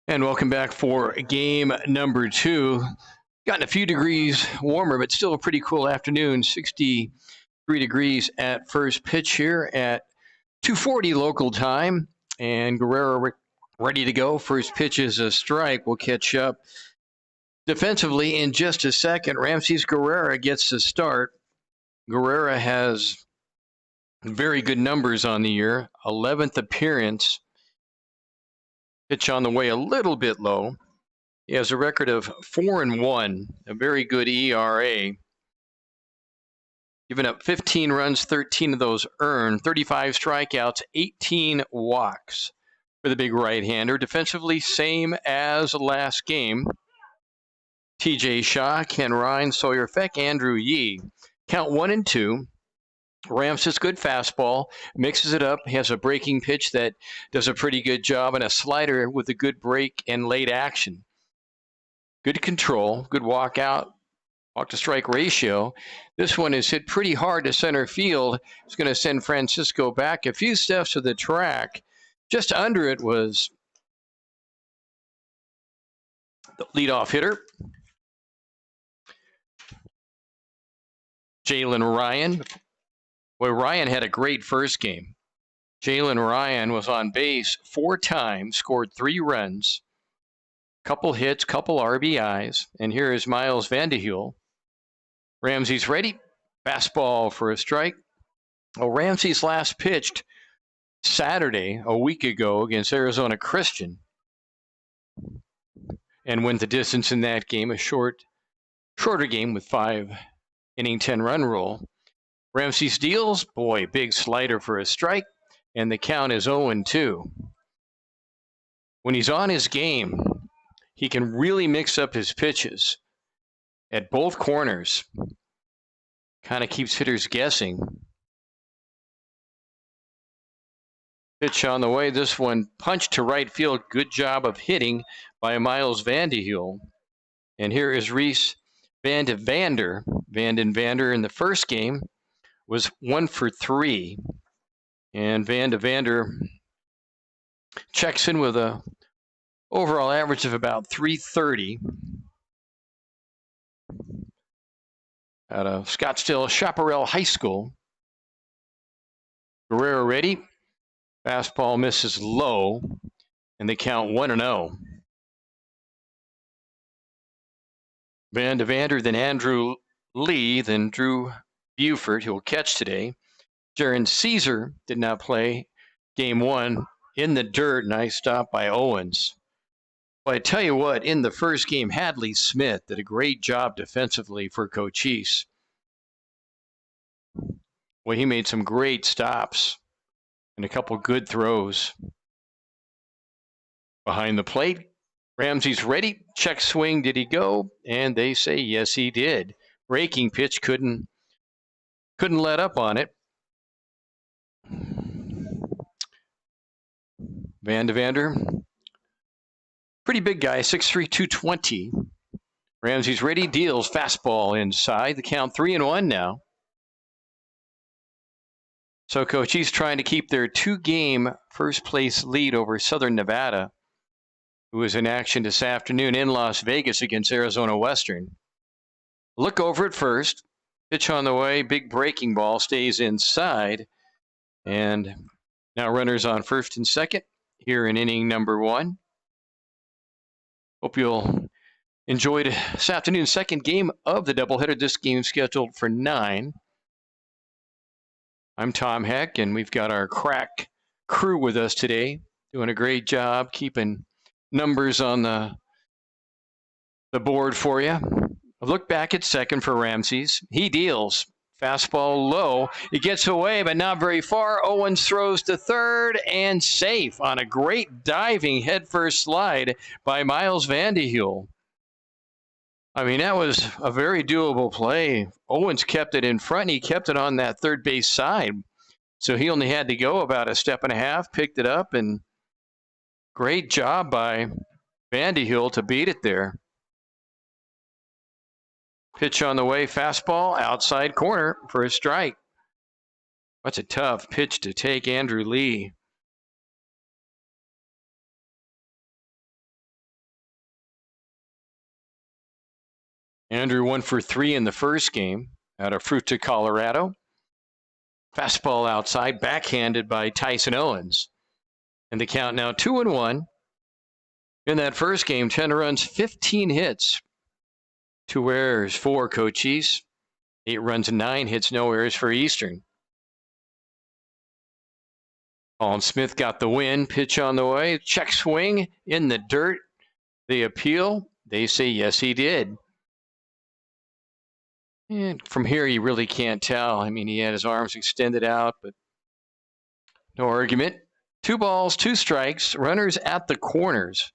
And welcome back for game number 2. Gotten a few degrees warmer, but still a pretty cool afternoon. 63 degrees at first pitch here at 2:40 local time. And Guerrero ready to go. First pitch is a strike. We'll catch up defensively in just a second. Ramses Guerrero gets the start. Guerrero has very good numbers on the year. 11th appearance. Pitch on the way a little bit low. He has a record of 4-1, a very good ERA. Given up 15 runs, 13 of those earned, 35 strikeouts, 18 walks for the big right-hander. Defensively, same as last game. TJ Shaw, Ken Ryan, Sawyer Feck, Andrew Yee. Count 1-2. Ramses, good fastball, mixes it up, has a breaking pitch that does a pretty good job, and a slider with a good break and late action. Good control, good walk to strike ratio. This one is hit pretty hard to center field. It's going to send Francisco back a few steps to the track. Just under it was the leadoff hitter, Jalen Ryan. Boy, Ryan had a great first game. Jalen Ryan was on base 4 times, scored 3 runs, couple hits, couple RBIs. And here is Miles Vanderheel. Ramses ready. Fastball for a strike. Well, Ramses last pitched Saturday, a week ago, against Arizona Christian, and went the distance in that game, a shorter game with 5-inning, 10-run rule. Ramses deals, boy, big slider for a strike, and the count is 0-2. When he's on his game, he can really mix up his pitches at both corners. Kind of keeps hitters guessing. Pitch on the way. This one punched to right field. Good job of hitting by Miles Vanderheel. And here is Reese Vander. Vander in the first game was 1 for 3. And Vander checks in with a overall average of about 330 out of Scottsdale Chaparral High School. Guerrero ready. Fastball misses low, and they count 1-0. Vander, then Andrew Lee, then Drew Buford, who will catch today. Jaron Caesar did not play game 1 in the dirt. Nice stop by Owens. Well, I tell you what, in the first game, Hadley Smith did a great job defensively for Cochise. Well, he made some great stops and a couple good throws. Behind the plate, Ramses ready. Check swing, did he go? And they say yes, he did. Breaking pitch, couldn't let up on it. Vander, pretty big guy, 6'3", 220. Ramses ready, deals, fastball inside. The count 3-1 now. So Cochise trying to keep their 2-game first-place lead over Southern Nevada, who is in action this afternoon in Las Vegas against Arizona Western. Look over at first. Pitch on the way. Big breaking ball stays inside. And now runners on first and second here in inning number 1. Hope you'll enjoy this afternoon's second game of the doubleheader. This game scheduled for 9. I'm Tom Heck, and we've got our crack crew with us today, doing a great job keeping numbers on the board for you. A look back at second for Ramses. He deals. Fastball low. He gets away, but not very far. Owens throws to third and safe on a great diving headfirst slide by Miles Vanderheel. I mean, that was a very doable play. Owens kept it in front, and he kept it on that third base side. So he only had to go about a step and a half, picked it up, and great job by Vanderheel to beat it there. Pitch on the way, fastball, outside corner for a strike. That's a tough pitch to take, Andrew Lee. Andrew 1 for 3 in the first game out of Fruita, Colorado. Fastball outside, backhanded by Tyson Owens. And the count now 2-1. In that first game, 10 runs, 15 hits. 2 errors for Cochise. 8 runs and 9 hits, no errors for Eastern. Colin Smith got the win. Pitch on the way. Check swing in the dirt. The appeal, they say yes, he did. And from here, you really can't tell. I mean, he had his arms extended out, but no argument. 2 balls, 2 strikes. Runners at the corners.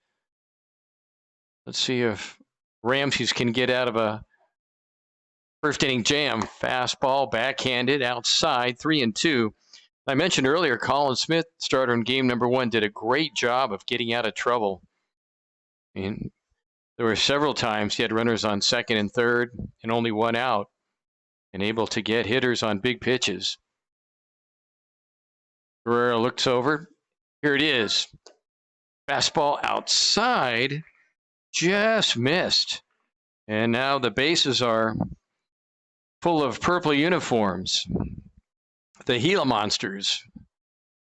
Let's see if Ramses can get out of a first inning jam. Fastball, backhanded, outside, 3-2. I mentioned earlier, Colin Smith, starter in game number 1, did a great job of getting out of trouble. I mean, there were several times he had runners on second and third and only 1 out, and able to get hitters on big pitches. Guerrero looks over. Here it is. Fastball outside. Just missed. And now the bases are full of purple uniforms. The Gila Monsters.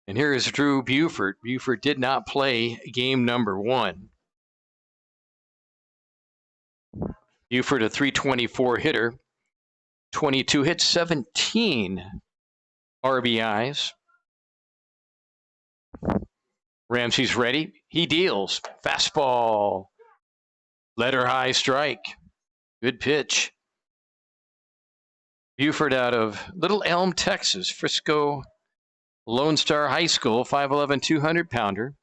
And here is Drew Buford. Buford did not play game number 1. Buford, a .324 hitter. 22 hits, 17 RBIs. Ramsey's ready. He deals. Fastball. Letter high strike. Good pitch. Buford out of Little Elm, Texas. Frisco Lone Star High School, 5'11", 200-pounder.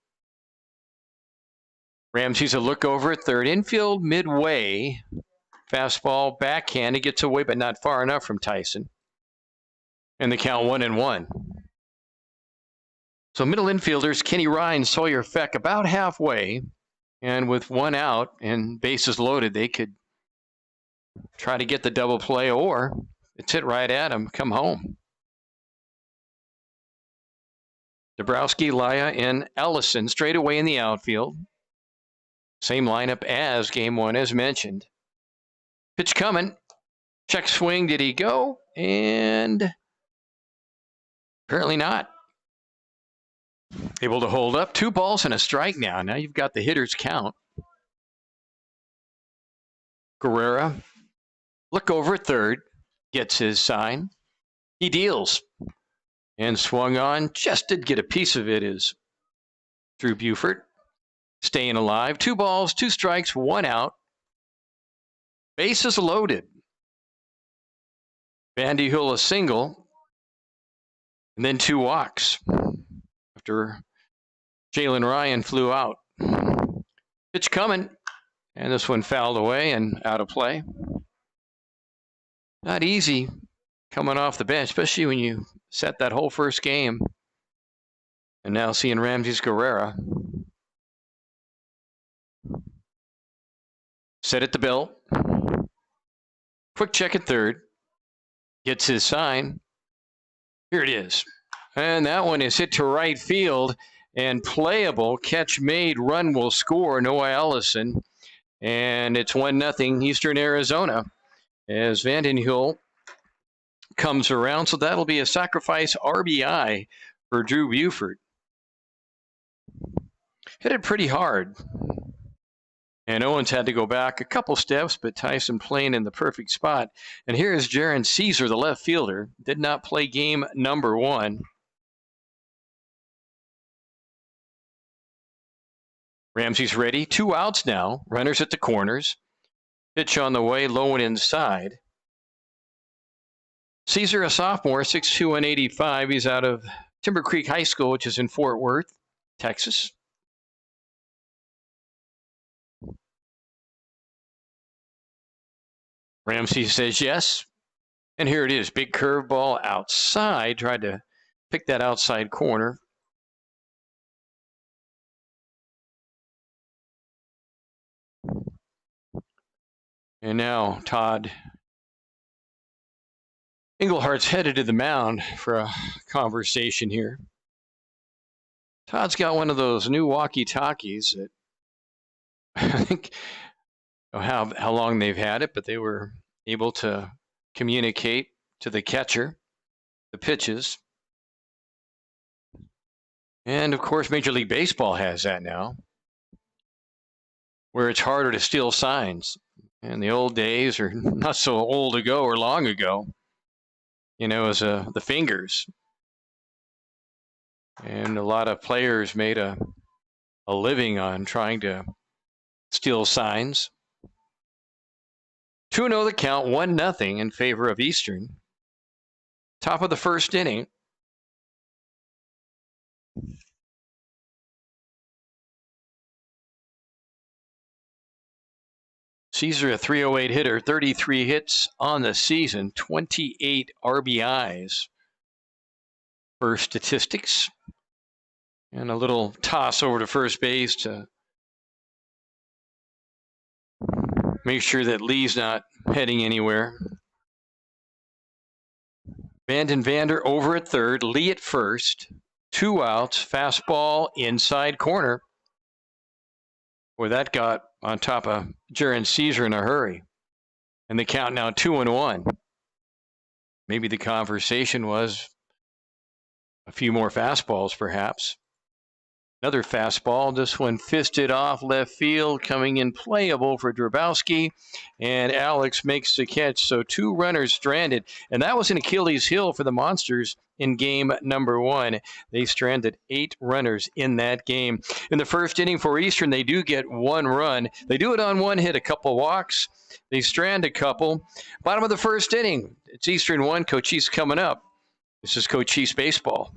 Ramsey's a look over at third. Infield midway. Fastball backhand. It gets away, but not far enough from Tyson. And the count 1-1. So middle infielders, Kenny Ryan, Sawyer Feck, about halfway. And with 1 out and bases loaded, they could try to get the double play, or it's hit right at him, come home. Dabrowski, Laya, and Ellison straight away in the outfield. Same lineup as game 1, as mentioned. Pitch coming. Check swing. Did he go? And apparently not. Able to hold up. 2 balls and a strike now. Now you've got the hitter's count. Guerrero, look over at third. Gets his sign. He deals. And swung on. Just did get a piece of it is Drew Buford. Staying alive. 2 balls, 2 strikes, 1 out. Bases loaded. Vandy Hill a single. And then 2 walks after Jalen Ryan flew out. Pitch coming. And this one fouled away and out of play. Not easy coming off the bench, especially when you set that whole first game. And now seeing Ramses Guerrero. Set at the belt. Quick check at third. Gets his sign. Here it is. And that one is hit to right field and playable. Catch made, run will score. Noah Ellison. And it's 1-0 Eastern Arizona as Vanden Hill comes around. So that'll be a sacrifice RBI for Drew Buford. Hit it pretty hard. And Owens had to go back a couple steps, but Tyson playing in the perfect spot. And here is Jaron Caesar, the left fielder. Did not play game number 1. Ramsey's ready. 2 outs now. Runners at the corners. Pitch on the way, low and inside. Caesar, a sophomore, 6'2", 185. He's out of Timber Creek High School, which is in Fort Worth, Texas. Ramsey says yes. And here it is. Big curveball outside. Tried to pick that outside corner. And now Todd Englehart's headed to the mound for a conversation here. Todd's got one of those new walkie-talkies that I think how long they've had it, but they were able to communicate to the catcher the pitches. And of course, Major League Baseball has that now, where it's harder to steal signs. In the old days, or not so old ago or long ago, as the fingers. And a lot of players made a living on trying to steal signs. 2-0 the count, 1-0 in favor of Eastern. Top of the first inning. Caesar, a 308 hitter, 33 hits on the season, 28 RBIs for statistics. And a little toss over to first base to make sure that Lee's not heading anywhere. Vanden Vander over at third, Lee at first, 2 outs, fastball inside corner. Boy, that got on top of Jaron Caesar in a hurry. And the count now 2-1. Maybe the conversation was a few more fastballs, perhaps. Another fastball, this one fisted off left field, coming in playable for Drabowski, and Alex makes the catch. So 2 runners stranded, and that was an Achilles heel for the Monsters in game number 1. They stranded 8 runners in that game. In the first inning for Eastern, they do get 1 run. They do it on 1 hit, a couple walks. They strand a couple. Bottom of the first inning, it's Eastern 1, Cochise coming up. This is Cochise baseball.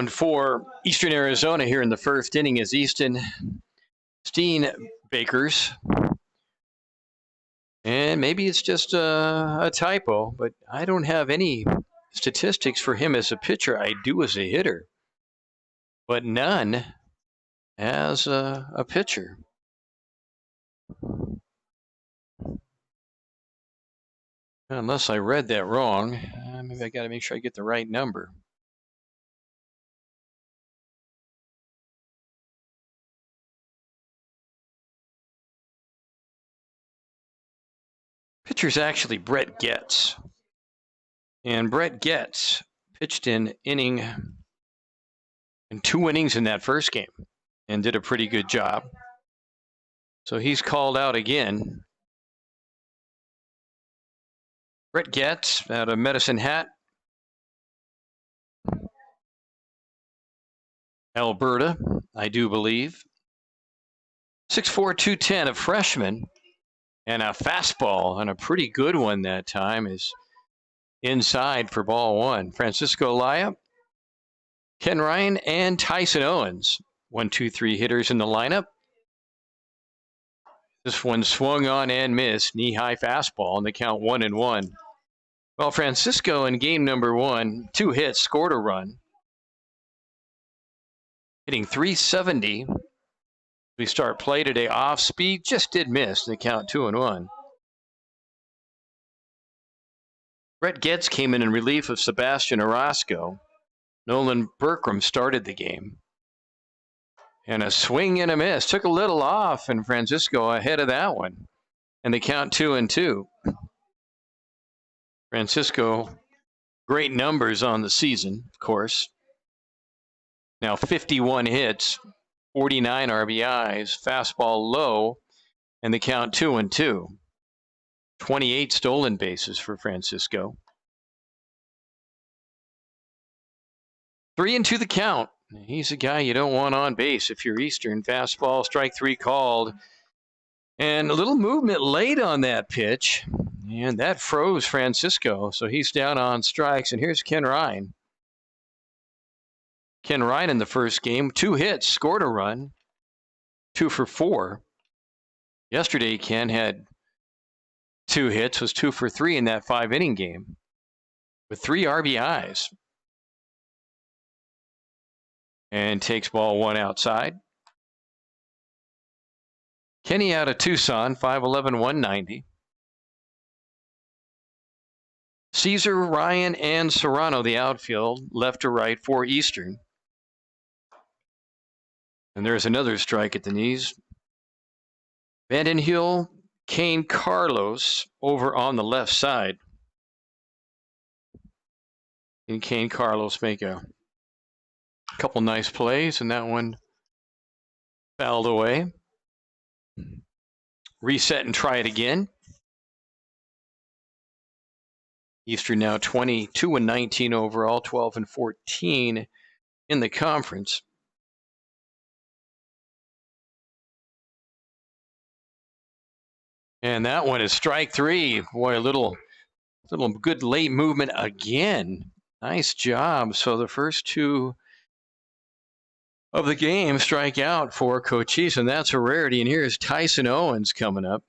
For Eastern Arizona here in the first inning is Easton Steenbakers. And maybe it's just a typo, but I don't have any statistics for him as a pitcher. I do as a hitter, but none as a pitcher. Unless I read that wrong. Maybe I got to make sure I get the right number. Pitcher's actually Brett Getz. And Brett Getz pitched in 2 innings in that first game and did a pretty good job. So he's called out again. Brett Getz out of Medicine Hat, Alberta, I do believe. 6'4", 210, a freshman. And a fastball, and a pretty good one that time, is inside for ball 1. Francisco Laya, Ken Ryan, and Tyson Owens, 1, 2, 3 hitters in the lineup. This one swung on and missed, knee-high fastball, and the count 1-1. Well, Francisco in game number 1, 2 hits, scored a run, hitting .370. We start play today off speed, just did miss, the count 2-1. Brett Getz came in relief of Sebastian Orozco. Nolan Berkram started the game. And a swing and a miss. Took a little off, and Francisco ahead of that one. And they count 2-2. Francisco, great numbers on the season, of course. Now 51 hits, 49 RBIs, fastball low, and they count 2-2. 28 stolen bases for Francisco. 3-2 the count. He's a guy you don't want on base if you're Eastern. Fastball, strike three called. And a little movement late on that pitch. And that froze Francisco. So he's down on strikes. And here's Ken Ryan. Ken Ryan in the first game, 2 hits, scored a run, 2 for 4. Yesterday, Ken had 2 hits, was 2 for 3 in that 5-inning game with 3 RBIs. And takes ball 1 outside. Kenny out of Tucson, 5'11", 190. Caesar, Ryan, and Serrano, the outfield, left to right for Eastern. And there's another strike at the knees. Vanden Hill, Kane Carlos over on the left side. And Kane Carlos make a couple nice plays, and that one fouled away. Reset and try it again. Eastern now 22-19 overall, 12-14 in the conference. And that one is strike 3. Boy, a little good late movement again. Nice job. So the first 2 of the game strike out for Cochise, and that's a rarity. And here's Tyson Owens coming up.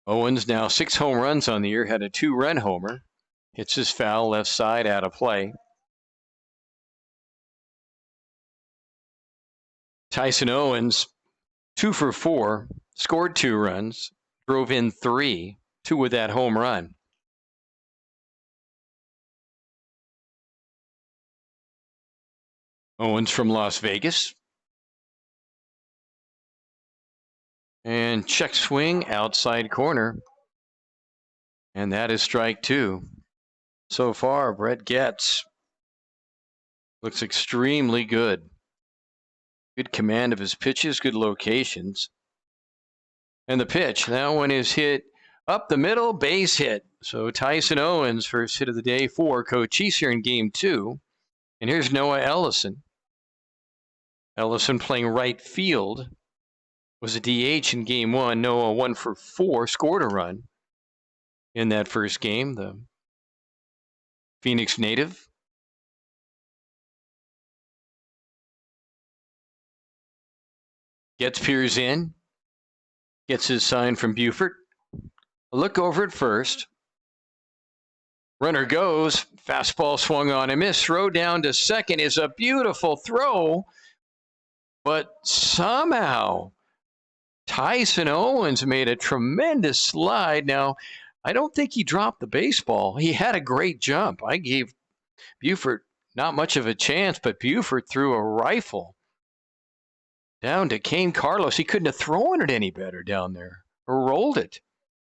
Owens now 6 home runs on the year, had a 2-run homer. Hits his foul left side out of play. Tyson Owens, 2 for 4, scored 2 runs, drove in 3, 2 with that home run. Owens from Las Vegas. And check swing, outside corner. And that is strike 2. So far, Brett Getz looks extremely good. Good command of his pitches, good locations. And the pitch, that one is hit up the middle, base hit. So Tyson Owens, first hit of the day for Cochise here in game 2. And here's Noah Ellison. Ellison playing right field. Was a DH in game 1. Noah 1 for 4, scored a run in that first game. The Phoenix native. Gets peers in. Gets his sign from Buford. A look over at first. Runner goes. Fastball swung on and missed. Throw down to second is a beautiful throw. But somehow Tyson Owens made a tremendous slide. Now, I don't think he dropped the baseball. He had a great jump. I gave Buford not much of a chance, but Buford threw a rifle down to Kane Carlos. He couldn't have thrown it any better down there, or rolled it,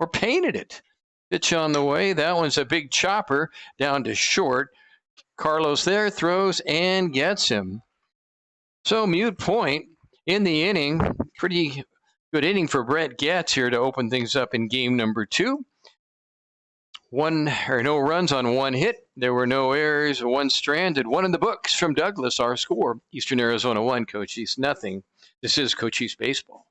or painted it. Pitch on the way. That one's a big chopper down to short. Carlos there throws and gets him. So mute point in the inning. Pretty good inning for Brett Getz here to open things up in game number 2. No runs on 1 hit. There were no errors, 1 stranded, 1 in the books from Douglas. Our score: Eastern Arizona 1, Cochise nothing. This is Cochise baseball.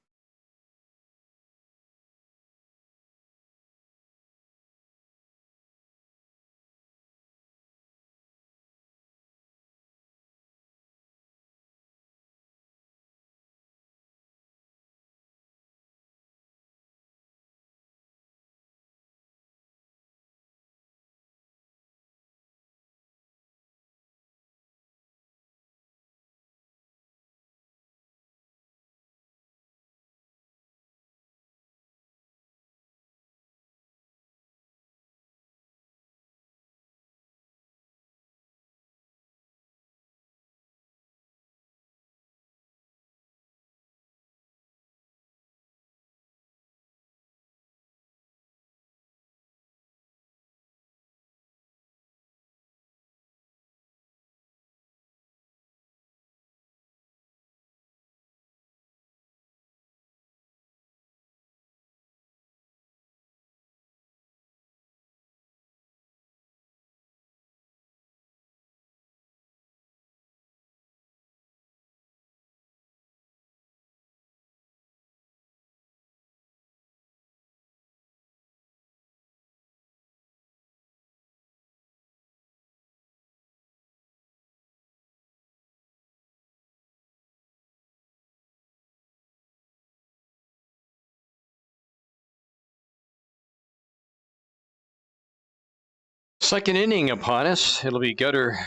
Second inning upon us. It'll be Gunnar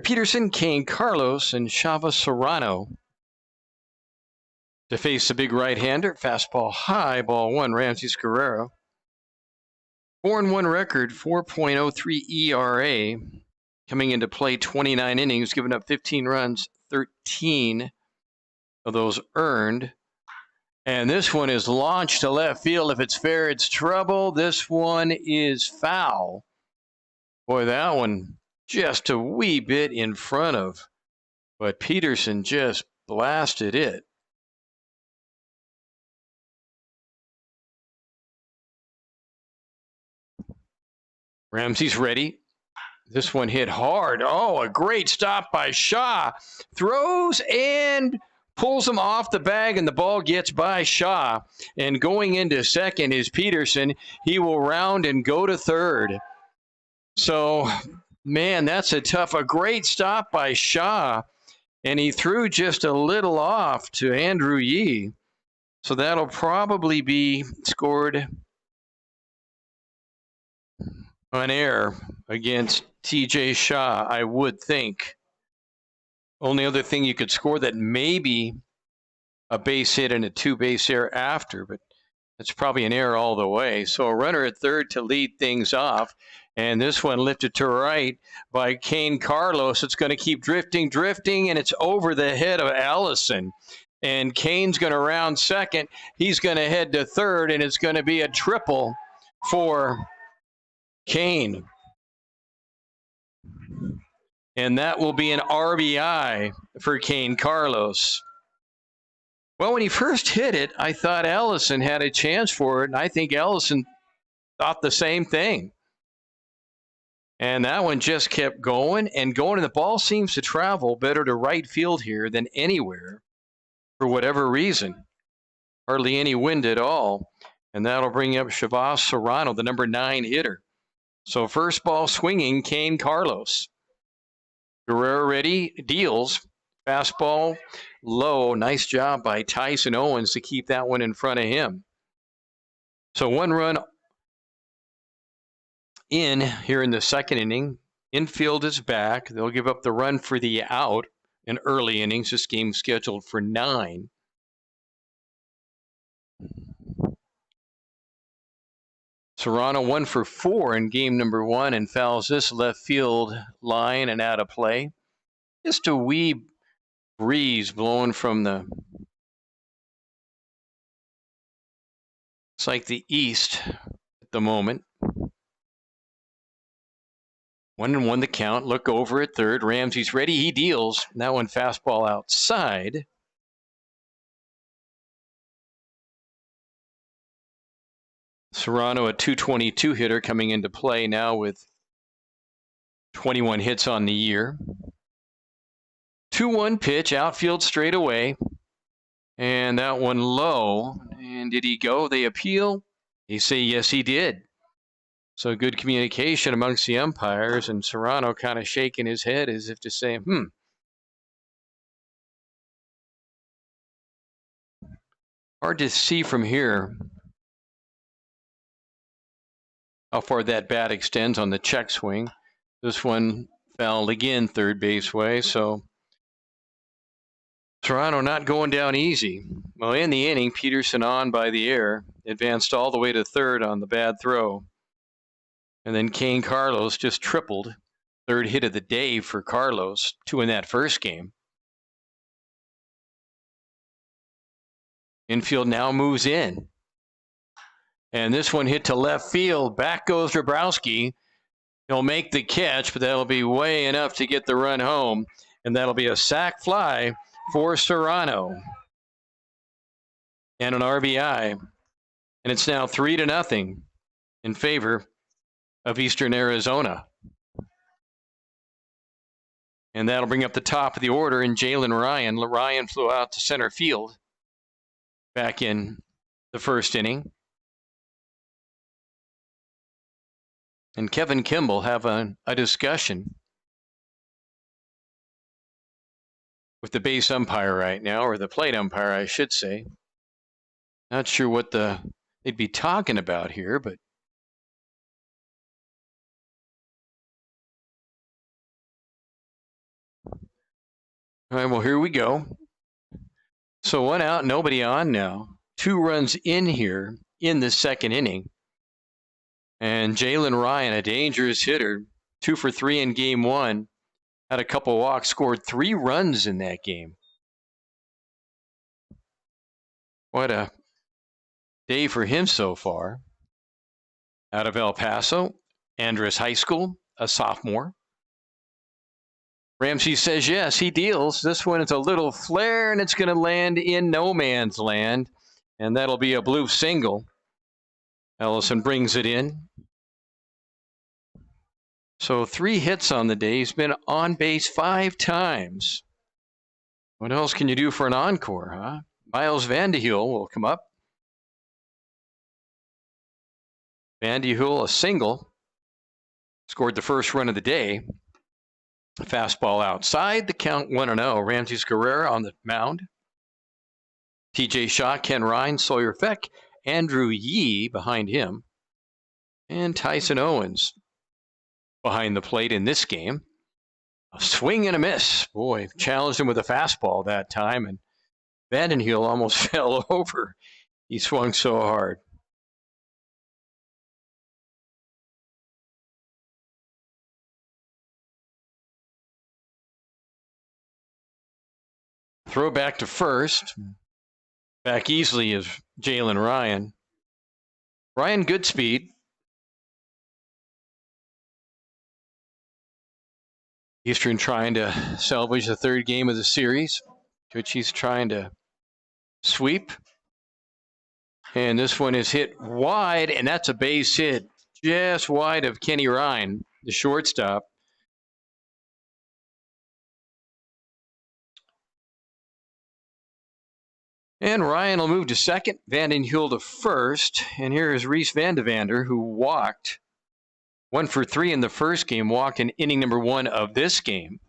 Peterson, Kane Carlos, and Shava Serrano to face the big right-hander. Fastball high, ball one, Ramses Guerrero. 4-1 record, 4.03 ERA. Coming into play 29 innings, giving up 15 runs, 13 of those earned. And this one is launched to left field. If it's fair, it's trouble. This one is foul. Boy, that one just a wee bit in front of, but Peterson just blasted it. Ramsey's ready. This one hit hard. Oh, a great stop by Shaw. Throws and pulls him off the bag, and the ball gets by Shaw. And going into second is Peterson. He will round and go to third. So, man, that's a great stop by Shaw. And he threw just a little off to Andrew Yee. So that'll probably be scored on air against TJ Shaw, I would think. Only other thing you could score that maybe a base hit and a two-base error after, but that's probably an error all the way. So a runner at third to lead things off. And this one lifted to right by Kane Carlos. It's going to keep drifting, and it's over the head of Allison. And Kane's going to round second. He's going to head to third, and it's going to be a triple for Kane. And that will be an RBI for Kane Carlos. Well, when he first hit it, I thought Allison had a chance for it, and I think Allison thought the same thing. And that one just kept going and going, and the ball seems to travel better to right field here than anywhere for whatever reason. Hardly any wind at all. And that'll bring up Shava Serrano, the number 9 hitter. So first ball swinging, Kane Carlos. Guerrero ready, deals. Fastball low. Nice job by Tyson Owens to keep that one in front of him. So 1 run in here in the second inning. Infield is back. They'll give up the run for the out in early innings. This game's scheduled for 9. Serrano 1 for 4 in game number 1 and fouls this left field line and out of play. Just a wee breeze blowing from it's like the east at the moment. 1-1 the count. Look over at third. Ramsey's ready. He deals. That one fastball outside. Serrano, a .222 hitter, coming into play now with 21 hits on the year. 2-1 pitch, outfield straight away. And that one low. And did he go? They appeal? They say yes, he did. So good communication amongst the umpires, and Serrano kind of shaking his head as if to say, Hard to see from here how far that bat extends on the check swing. This one fouled again third base way, so Serrano not going down easy. Well, in the inning, Peterson on by the air, advanced all the way to third on the bad throw. And then Kane Carlos just tripled. Third hit of the day for Carlos, 2 in that first game. Infield now moves in. And this one hit to left field. Back goes Dabrowski. He'll make the catch, but that'll be way enough to get the run home. And that'll be a sac fly for Serrano. And an RBI. And it's now 3-0 in favor of Eastern Arizona. And that'll bring up the top of the order in Jalen Ryan. Ryan flew out to center field back in the first inning. And Kevin Kimball have a discussion with the base umpire right now, or the plate umpire, I should say. Not sure what they'd be talking about here, but All right, well, here we go. So 1 out, nobody on now. 2 runs in here in the second inning. And Jalen Ryan, a dangerous hitter, 2 for 3 in game 1, had a couple walks, scored 3 runs in that game. What a day for him so far. Out of El Paso, Andress High School, a sophomore. Ramsey says yes, he deals. This one is a little flare, and it's going to land in no man's land, and that'll be a blue single. Ellison brings it in. So 3 hits on the day. He's been on base 5 times. What else can you do for an encore, huh? Miles Vanderheel will come up. Vanderheel, a single. Scored the first run of the day. Fastball outside. The count 1-0. Ramses Guerrera on the mound. TJ Shaw, Ken Ryan, Sawyer Feck, Andrew Yee behind him. And Tyson Owens behind the plate in this game. A swing and a miss. Boy, challenged him with a fastball that time, and Vandenheel almost fell over. He swung so hard. Throw back to first. Back easily is Jalen Ryan. Ryan, good speed. Eastern trying to salvage the 3rd game of the series. Cochise trying to sweep. And this one is hit wide, and that's a base hit just wide of Kenny Ryan, the shortstop. And Ryan will move to second, Vandenheel to first. And here is Reese Vandevander, who walked 1 for 3 in the first game, walked in inning number 1 of this game.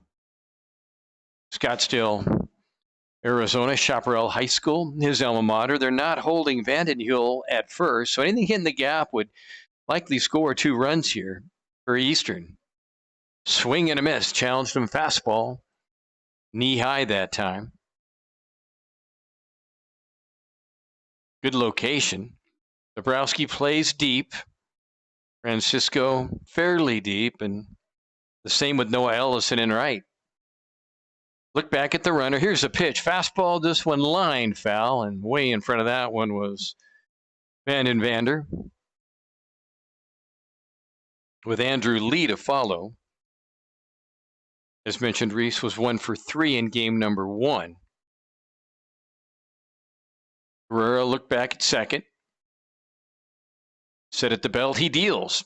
Scottsdale, Arizona, Chaparral High School, his alma mater. They're not holding Vandenheel at first, so anything hitting the gap would likely score 2 runs here for Eastern. Swing and a miss, challenged him fastball, knee high that time. Good location. Dabrowski plays deep. Francisco fairly deep, and the same with Noah Ellison in right. Look back at the runner. Here's a pitch. Fastball, this one line foul, and way in front of that one was Vandenvander. With Andrew Lee to follow. As mentioned, Reese was 1 for 3 in game number 1. Guerrero looked back at second. Set at the belt, he deals.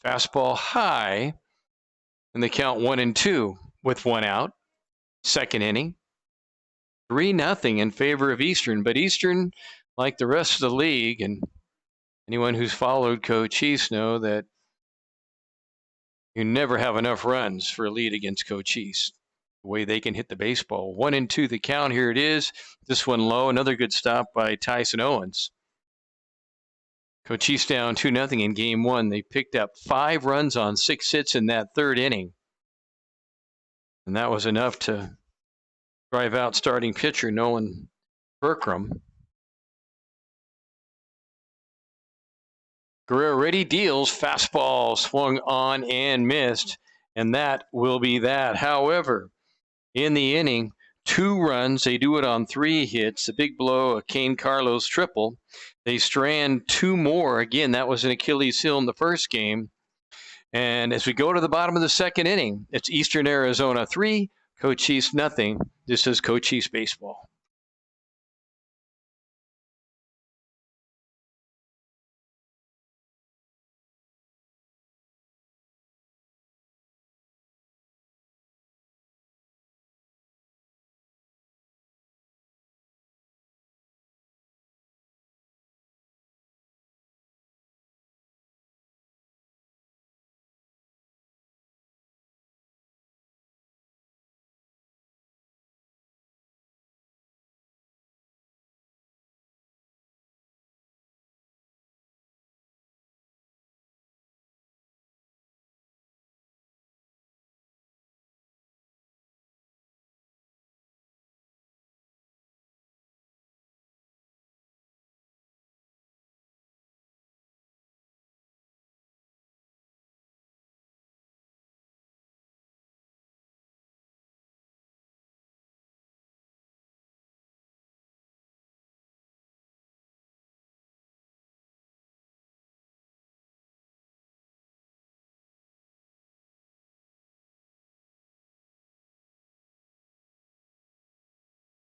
Fastball high, and the count 1-2 with 1 out. Second inning. 3-0 in favor of Eastern, but Eastern, like the rest of the league, and anyone who's followed Cochise know that you never have enough runs for a lead against Cochise. The way they can hit the baseball. 1-2 the count. Here it is. This one low. Another good stop by Tyson Owens. Cochise down 2-0 in game 1. They picked up 5 runs on 6 hits in that 3rd inning. And that was enough to drive out starting pitcher Nolan Berkram. Guerrero ready, deals. Fastball swung on and missed. And that will be that. However, in the inning, 2 runs. They do it on 3 hits. A big blow, a Kane Carlos triple. They strand 2 more. Again, that was an Achilles heel in the first game. And as we go to the bottom of the 2nd inning, it's Eastern Arizona 3, Cochise 0. This is Cochise baseball.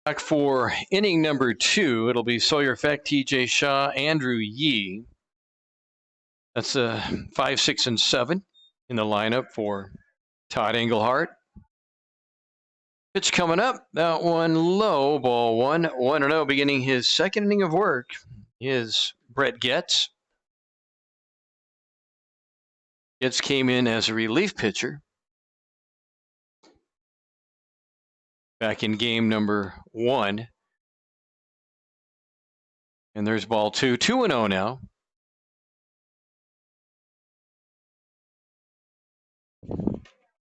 Back for inning number 2, it'll be Sawyer Feck, TJ Shaw, Andrew Yee. That's 5, 6, and 7 in the lineup for Todd Engelhart. Pitch coming up. That one low, ball 1, 1-0, beginning his second inning of work is Brett Getz. Getz came in as a relief pitcher back in game number 1. And there's ball 2, 2-0 now.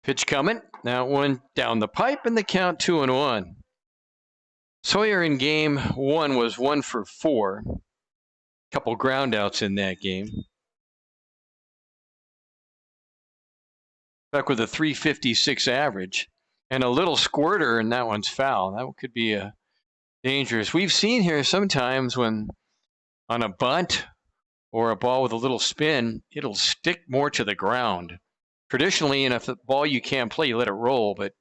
Pitch coming. Now one down the pipe, and the count 2-1. Sawyer in game 1 was 1 for 4. Couple ground outs in that game. Back with a 356 average. And a little squirter, and that one's foul. That could be dangerous. We've seen here sometimes when on a bunt or a ball with a little spin, it'll stick more to the ground. Traditionally, in a ball you can't play, you let it roll, but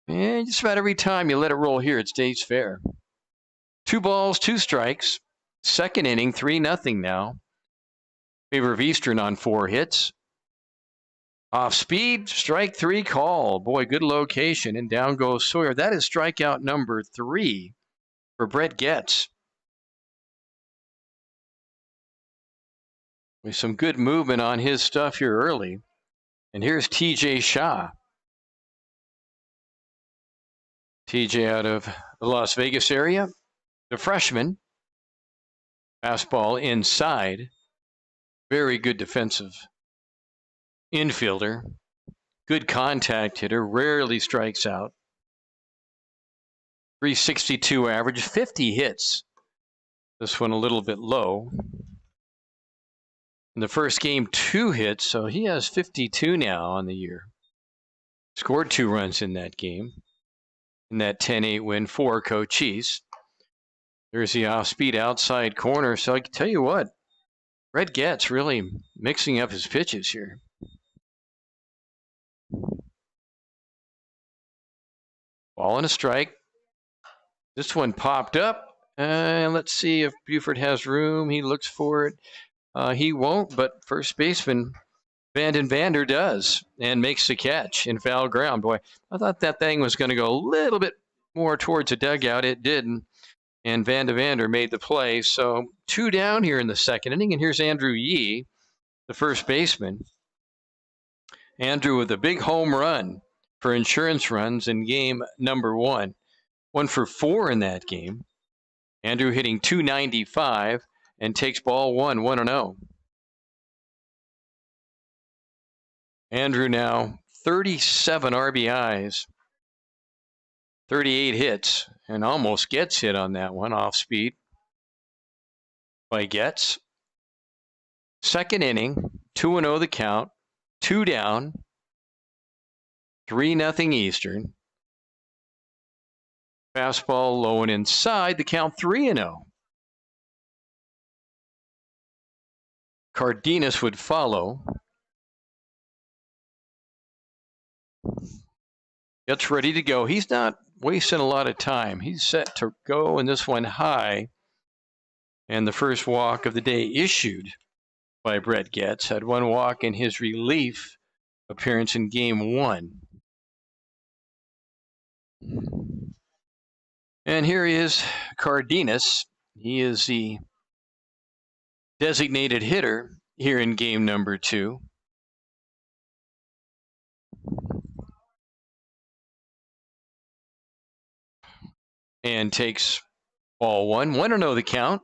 just about every time you let it roll here, it stays fair. 2 balls, 2 strikes. Second inning, 3-0 now. Favor of Eastern on 4 hits. Off speed, strike 3 call. Boy, good location, and down goes Sawyer. That is strikeout number 3 for Brett Getz. With some good movement on his stuff here early. And here's TJ Shaw. TJ out of the Las Vegas area. The freshman. Fastball inside. Very good defensive infielder. Good contact hitter. Rarely strikes out. 362 average. 50 hits. This one a little bit low. In the first game, 2 hits, so he has 52 now on the year. Scored 2 runs in that game. In that 10-8 win for Cochise. There's the off-speed outside corner. So I can tell you what, Brett Getz really mixing up his pitches here. Ball and a strike. This one popped up. And let's see if Buford has room. He looks for it. He won't, but first baseman Vanden Vander does and makes the catch in foul ground. Boy, I thought that thing was going to go a little bit more towards the dugout. It didn't, and Vanden Vander made the play. So 2 down here in the second inning, and here's Andrew Yee, the first baseman. Andrew with a big home run for insurance runs in game number 1. 1 for 4 in that game. Andrew hitting .295. And takes ball 1, 1-0. Andrew now 37 RBIs, 38 hits, and almost gets hit on that one off speed by Getz. Second inning, 2-0 the count, 2 down, 3-0 Eastern. Fastball low and inside, the count 3-0. Cardenas would follow. Gets ready to go. He's not wasting a lot of time. He's set to go, and this one high. And the first walk of the day issued by Brett Getz. Had 1 walk in his relief appearance in game 1. And here he is, Cardenas. He is the designated hitter here in game number 2. And takes ball 1, 1-0 the count.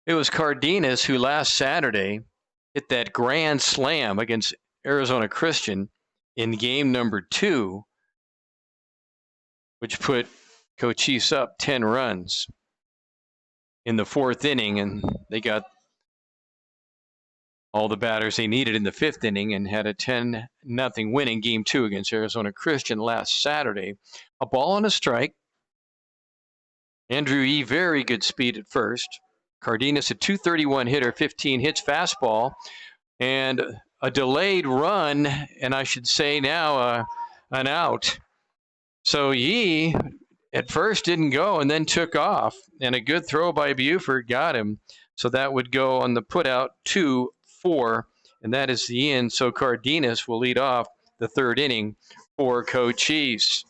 It was Cardenas who last Saturday hit that grand slam against Arizona Christian in game number 2, which put Cochise up 10 runs in the 4th inning, and they got all the batters they needed in the 5th inning and had a 10-0 win in game 2 against Arizona Christian last Saturday. A ball and a strike. Andrew Yee, very good speed at first. Cardenas, a .231 hitter, 15 hits, fastball, and a delayed run, and I should say now an out. So Yee at first didn't go and then took off, and a good throw by Buford got him. So that would go on the putout 2-4, and that is the end. So Cardenas will lead off the third inning for Cochise.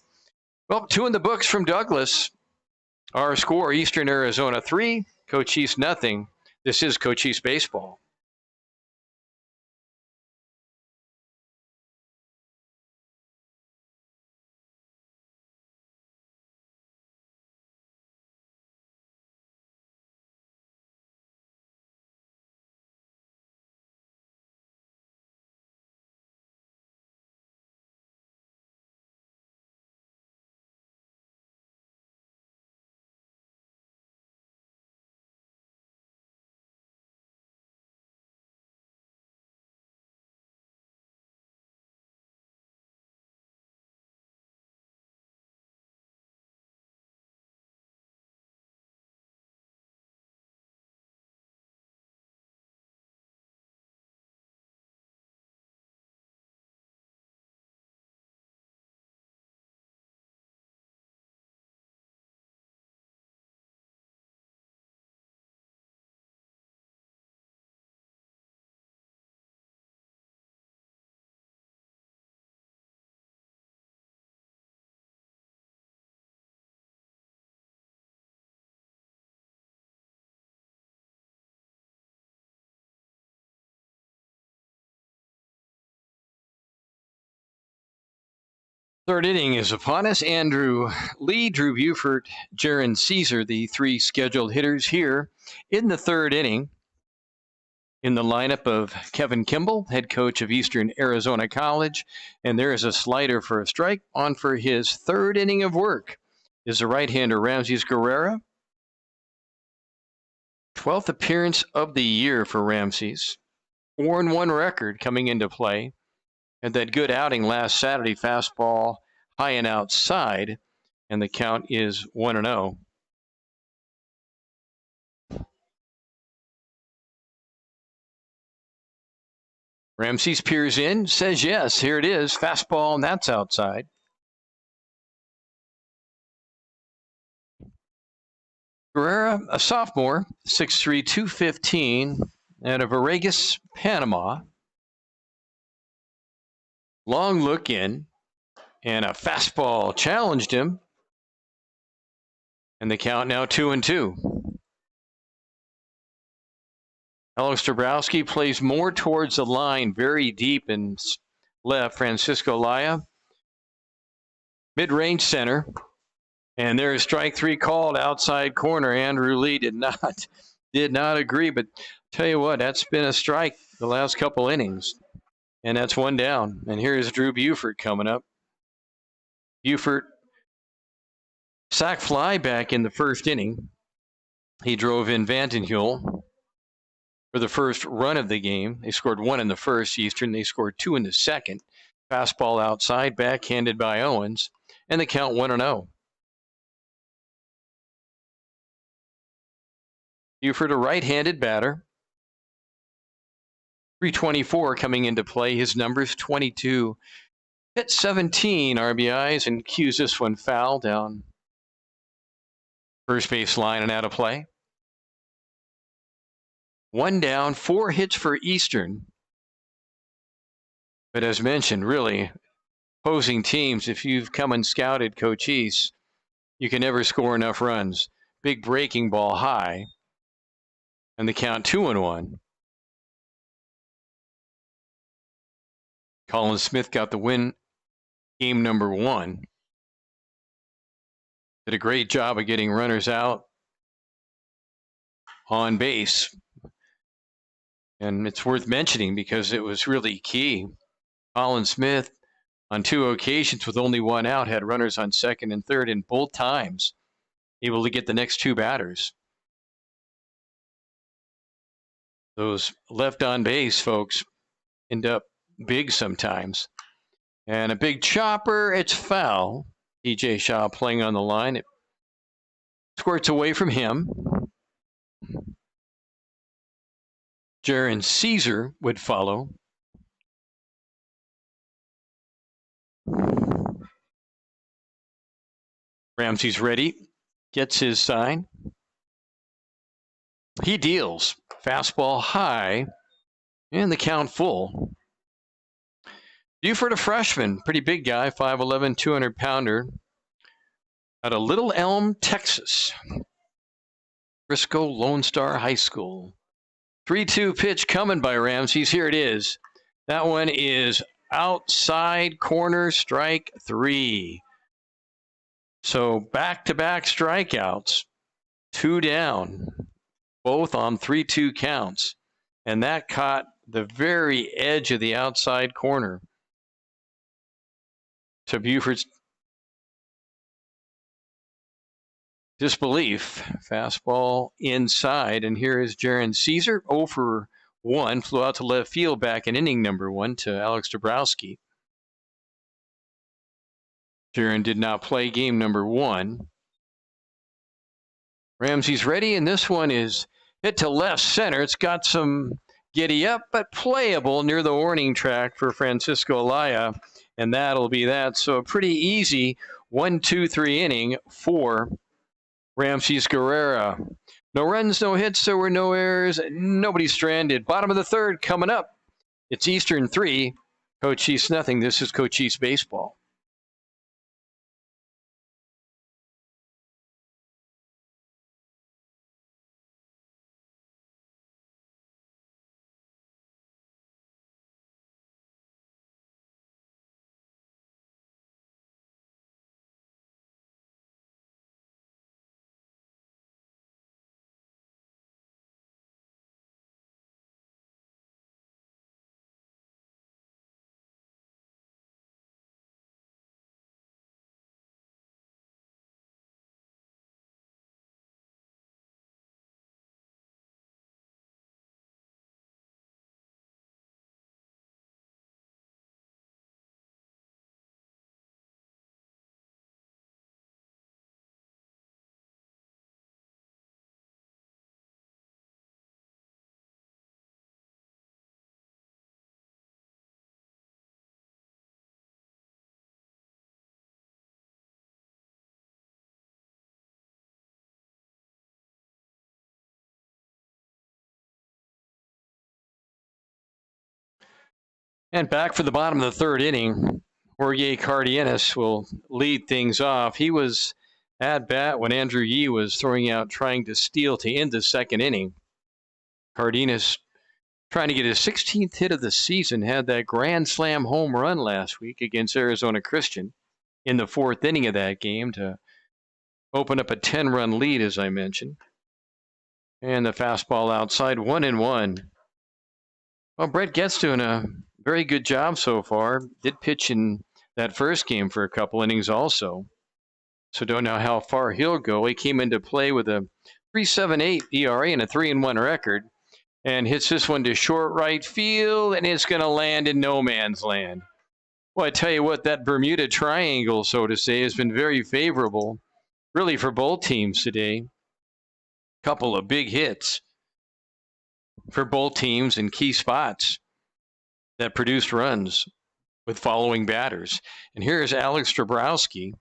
Well, 2 in the books from Douglas. Our score, Eastern Arizona 3, Cochise nothing. This is Cochise baseball. Third inning is upon us. Andrew Lee, Drew Buford, Jaron Caesar, the 3 scheduled hitters here in the third inning. In the lineup of Kevin Kimball, head coach of Eastern Arizona College, and there is a slider for a strike. On for his third inning of work is the right-hander Ramses Guerrera. 12th appearance of the year for Ramses. 4-1 record coming into play. Had that good outing last Saturday, fastball high and outside, and the count is 1-0. Ramses peers in, says yes, here it is, fastball, and that's outside. Guerrera, a sophomore, 6'3", 215, out of Veraguas, Panama. Long look in, and a fastball challenged him. And the count now 2-2. Alex Dabrowski plays more towards the line, very deep in left. Francisco Laya, mid-range center. And there's strike 3 called outside corner. Andrew Lee did not agree, but tell you what, that's been a strike the last couple innings. And that's 1 down. And here's Drew Buford coming up. Buford sac fly back in the first inning. He drove in Vandenhuel for the first run of the game. They scored 1 in the first, Eastern. They scored 2 in the second. Fastball outside, backhanded by Owens. And the count 1-0. Buford, a right-handed batter. 324 coming into play. His numbers 22. Hit 17 RBIs and cues this one foul down first base line and out of play. 1 down, 4 hits for Eastern. But as mentioned, really, opposing teams, if you've come and scouted Cochise, you can never score enough runs. Big breaking ball high. And the count 2-1. Colin Smith got the win game number 1. Did a great job of getting runners out on base. And it's worth mentioning because it was really key. Colin Smith, on 2 occasions with only 1 out, had runners on second and third, and both times able to get the next 2 batters. Those left on base folks end up big sometimes. And a big chopper, it's foul. DJ Shaw playing on the line. It squirts away from him. Jaron Caesar would follow. Ramsey's ready. Gets his sign. He deals. Fastball high. And the count full. Buford, a freshman. Pretty big guy. 5'11", 200-pounder. Out of Little Elm, Texas. Frisco Lone Star High School. 3-2 pitch coming by Ramsey's. Here it is. That one is outside corner, strike 3. So back-to-back strikeouts. 2 down. Both on 3-2 counts. And that caught the very edge of the outside corner. To Buford's disbelief, fastball inside, and here is Jaron Caesar, 0 for 1, flew out to left field back in inning number 1 to Alex Dabrowski. Jaron did not play game number 1. Ramsey's ready, and this one is hit to left center. It's got some giddy up, but playable near the warning track for Francisco Laya, and that'll be that. So a pretty easy 1-2-3 inning for Ramsey's Guerrera. No runs, no hits, there were no errors, nobody stranded. Bottom of the third coming up. It's Eastern 3, Cochise nothing. This is Cochise baseball. And back for the bottom of the third inning, Jorge Cardenas will lead things off. He was at bat when Andrew Yee was throwing out trying to steal to end the second inning. Cardenas trying to get his 16th hit of the season, had that grand slam home run last week against Arizona Christian in the fourth inning of that game to open up a 10-run lead, as I mentioned. And the fastball outside, 1-1. Well, Brett Getz doing a very good job so far. Did pitch in that first game for a couple innings also. So don't know how far he'll go. He came into play with a 3.78 ERA and a 3-1 record. And hits this one to short right field, and it's going to land in no man's land. Well, I tell you what, that Bermuda Triangle, so to say, has been very favorable, really, for both teams today. Couple of big hits for both teams in key spots that produced runs with following batters. And here's Alex Dabrowski.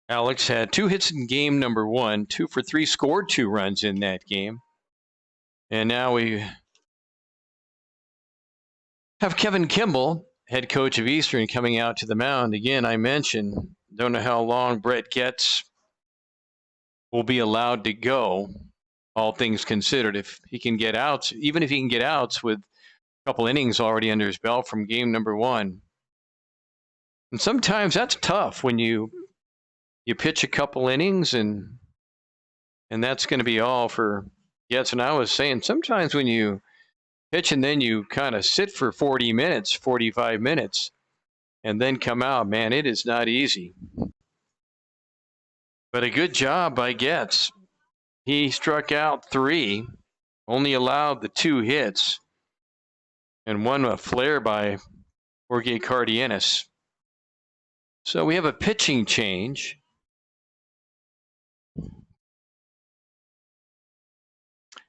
Alex had 2 hits in game number 1, 2 for 3, scored 2 runs in that game. And now we have Kevin Kimball, head coach of Eastern, coming out to the mound. Again, I mentioned, don't know how long Brett Getz will be allowed to go, all things considered. If he can get outs, even if he can get outs with a couple innings already under his belt from game number 1. And sometimes that's tough when you pitch a couple innings and that's going to be all for Getz. And I was saying, sometimes when you pitch and then you kind of sit for 40 minutes, 45 minutes, and then come out, man, it is not easy. But a good job by Getz. He struck out 3, only allowed the 2 hits, and one a flare by Jorge Cardenas. So we have a pitching change.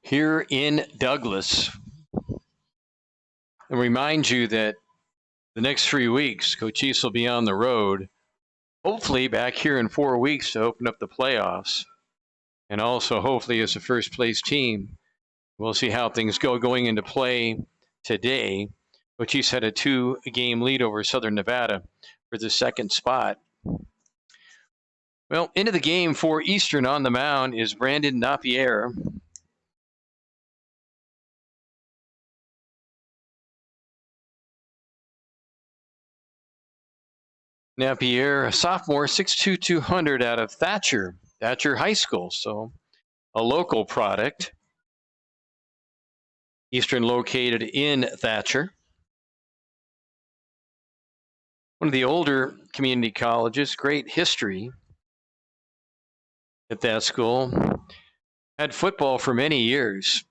Here in Douglas. And remind you that the next 3 weeks, Cochise will be on the road hopefully back here in 4 weeks to open up the playoffs. And also, hopefully, as a first place team, we'll see how things go going into play today. Cochise had a 2-game lead over Southern Nevada for the second spot. Well, into the game for Eastern on the mound is Brandon Napier. Napier, a sophomore, 6'2", 200 out of Thatcher High School, so a local product. Eastern located in Thatcher. One of the older community colleges, great history at that school. Had football for many years,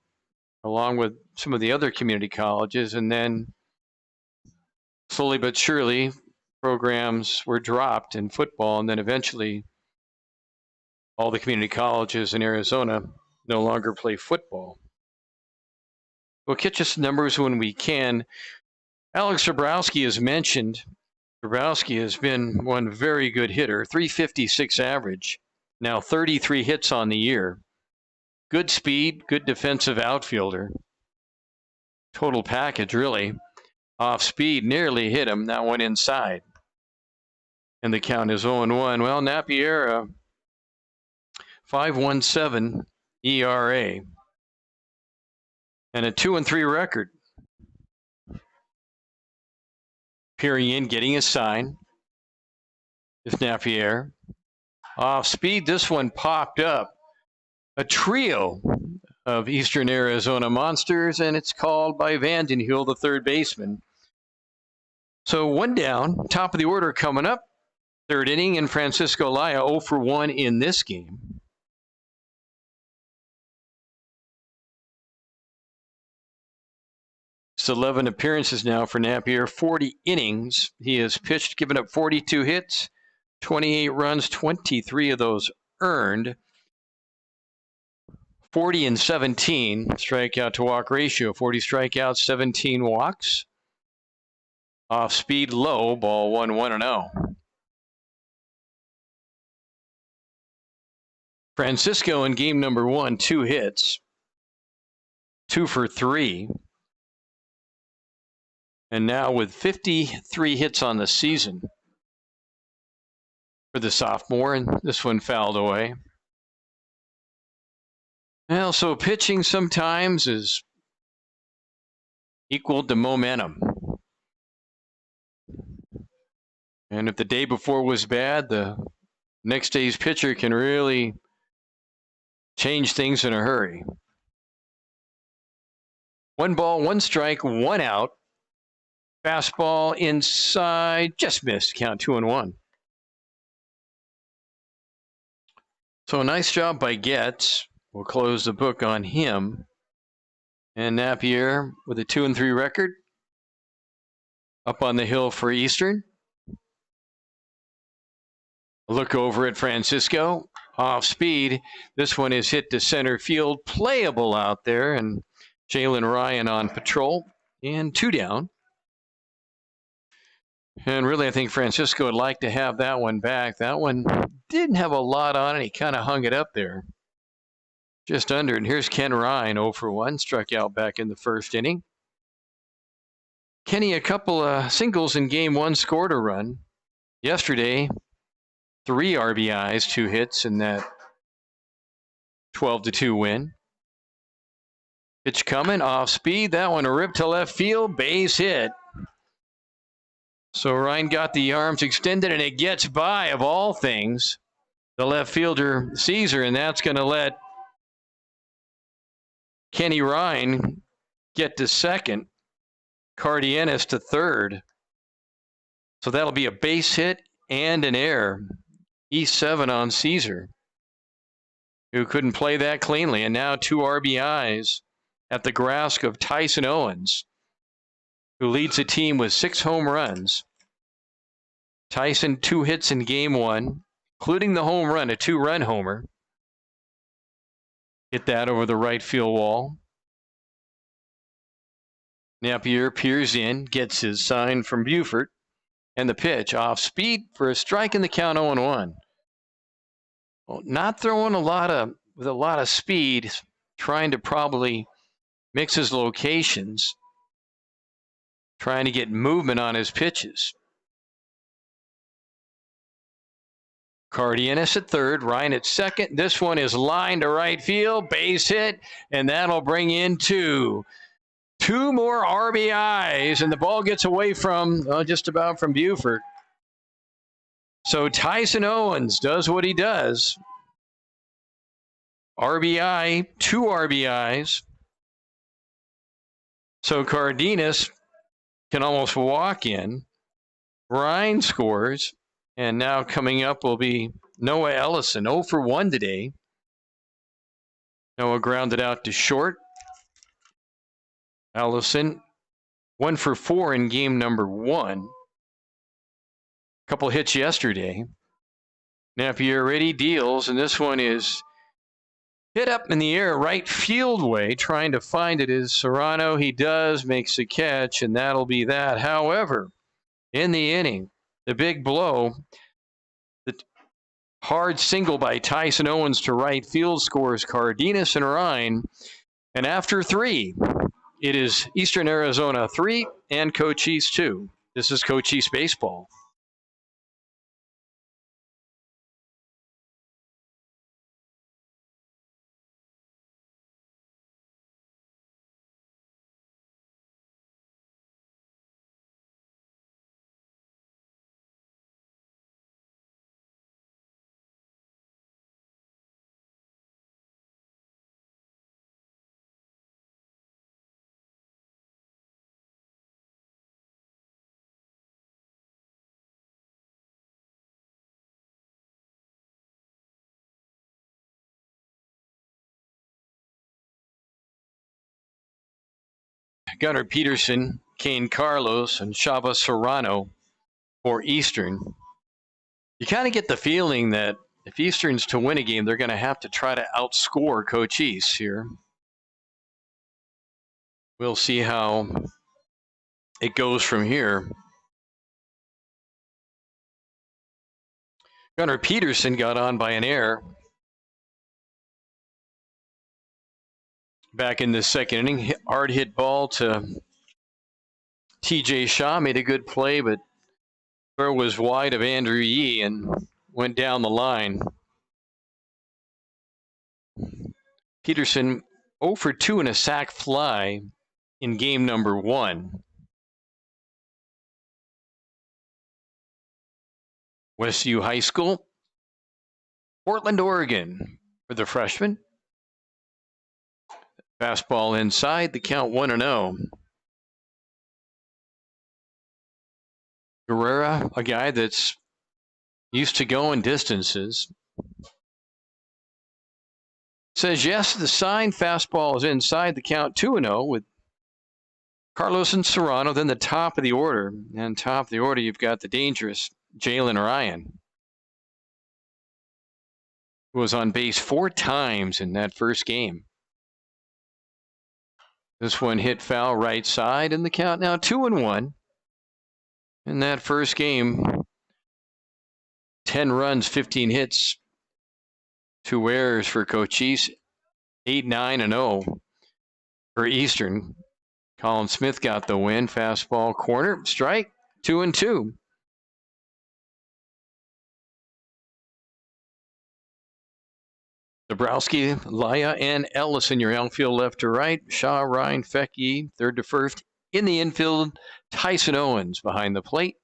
along with some of the other community colleges, and then slowly but surely programs were dropped in football, and then eventually all the community colleges in Arizona no longer play football. We'll catch us numbers when we can. Alex Zabrowski is mentioned. Zabrowski has been one very good hitter, 356 average, now 33 hits on the year. Good speed, good defensive outfielder. Total package, really. Off speed, nearly hit him. That one inside. And the count is 0-1. Well, Napier, 5.17 ERA. And a 2-3 record. Peering in, getting his sign. Is Napier. Off speed, this one popped up. A trio of Eastern Arizona monsters, and it's called by Vandenhuel, the third baseman. So one down, top of the order coming up. Third inning, and Francisco Laya 0 for 1 in this game. It's 11 appearances now for Napier, 40 innings. He has pitched, given up 42 hits, 28 runs, 23 of those earned. 40 and 17 strikeout to walk ratio, 40 strikeouts, 17 walks. Off speed low, ball 1-1-0. Francisco in game number 1, 2 hits, 2 for 3. And now with 53 hits on the season for the sophomore, and this one fouled away. Well, so pitching sometimes is equal to momentum. And if the day before was bad, the next day's pitcher can really change things in a hurry. 1 ball, 1 strike, 1 out. Fastball inside, just missed. Count 2-1. So a nice job by Getz. We'll close the book on him. And Napier with a 2-3 record. Up on the hill for Eastern. A look over at Francisco. Off speed. This one is hit to center field. Playable out there. And Jalen Ryan on patrol. And 2 down. And really, I think Francisco would like to have that one back. That one didn't have a lot on it. He kind of hung it up there. Just under. And here's Ken Ryan, 0 for 1. Struck out back in the first inning. Kenny, a couple of singles in game 1, scored a run. Yesterday, 3 RBIs, 2 hits in that 12-2 win. Pitch coming, off speed. That one ripped to left field. Base hit. So Ryan got the arms extended, and it gets by, of all things. The left fielder sees her, and that's going to let Kenny Ryan get to second. Cardenas to third. So that'll be a base hit and an error. E7 on Caesar, who couldn't play that cleanly. And now 2 RBIs at the grasp of Tyson Owens, who leads the team with 6 home runs. Tyson, 2 hits in game 1, including the home run, a 2-run homer. Hit that over the right field wall. Napier peers in, gets his sign from Buford. And the pitch off speed for a strike in the count 0-1. Well, not throwing with a lot of speed, trying to probably mix his locations, trying to get movement on his pitches. Cardenas at third, Ryan at second. This one is lined to right field, base hit, and that'll bring in two more RBIs, and the ball gets away from just about from Buford. So Tyson Owens does what he does. RBI, 2 RBIs. So Cardenas can almost walk in. Ryan scores, and now coming up will be Noah Ellison, 0 for 1 today. Noah grounded out to short. Ellison, 1 for 4 in game number 1. Couple hits yesterday. Napier already deals, and this one is hit up in the air right field way, trying to find it is Serrano. He does, makes a catch, and that'll be that. However, in the inning, the big blow, the hard single by Tyson Owens to right field scores Cardenas and Ryan. And after 3, it is Eastern Arizona 3 and Cochise 2. This is Cochise baseball. Gunnar Peterson, Kane Carlos, and Shava Serrano for Eastern. You kind of get the feeling that if Eastern's to win a game, they're going to have to try to outscore Cochise here. We'll see how it goes from here. Gunnar Peterson got on by an error back in the second inning. Hard hit ball to TJ Shaw, made a good play, but throw was wide of Andrew Yee and went down the line. Peterson 0 for 2 in a sac fly in game number 1. Westview High School, Portland, Oregon for the freshman. Fastball inside, the count 1-0. Guerrera, a guy that's used to going distances, says yes to the sign. Fastball is inside, the count 2-0 with Carlos and Serrano. Then the top of the order. And top of the order, you've got the dangerous Jalen Ryan, who was on base 4 times in that first game. This one hit foul right side, and the count now 2-1. In that first game, 10 runs, 15 hits, 2 errors for Cochise, 8-9-0 for Eastern. Colin Smith got the win. Fastball corner, strike, 2-2. Dabrowski, Laya, and Ellison, your outfield left to right. Shaw, Ryan, Fecky, third to first. In the infield, Tyson Owens behind the plate.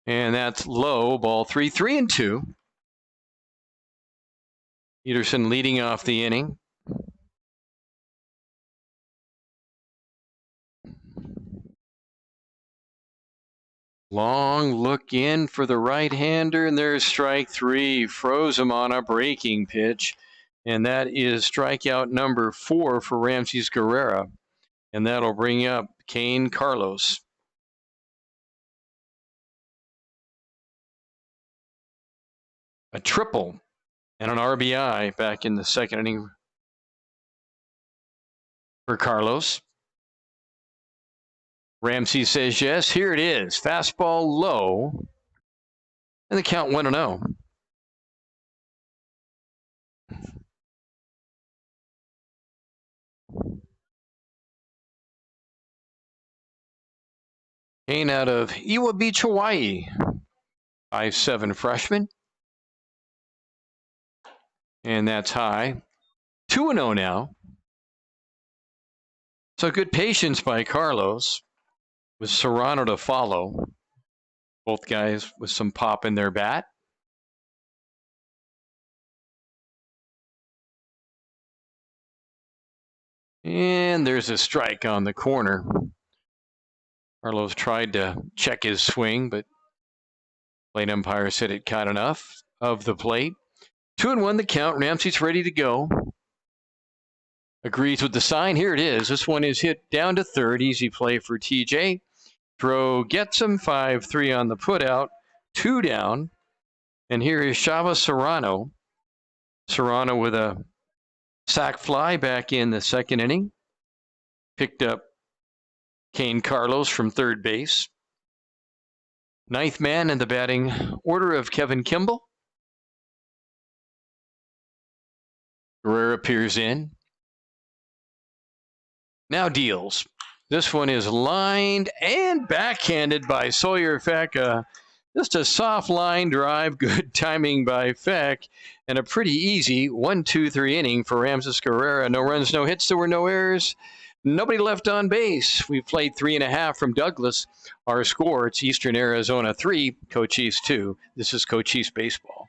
And that's low, ball 3, 3-2. Peterson leading off the inning. Long look in for the right-hander, and there's strike 3. Froze him on a breaking pitch, and that is strikeout number 4 for Ramses Guerrera, and that'll bring up Kane Carlos. A triple and an RBI back in the second inning for Carlos. Ramsey says yes. Here it is. Fastball low. And the count 1-0. Kane out of Iwa Beach, Hawaii. 5'7" freshman. And that's high. 2-0 now. So good patience by Carlos with Serrano to follow. Both guys with some pop in their bat. And there's a strike on the corner. Carlos tried to check his swing, but plate umpire said it caught enough of the plate. 2-1 the count. Ramsey's ready to go. Agrees with the sign. Here it is. This one is hit down to third. Easy play for TJ. Throw gets him. 5-3 on the putout. 2 down. And here is Shava Serrano. Serrano with a sac fly back in the second inning. Picked up Kane Carlos from third base. Ninth man in the batting order of Kevin Kimball. Guerrero appears in. Now deals. This one is lined and backhanded by Sawyer Feck. Just a soft line drive, good timing by Feck, and a pretty easy 1-2-3 inning for Ramses Guerrero. No runs, no hits, there were no errors. Nobody left on base. We played 3.5 from Douglas. Our score, it's Eastern Arizona 3, Cochise 2. This is Cochise baseball.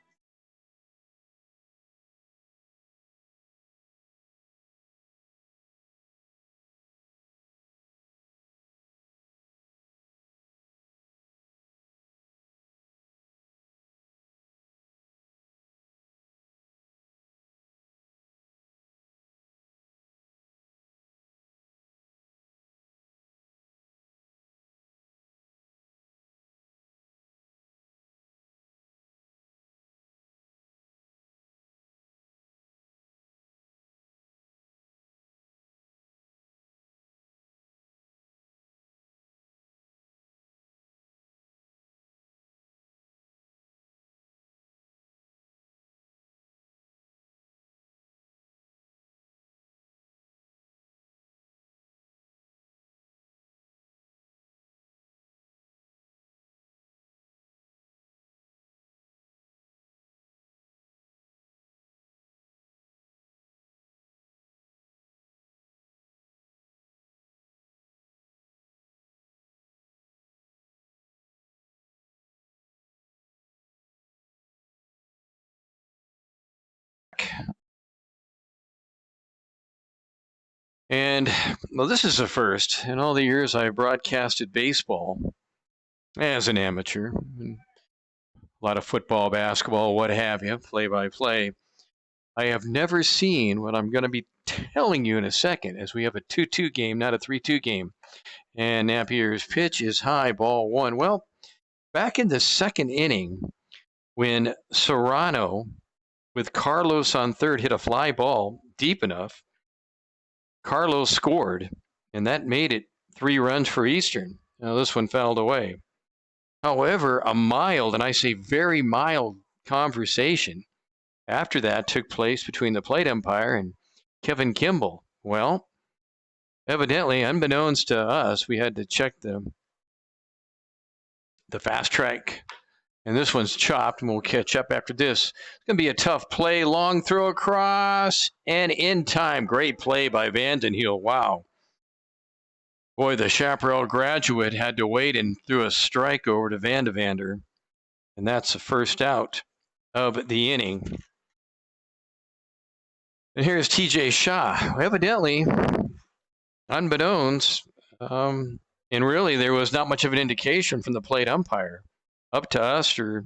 And, well, this is the first. In all the years I broadcasted baseball as an amateur, a lot of football, basketball, what have you, play-by-play, I have never seen what I'm going to be telling you in a second, as we have a 2-2 game, not a 3-2 game. And Napier's pitch is high, ball 1. Well, back in the second inning, when Serrano, with Carlos on third, hit a fly ball deep enough, Carlos scored, and that made it 3 runs for Eastern. Now, this one fouled away. However, a mild, and I say very mild, conversation after that took place between the plate umpire and Kevin Kimball. Well, evidently, unbeknownst to us, we had to check the fast track. And this one's chopped, and we'll catch up after this. It's going to be a tough play. Long throw across, and in time. Great play by Vandenheel. Wow. Boy, the Chaparral graduate had to wait and threw a strike over to Vandevander. And that's the first out of the inning. And here's TJ Shaw. Evidently, unbeknownst, and really there was not much of an indication from the plate umpire up to us or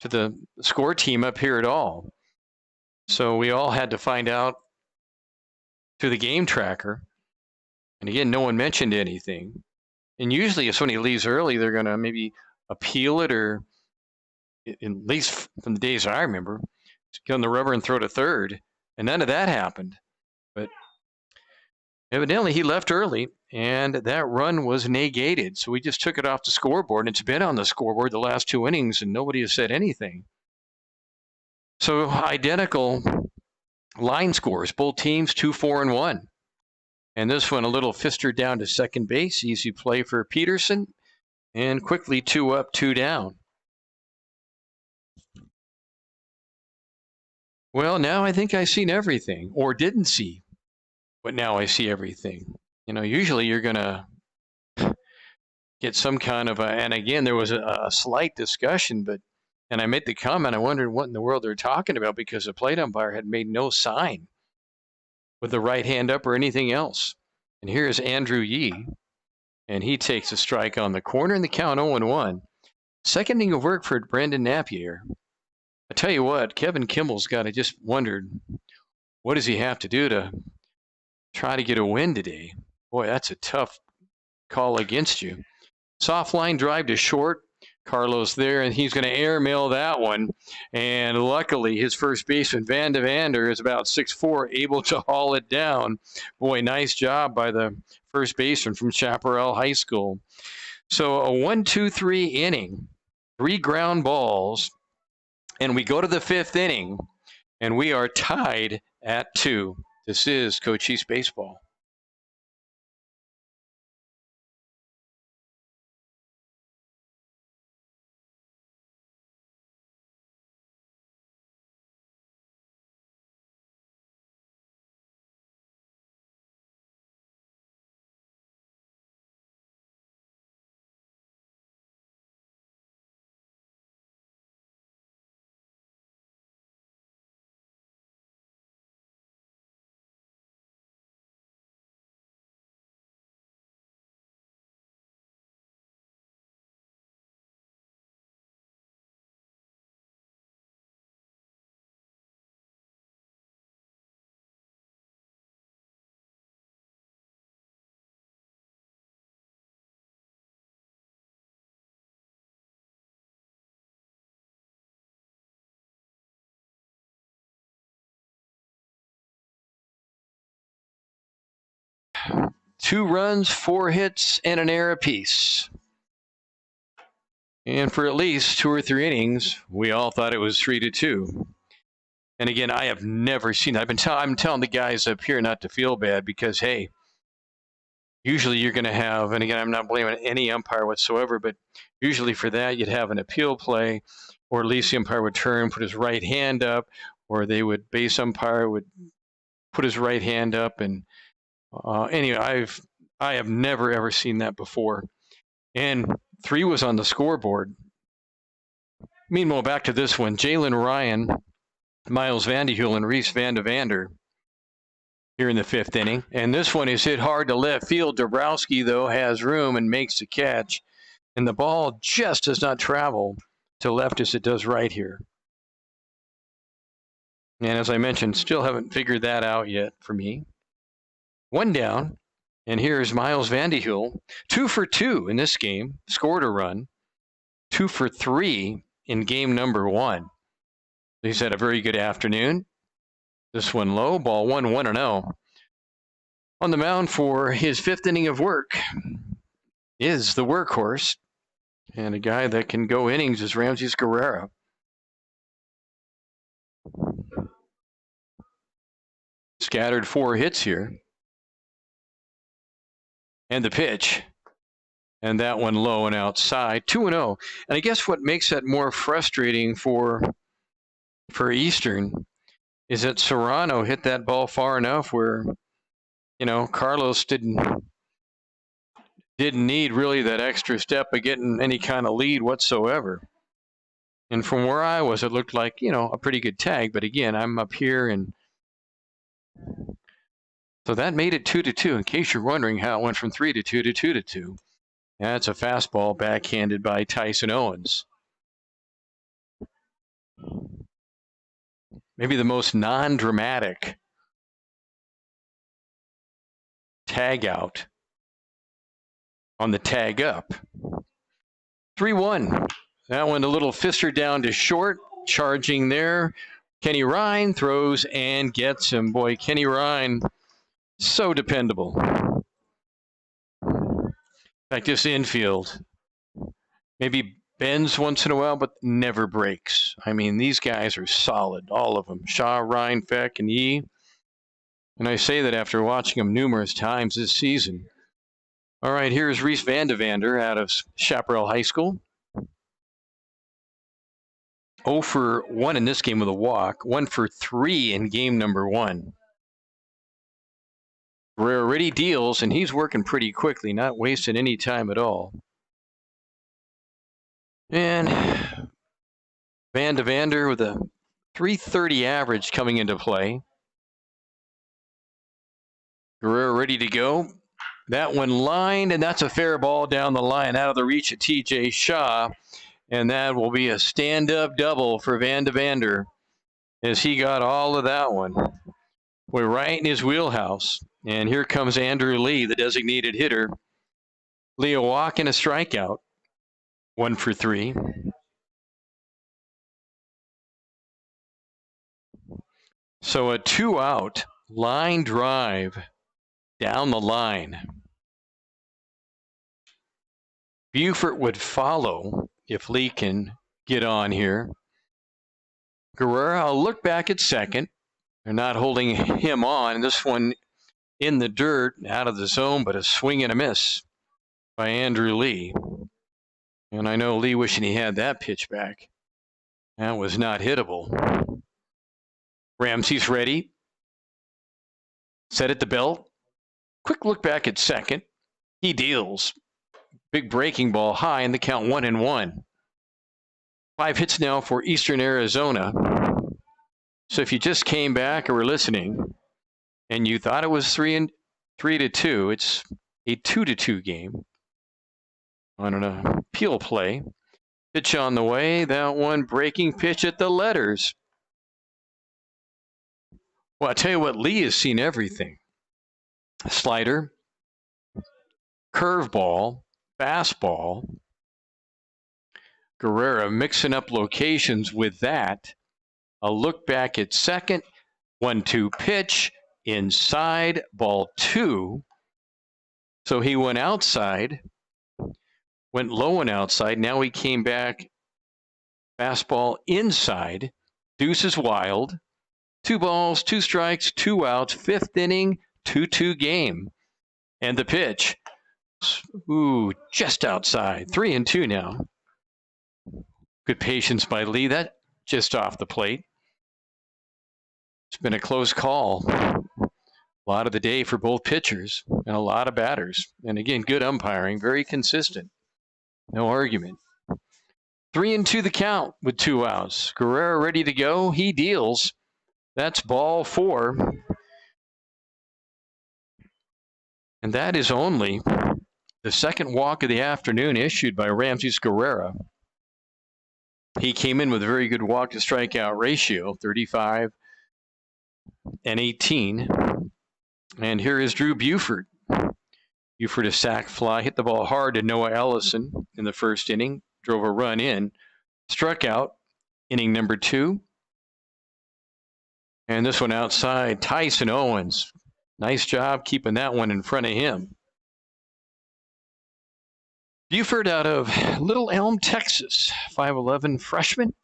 to the score team up here at all. So we all had to find out through the game tracker. And again, no one mentioned anything. And usually if somebody leaves early, they're going to maybe appeal it, or at least from the days I remember, get on the rubber and throw to third. And none of that happened. But Evidently, he left early, and that run was negated. So we just took it off the scoreboard, and it's been on the scoreboard the last 2 innings, and nobody has said anything. So identical line scores, both teams 2, 4, and 1. And this one, a little fister down to second base. Easy play for Peterson, and quickly 2 up, 2 down. Well, now I think I've seen everything, or didn't see, but now I see everything. Usually you're going to get some kind of and again, there was a slight discussion, and I made the comment, I wondered what in the world they're talking about because the plate umpire had made no sign with the right hand up or anything else. And here's Andrew Yee, and he takes a strike on the corner in the count 0-1. Second inning of work for Brendan Napier. I tell you what, Kevin Kimball's got to just wondered, what does he have to do to try to get a win today? Boy, that's a tough call against you. Soft line drive to short. Carlos there, and he's going to airmail that one. And luckily, his first baseman, Van de Vander, is about 6'4", able to haul it down. Boy, nice job by the first baseman from Chaparral High School. So a 1-2-3 inning, 3 ground balls, and we go to the 5th inning, and we are tied at 2. This is Cochise baseball. Two runs, 4 hits, and an error apiece. And for at least 2 or 3 innings, we all thought it was 3-2. And again, I have never seen that. I'm telling the guys up here not to feel bad because, hey, usually you're going to have, and again, I'm not blaming any umpire whatsoever, but usually for that, you'd have an appeal play, or at least the umpire would turn, put his right hand up, or base umpire would put his right hand up. And anyway, I have never, ever seen that before. And 3 was on the scoreboard. Meanwhile, back to this one. Jalen Ryan, Miles Vanderhul, and Reese Van de Vander here in the 5th inning. And this one is hit hard to left field. Dabrowski, though, has room and makes the catch. And the ball just does not travel to left as it does right here. And as I mentioned, still haven't figured that out yet for me. 1 down. And here's Miles Vanderhul, 2 for 2 in this game, scored a run, 2 for 3 in game number 1. He's had a very good afternoon. This one low, ball 1-1-0. On the mound for his 5th inning of work is the workhorse, and a guy that can go innings is Ramses Guerrero. Scattered 4 hits here. And the pitch, and that one low and outside, 2-0. And I guess what makes that more frustrating for Eastern is that Serrano hit that ball far enough where, Carlos didn't need really that extra step of getting any kind of lead whatsoever. And from where I was, it looked like, a pretty good tag. But again, I'm up here, and so that made it 2-2, in case you're wondering how it went from 3-2 to 2-2. That's a fastball backhanded by Tyson Owens. Maybe the most non-dramatic tag out on the tag up. 3-1. That one a little fister down to short, charging there. Kenny Ryan throws and gets him. Boy, Kenny Ryan So dependable. Like this infield, maybe bends once in a while, but never breaks. I mean, these guys are solid, all of them. Shaw, Ryan, Feck, and Yee. And I say that after watching them numerous times this season. All right, here's Reese Vandevander out of Chaparral High School. 0 for 1 in this game with a walk, 1 for 3 in game number 1. Guerrero already deals, and he's working pretty quickly, not wasting any time at all. And Vandevander with a 330 average coming into play. Guerrero ready to go. That one lined, and that's a fair ball down the line out of the reach of TJ Shaw. And that will be a stand-up double for Vandevander as he got all of that one. We're right in his wheelhouse. And here comes Andrew Lee, the designated hitter. Lee a walk and a strikeout. 1 for 3. So a 2-out line drive down the line. Buford would follow if Lee can get on here. Guerrero, I'll look back at second. They're not holding him on. This one in the dirt, out of the zone, but a swing and a miss by Andrew Lee. And I know Lee wishing he had that pitch back. That was not hittable. Ramsey's ready. Set at the belt. Quick look back at second. He deals. Big breaking ball high in the count 1-1. 5 hits now for Eastern Arizona. So if you just came back or were listening and you thought it was 3-2, it's a 2-2 game on an appeal play. Pitch on the way. That one breaking pitch at the letters. Well, I tell you what, Lee has seen everything. Slider, curveball, fastball. Guerrero mixing up locations with that. A look back at second. 1-2 pitch. Inside, ball 2. So he went outside. Went low and outside. Now he came back. Fastball inside. Deuce is wild. 2 balls, 2 strikes, 2 outs. 5th inning, 2-2 game. And the pitch. Ooh, just outside. 3-2 now. Good patience by Lee. That just off the plate. It's been a close call. A lot of the day for both pitchers and a lot of batters. And again, good umpiring, very consistent. No argument. 3-2 the count with 2 outs. Guerrero ready to go. He deals. That's ball 4. And that is only the second walk of the afternoon issued by Ramses Guerrero. He came in with a very good walk to strikeout ratio, 35 and 18. And here is Drew Buford. Buford a sac fly, hit the ball hard to Noah Ellison in the first inning, drove a run in, struck out, inning number 2. And this one outside, Tyson Owens. Nice job keeping that one in front of him. Buford out of Little Elm, Texas, 5'11" freshman.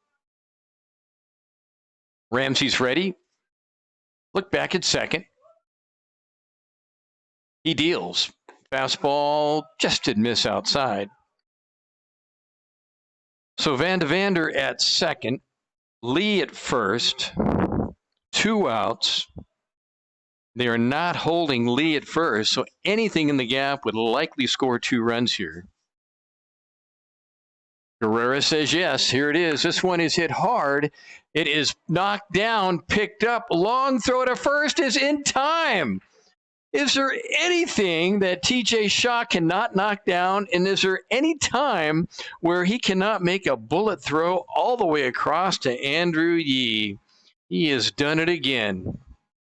Ramsey's ready. Look back at second. He deals. Fastball just did miss outside. So Vandevander at second. Lee at first. 2 outs. They are not holding Lee at first, so anything in the gap would likely score 2 runs here. Guerrero says yes. Here it is. This one is hit hard. It is knocked down, picked up. Long throw to first is in time. Is there anything that TJ Shaw cannot knock down? And is there any time where he cannot make a bullet throw all the way across to Andrew Yee? He has done it again.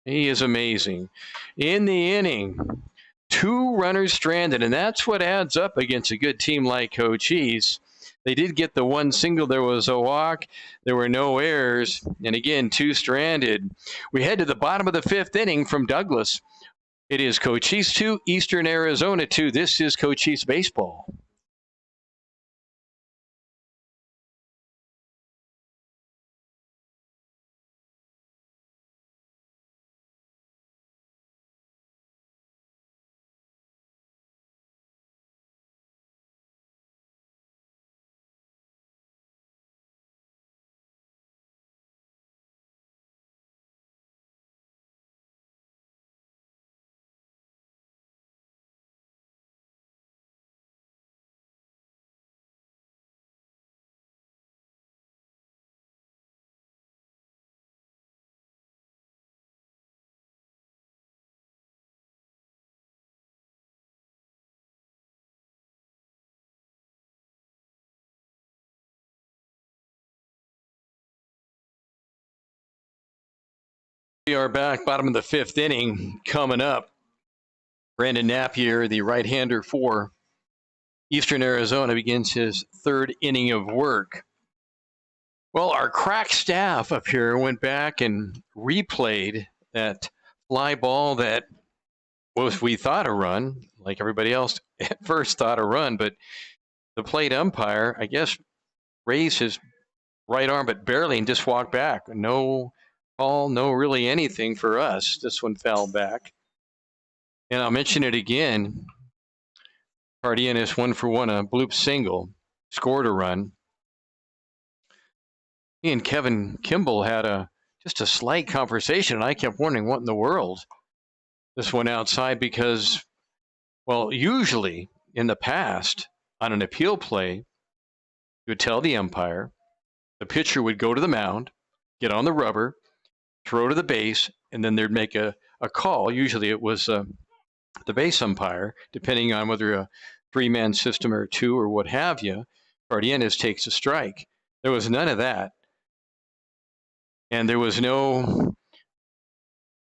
He is amazing. In the inning, 2 runners stranded, and that's what adds up against a good team like Cochise. They did get the 1 single. There was a walk. There were no errors. And again, 2 stranded. We head to the bottom of the 5th inning from Douglas. It is Cochise 2, Eastern Arizona 2. This is Cochise baseball. We are back, bottom of the fifth inning coming up. Brandon Napier, the right-hander for Eastern Arizona, begins his third inning of work. Well, our crack staff up here went back and replayed that fly ball that we thought a run, like everybody else at first thought a run, but the plate umpire, I guess, raised his right arm, but barely, and just walked back. No call, no really anything for us. This one fell back. And I'll mention it again. Cardenas 1-for-1, a bloop single, scored a run. He and Kevin Kimball had just a slight conversation, and I kept wondering what in the world. This went outside because, well, usually in the past, on an appeal play, you would tell the umpire, the pitcher would go to the mound, get on the rubber, throw to the base, and then they'd make a call. Usually it was the base umpire, depending on whether a three-man system or two or what have you. Cardenas takes a strike. There was none of that. And there was no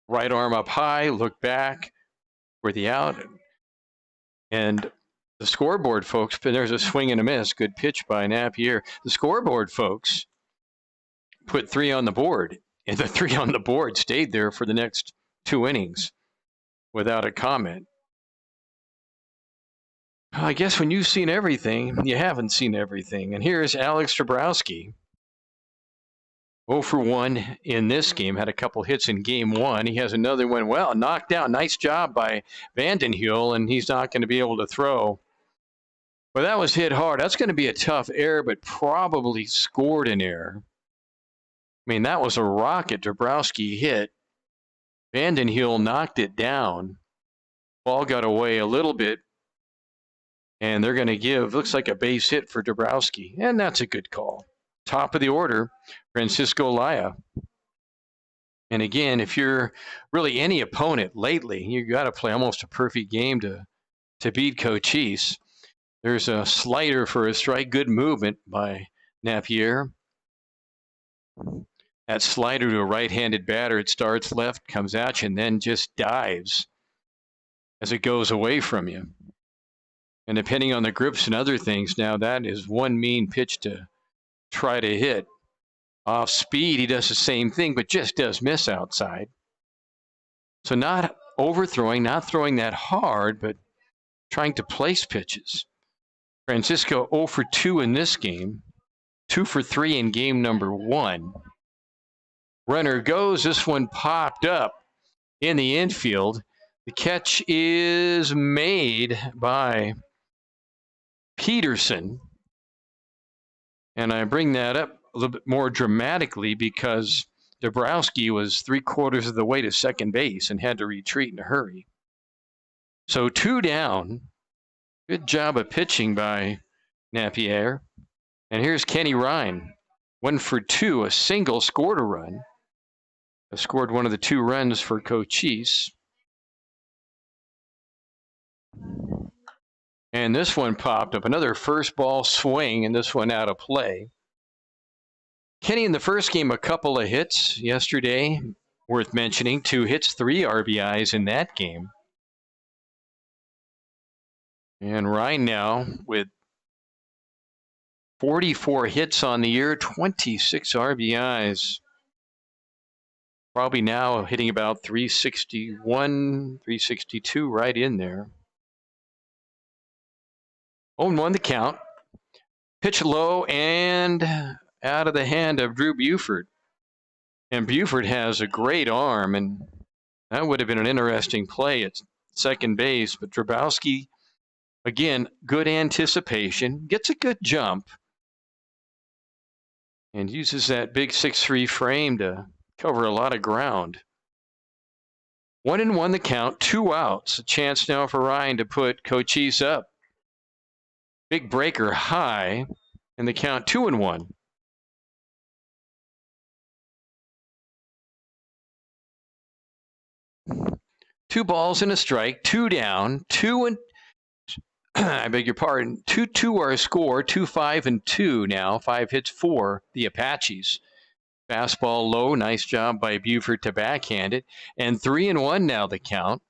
right arm up high, look back for the out. And the scoreboard folks, there's a swing and a miss. Good pitch by Napier. The scoreboard folks put 3 on the board, and the 3 on the board stayed there for the next 2 innings without a comment. I guess when you've seen everything, you haven't seen everything. And here's Alex Dabrowski. 0-for-1 in this game, had a couple hits in game 1. He has another one, well, knocked out. Nice job by Vandenhule, and he's not going to be able to throw. Well, that was hit hard. That's going to be a tough error, but probably scored an error. I mean, that was a rocket Dabrowski hit. Vandenhule knocked it down. Ball got away a little bit, and they're going to give, looks like a base hit for Dabrowski, and that's a good call. Top of the order, Francisco Laya. And again, if you're really any opponent lately, you got to play almost a perfect game to beat Cochise. There's a slider for a strike, good movement by Napier. That slider to a right-handed batter, it starts left, comes at you, and then just dives as it goes away from you. And depending on the grips and other things, now that is one mean pitch to try to hit. Off speed, he does the same thing, but just does miss outside. So not overthrowing, not throwing that hard, but trying to place pitches. Francisco 0-for-2 in this game, 2-for-3 in game number 1. Runner goes, this one popped up in the infield. The catch is made by Peterson. And I bring that up a little bit more dramatically because Dabrowski was 3/4 of the way to second base and had to retreat in a hurry. So 2 down. Good job of pitching by Napier. And here's Kenny Ryan. 1-for-2, a single, scored a run. Scored one of the 2 runs for Cochise. And this one popped up. Another first ball swing, and this one out of play. Kenny in the first game, a couple of hits yesterday, worth mentioning. 2 hits, 3 RBIs in that game. And Ryan now with 44 hits on the year, 26 RBIs. Probably now hitting about 361, 362, right in there. 0-1 the count. Pitch low and out of the hand of Drew Buford. And Buford has a great arm, and that would have been an interesting play at second base. But Drabowski, again, good anticipation, gets a good jump, and uses that big 6'3" frame to cover a lot of ground. 1-1 the count, 2 outs. A chance now for Ryan to put Cochise up. Big breaker high, and the count 2-1. Two balls and a strike, 2 down, 2 and I beg your pardon, 2-2 our score, 2-5-2 now, 5 hits for the Apaches. Fastball low, nice job by Buford to backhand it, and 3-1 now the count.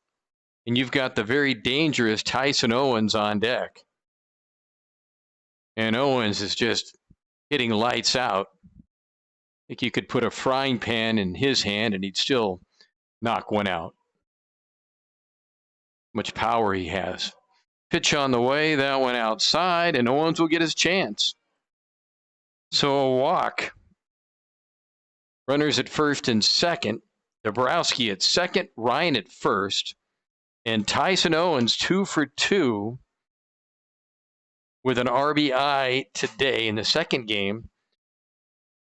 And you've got the very dangerous Tyson Owens on deck. And Owens is just hitting lights out. I think you could put a frying pan in his hand and he'd still knock one out. Much power he has. Pitch on the way, that one outside, and Owens will get his chance. So a walk. Runners at first and second. Dabrowski at second, Ryan at first, and Tyson Owens 2 for 2 with an RBI today in the second game.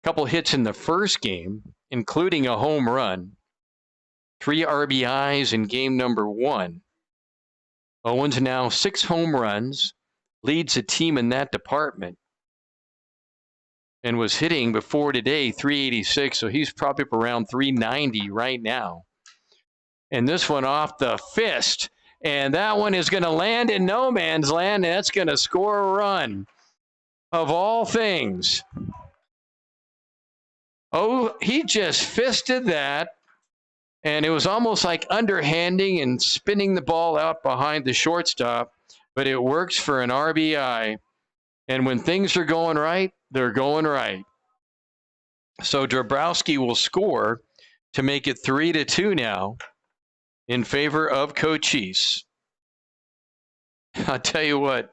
A couple hits in the first game, including a home run. 3 RBIs in game number 1. Owens now 6 home runs, leads the team in that department, and was hitting before today 386, so he's probably up around 390 right now. And this one off the fist, and that one is going to land in no man's land, and that's going to score a run. Of all things. Oh, he just fisted that, and it was almost like underhanding and spinning the ball out behind the shortstop, but it works for an RBI. And when things are going right, they're going right. So Dabrowski will score to make it 3-2 now in favor of Cochise. I'll tell you what,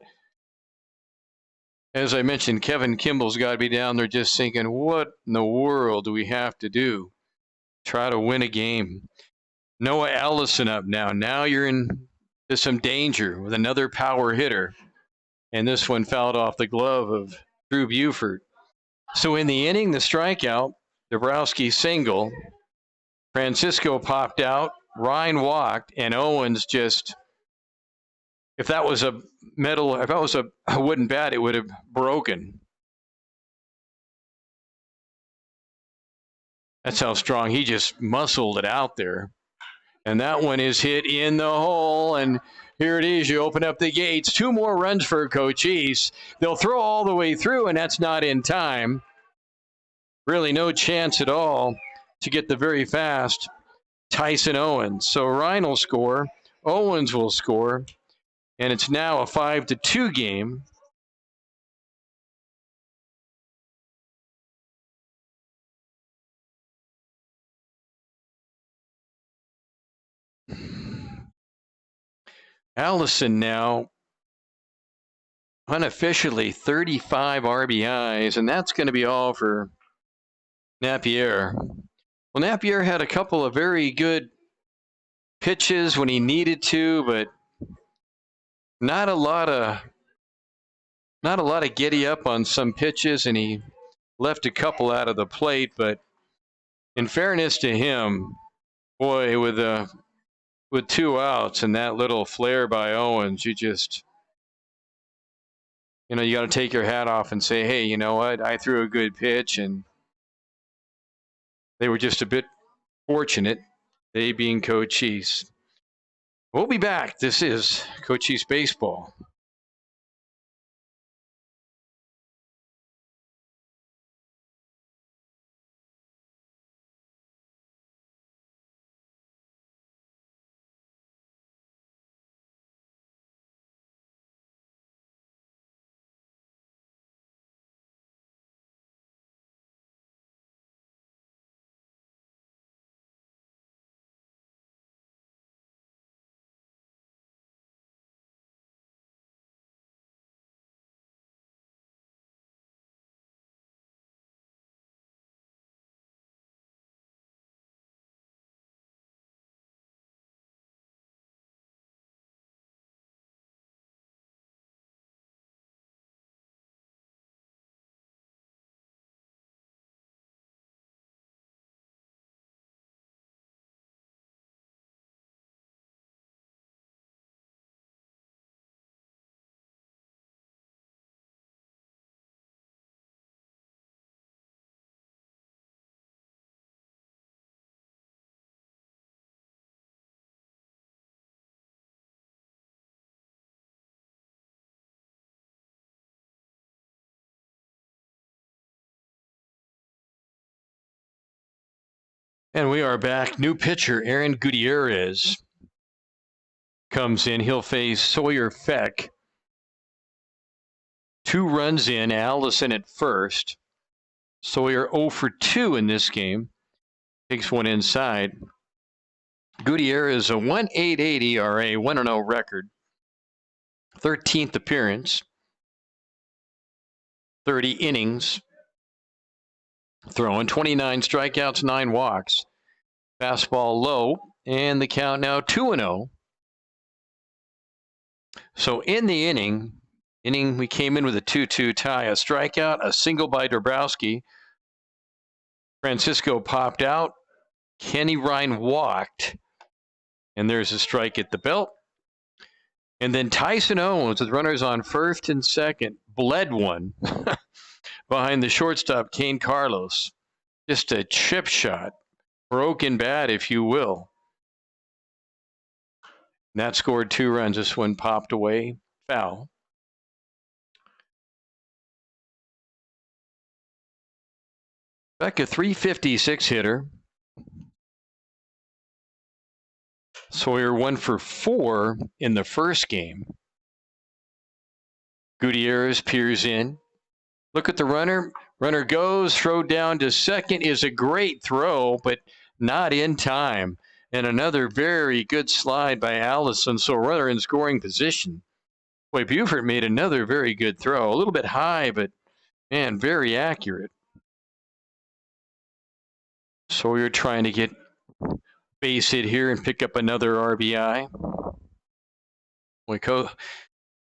as I mentioned, Kevin Kimball's got to be down there just thinking, what in the world do we have to do? Try to win a game. Noah Allison up now. Now you're into some danger with another power hitter. And this one fouled off the glove of Drew Buford. So in the inning, the strikeout, Dabrowski single, Francisco popped out, Ryan walked, and Owens just, if that was a wooden bat, it would have broken. That's how strong. He just muscled it out there. And that one is hit in the hole, and here it is. You open up the gates. 2 more runs for Cochise. They'll throw all the way through, and that's not in time. Really no chance at all to get the very fast Tyson Owens. So Ryan will score. Owens will score. And it's now a 5-2 game. Allison now unofficially 35 RBIs, and that's going to be all for Napier. Well, Napier had a couple of very good pitches when he needed to, but not a lot of giddy up on some pitches, and he left a couple out of the plate. But in fairness to him, boy, with 2 outs and that little flare by Owens, you got to take your hat off and say, hey, you know what? I threw a good pitch, and they were just a bit fortunate, they being Cochise. We'll be back. This is Cochise Baseball. And we are back. New pitcher, Aaron Gutierrez, comes in. He'll face Sawyer Feck. 2 runs in, Allison at first. Sawyer 0 for 2 in this game. Takes one inside. Gutierrez, a 1.88 ERA, 1-0 record. 13th appearance. 30 innings. Throwing 29 strikeouts, 9 walks. Fastball low, and the count now 2-0. So in the inning, we came in with a 2-2 tie, a strikeout, a single by Dabrowski. Francisco popped out. Kenny Ryan walked, and there's a strike at the belt. And then Tyson Owens, with runners on first and second, bled one behind the shortstop, Kane Carlos. Just a chip shot, broken bat, if you will. And that scored 2 runs. This one popped away, foul. Beck, a 356 hitter. Sawyer 1 for 4 in the first game. Gutierrez peers in. Look at the runner. Runner goes, throw down to second is a great throw, but not in time. And another very good slide by Allison, so runner in scoring position. Boy, Buford made another very good throw. A little bit high, but, man, very accurate. Sawyer trying to get base hit here and pick up another RBI.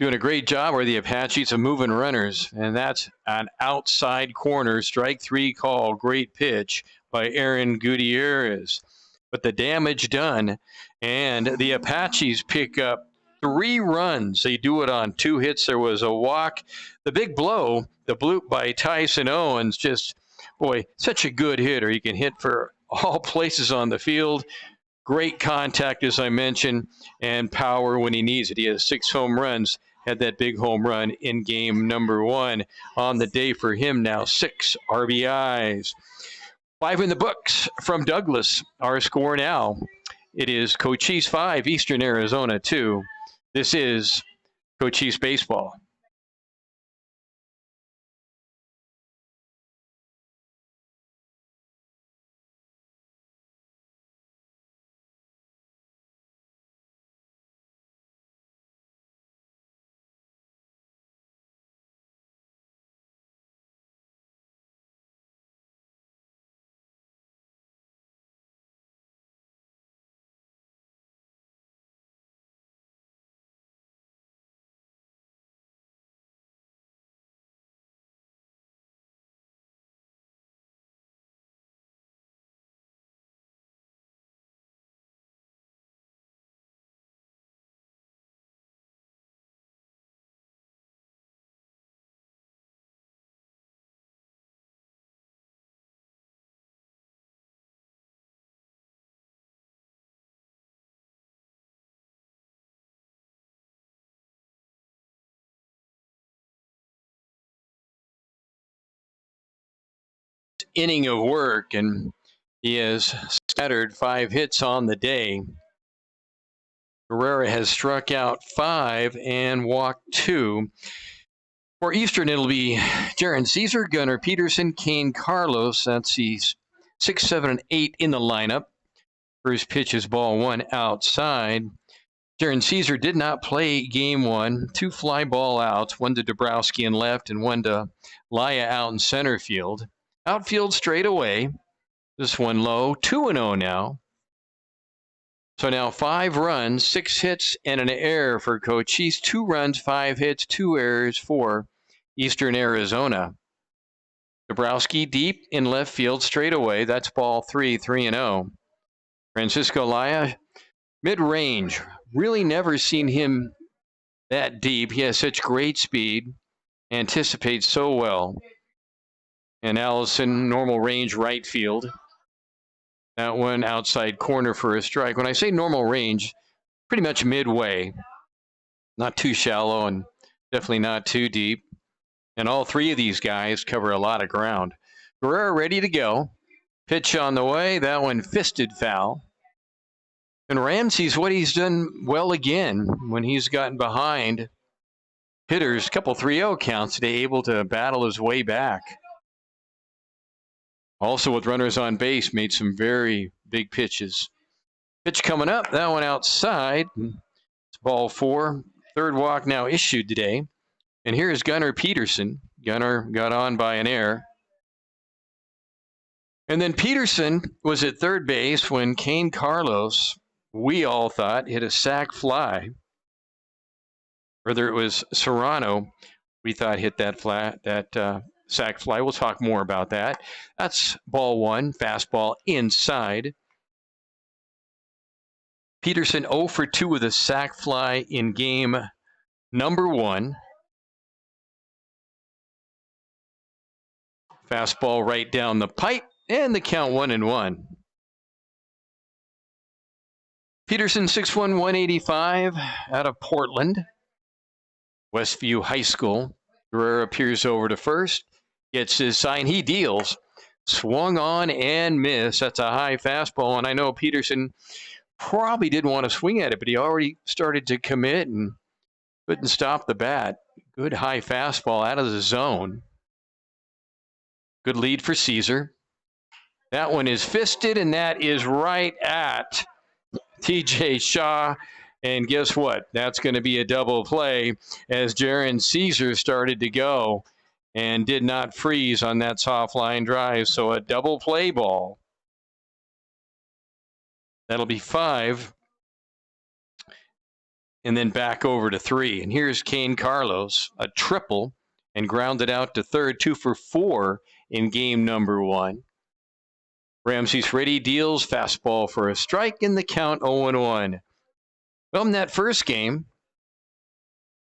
Doing a great job where the Apaches are moving runners, and that's an outside corner, strike 3 call, great pitch by Aaron Gutierrez. But the damage done, and the Apaches pick up 3 runs. They do it on 2 hits. There was a walk. The big blow, the bloop by Tyson Owens, just, boy, such a good hitter. He can hit for all places on the field. Great contact, as I mentioned, and power when he needs it. He has 6 home runs, had that big home run in game number 1 on the day for him now. 6 RBIs. 5 in the books from Douglas. Our score now, it is Cochise 5, Eastern Arizona 2. This is Cochise Baseball. Inning of work, and he has scattered 5 hits on the day. Herrera has struck out 5 and walked 2. For Eastern, it'll be Jaron Caesar, Gunnar Peterson, Kane Carlos. That's the 6, 7, and 8 in the lineup. First pitch is ball 1 outside. Jaron Caesar did not play game 1. 2 fly ball outs, 1 to Dabrowski in left and 1 to Laya out in center field. Outfield straight away. This one low, 2-0 now. So now 5 runs, 6 hits, and an error for Cochise. 2 runs, 5 hits, 2 errors for Eastern Arizona. Dabrowski deep in left field straight away. That's ball 3, 3-0. Francisco Laya, mid-range. Really never seen him that deep. He has such great speed. Anticipates so well. And Allison, normal range right field. That one outside corner for a strike. When I say normal range, pretty much midway. Not too shallow and definitely not too deep. And all 3 of these guys cover a lot of ground. Guerrero ready to go. Pitch on the way. That one fisted foul. And Ramsey's what he's done well again when he's gotten behind hitters, couple 3-0 counts today, able to battle his way back. Also with runners on base, made some very big pitches. Pitch coming up, that one outside. It's ball 4. Third walk now issued today. And here's Gunnar Peterson. Gunnar got on by an error. And then Peterson was at third base when Kane Carlos, we all thought, hit a sac fly. Whether it was Serrano, we thought hit that sac fly. We'll talk more about that. That's ball 1, fastball inside. Peterson 0 for 2 with a sac fly in game number 1. Fastball right down the pipe, and the count 1-1. Peterson 6'1", 185 out of Portland. Westview High School. Guerrero appears over to first. Gets his sign. He deals. Swung on and missed. That's a high fastball. And I know Peterson probably didn't want to swing at it, but he already started to commit and couldn't stop the bat. Good high fastball out of the zone. Good lead for Caesar. That one is fisted, and that is right at TJ Shaw. And guess what? That's going to be a double play as Jaron Caesar started to go and did not freeze on that soft line drive. So a double play ball. That'll be 5. And then back over to 3. And here's Kane Carlos, a triple, and grounded out to third, 2 for 4 in game number 1. Ramsey's ready, deals, fastball for a strike, and the count 0-1. Well, in that first game,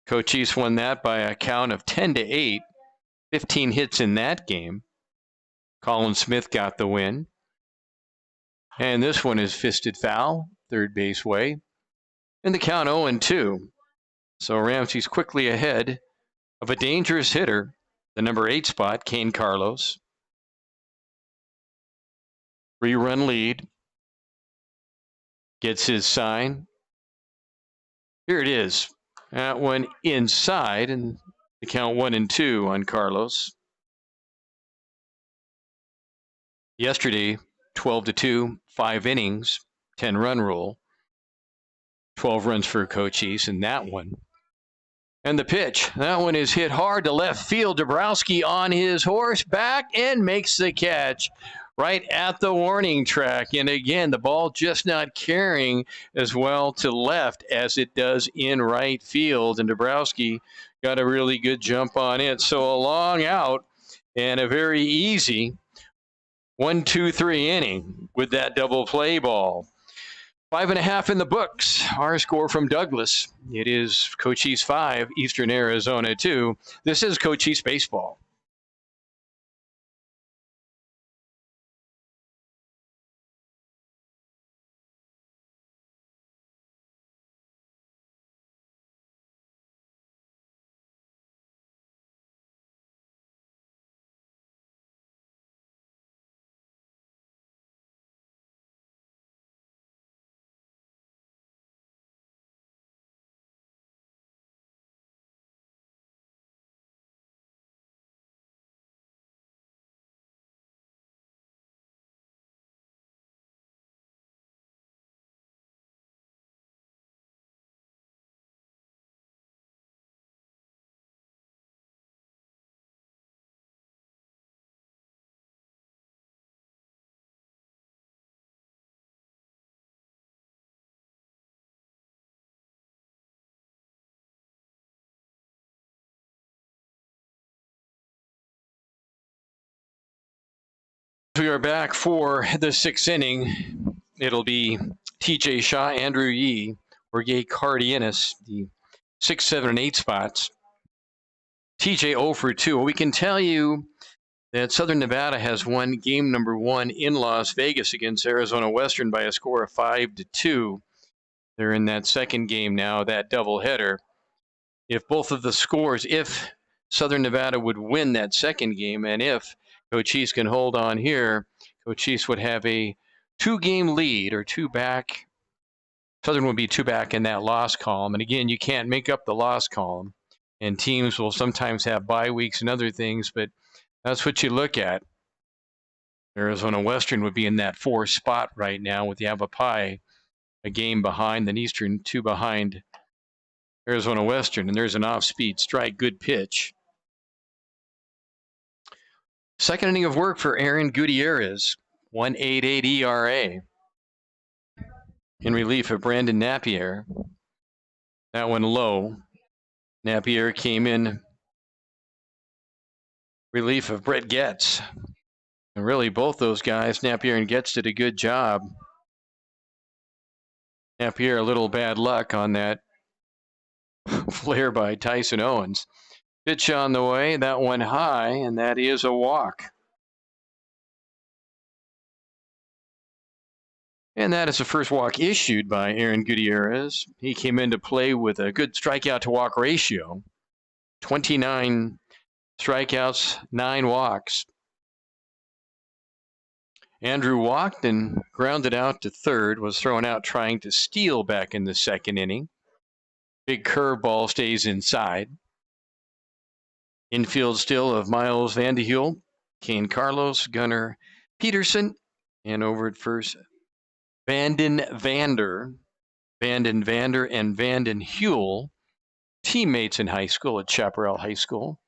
Cochise won that by a count of 10-8. 15 hits in that game. Colin Smith got the win. And this one is fisted foul, third base way. And the count 0-2. So Ramsey's quickly ahead of a dangerous hitter, the number 8 spot, Kane Carlos. 3-run lead. Gets his sign. Here it is. That one inside, and the count 1-2 on Carlos. Yesterday, 12-2, 5 innings, 10-run rule. 12 runs for Cochise in that one. And the pitch, that one is hit hard to left field. Dabrowski on his horse back and makes the catch right at the warning track. And again, the ball just not carrying as well to left as it does in right field. And Dabrowski got a really good jump on it. So a long out and a very easy 1-2-3 inning with that double play ball. 5.5 in the books. Our score from Douglas. It is Cochise 5, Eastern Arizona 2. This is Cochise baseball. We are back for the 6th inning. It'll be TJ Shaw, Andrew Yee, Jorge Cardenas, the 6, 7, and 8 spots. TJ 0 for 2. We can tell you that Southern Nevada has won game number 1 in Las Vegas against Arizona Western by a score of 5-2. They're in that second game now, that doubleheader. If both of the scores, if Southern Nevada would win that second game, and if Cochise can hold on here, Cochise would have a 2-game lead, or 2 back. Southern would be 2 back in that loss column. And again, you can't make up the loss column. And teams will sometimes have bye weeks and other things, but that's what you look at. Arizona Western would be in that 4 spot right now with Yavapai a game behind, then Eastern 2 behind Arizona Western. And there's an off-speed strike, good pitch. Second inning of work for Aaron Gutierrez, 1.88 ERA. In relief of Brandon Napier. That one low. Napier came in relief of Brett Getz. And really, both those guys, Napier and Getz, did a good job. Napier, a little bad luck on that flare by Tyson Owens. Pitch on the way, that one high, and that is a walk. And that is the first walk issued by Aaron Gutierrez. He came into play with a good strikeout to walk ratio. 29 strikeouts, 9 walks. Andrew walked and grounded out to third, was thrown out trying to steal back in the second inning. Big curveball stays inside. Infield still of Miles Vanderheel, Kane Carlos, Gunnar Peterson, and over at first, Vanden Vander, and Vanden Hewell, teammates in high school at Chaparral High School.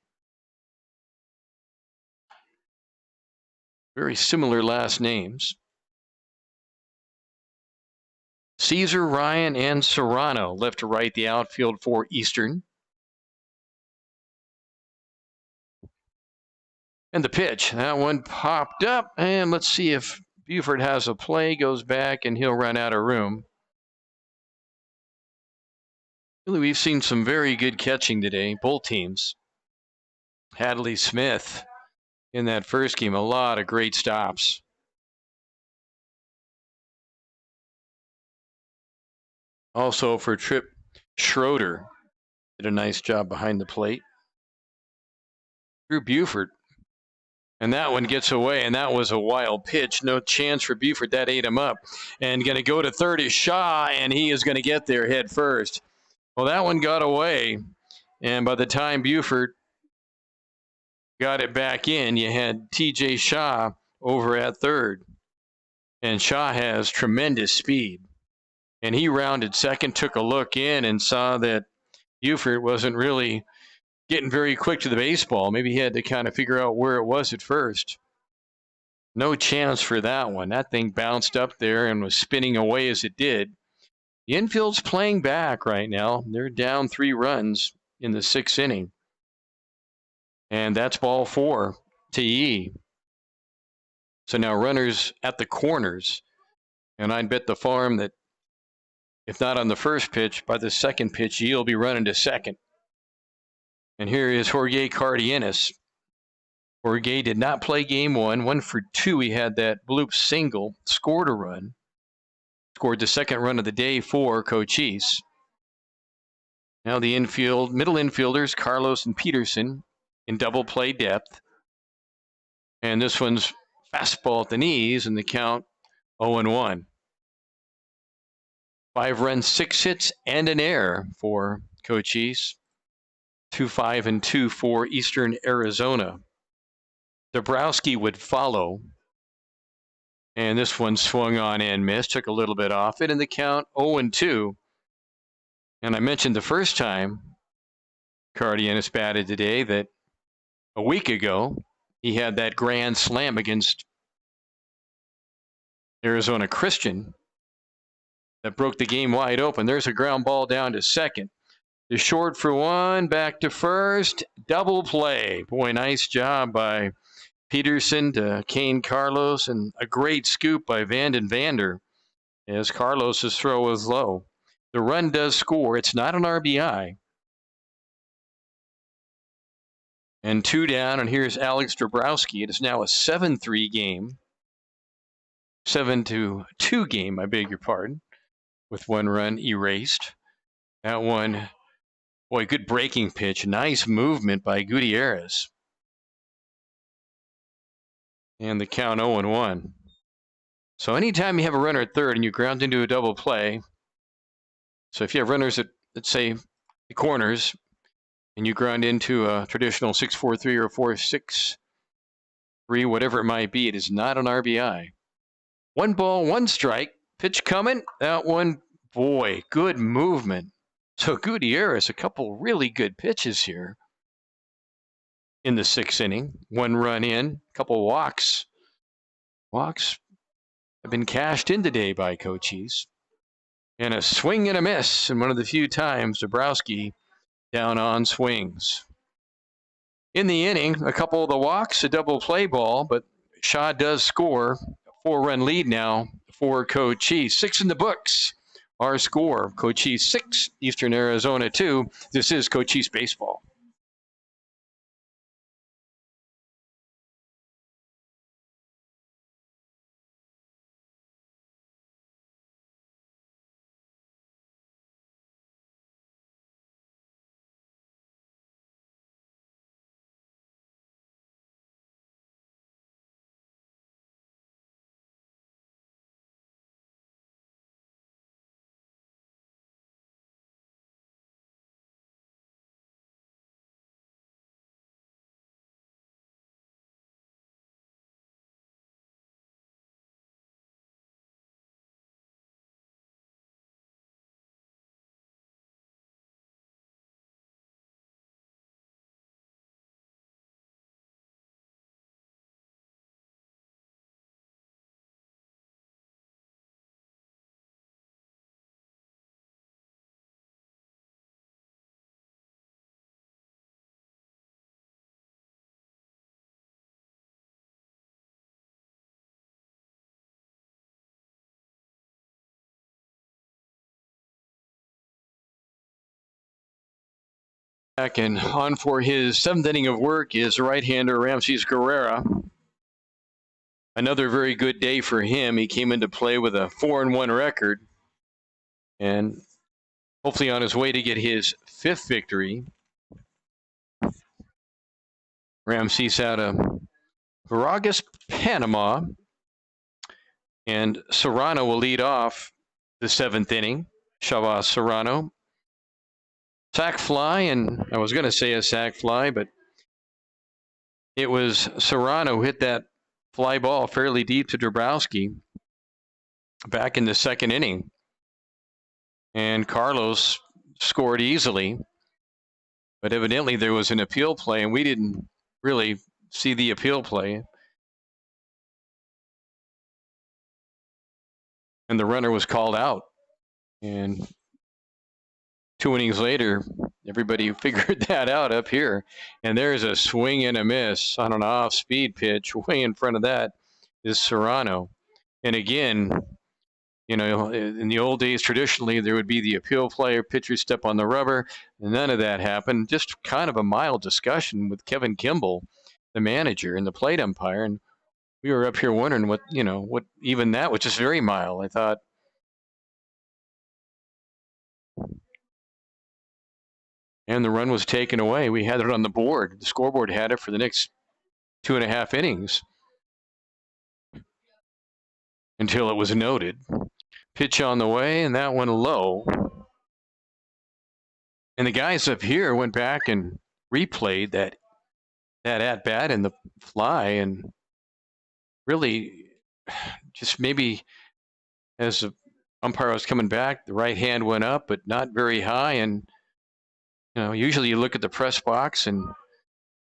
Very similar last names. Caesar, Ryan, and Serrano left to right the outfield for Eastern. And the pitch, that one popped up, and let's see if Buford has a play, goes back, and he'll run out of room. Really, we've seen some very good catching today, both teams. Hadley Smith in that first game, a lot of great stops. Also for Trip Schroeder, did a nice job behind the plate. Drew Buford. And that one gets away, and that was a wild pitch. No chance for Buford. That ate him up. And going to go to third is Shaw, and he is going to get there head first. Well, that one got away, and by the time Buford got it back in, you had T.J. Shaw over at third. And Shaw has tremendous speed. And he rounded second, took a look in, and saw that Buford wasn't really getting very quick to the baseball. Maybe he had to kind of figure out where it was at first. No chance for that one. That thing bounced up there and was spinning away as it did. The infield's playing back right now. They're down 3 runs in the 6th inning. And that's ball 4 to Yee. So now runners at the corners. And I'd bet the farm that if not on the first pitch, by the second pitch, Yee will be running to second. And here is Jorge Cardenas. Jorge did not play game 1. 1 for 2. He had that bloop single, scored a run. Scored the second run of the day for Cochise. Now the infield, middle infielders, Carlos and Peterson, in double play depth. And this one's fastball at the knees, and the count 0-1. 5 runs, 6 hits, and an error for Cochise. 2-5-2 for Eastern Arizona. Dabrowski would follow. And this one swung on and missed, took a little bit off it, and the count 0-2. And I mentioned the first time Cardenas batted today that a week ago he had that grand slam against Arizona Christian that broke the game wide open. There's a ground ball down to second. The short for 1, back to first, double play. Boy, nice job by Peterson to Kane Carlos, and a great scoop by Vanden Vander as Carlos's throw was low. The run does score. It's not an RBI. And 2 down, and here's Alex Dabrowski. It is now a 7-3 game. 7-2 game, I beg your pardon, with 1 run erased. That one, boy, good breaking pitch. Nice movement by Gutierrez. And the count 0-1. So anytime you have a runner at third and you ground into a double play, so if you have runners at, let's say, the corners, and you ground into a traditional 6-4-3 or 4-6-3, whatever it might be, it is not an RBI. 1 ball, 1 strike. Pitch coming. That one, boy, good movement. So Gutierrez, a couple really good pitches here in the 6th inning. 1 run in, a couple walks. Walks have been cashed in today by Cochise. And a swing and a miss, and one of the few times Dabrowski down on swings. In the inning, a couple of the walks, a double play ball, but Shaw does score. A 4-run lead now for Cochise. 6 in the books. Our score, Cochise 6, Eastern Arizona 2. This is Cochise Baseball. And on for his 7th inning of work is right-hander Ramses Guerrera. Another very good day for him. He came into play with a 4-1 record, and hopefully on his way to get his 5th victory. Ramses out of Veraguas, Panama, and Serrano will lead off the 7th inning. Chavez Serrano. Sac fly, and I was going to say a sac fly, but it was Serrano who hit that fly ball fairly deep to Dabrowski back in the 2nd inning. And Carlos scored easily, but evidently there was an appeal play, and we didn't really see the appeal play. And the runner was called out. And 2 innings later, everybody figured that out up here. And there's a swing and a miss on an off-speed pitch. Way in front of that is Serrano. And again, you know, in the old days, traditionally, there would be the appeal player, pitcher step on the rubber. None of that happened. Just kind of a mild discussion with Kevin Kimball, the manager, and the plate umpire. And we were up here wondering what even that was just very mild. I thought, and the run was taken away. We had it on the board. The scoreboard had it for the next 2.5 innings until it was noted. Pitch on the way, and that one low. And the guys up here went back and replayed that at-bat and the fly, and really just maybe as the umpire was coming back, the right hand went up, but not very high. And usually you look at the press box and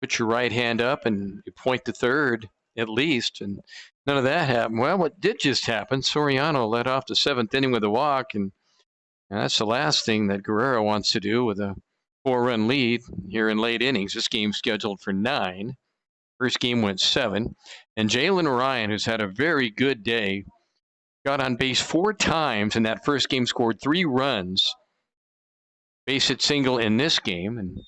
put your right hand up and you point to third at least, and none of that happened. Well, what did just happen, Soriano led off the 7th inning with a walk, and that's the last thing that Guerrero wants to do with a 4-run lead here in late innings. This game's scheduled for 9. First game went 7. And Jalen Ryan, who's had a very good day, got on base 4 times in that first game, scored 3 runs. Base hit single in this game, and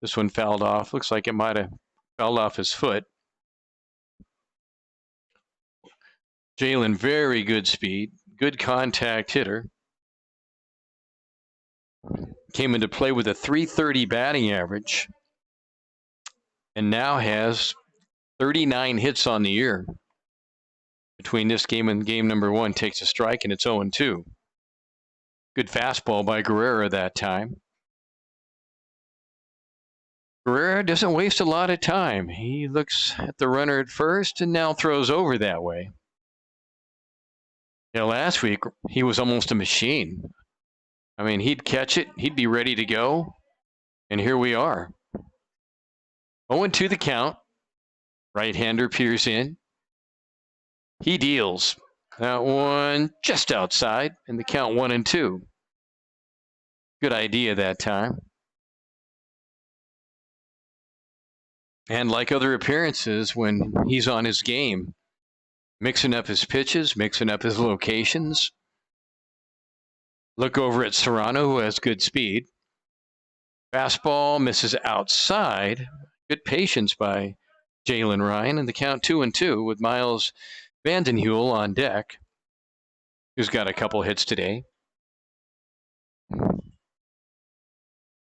this one fouled off. Looks like it might have fouled off his foot. Jalen, very good speed, good contact hitter. Came into play with a .330 batting average, and now has 39 hits on the year. between this game and game number 1 takes a strike, and it's 0-2. Good fastball by Guerrera that time. Guerrera doesn't waste a lot of time. He looks at the runner at first and now throws over that way. Last week, he was almost a machine. I mean, he'd catch it, he'd be ready to go, and here we are. 0-2 the count. Right-hander peers in. He deals. That one just outside, and the count 1-2. Good idea that time. And like other appearances, when he's on his game, mixing up his pitches, mixing up his locations. Look over at Serrano, who has good speed. Fastball misses outside. Good patience by Jalen Ryan, and the count 2-2 with Miles Vandenheuvel on deck, who's got a couple hits today.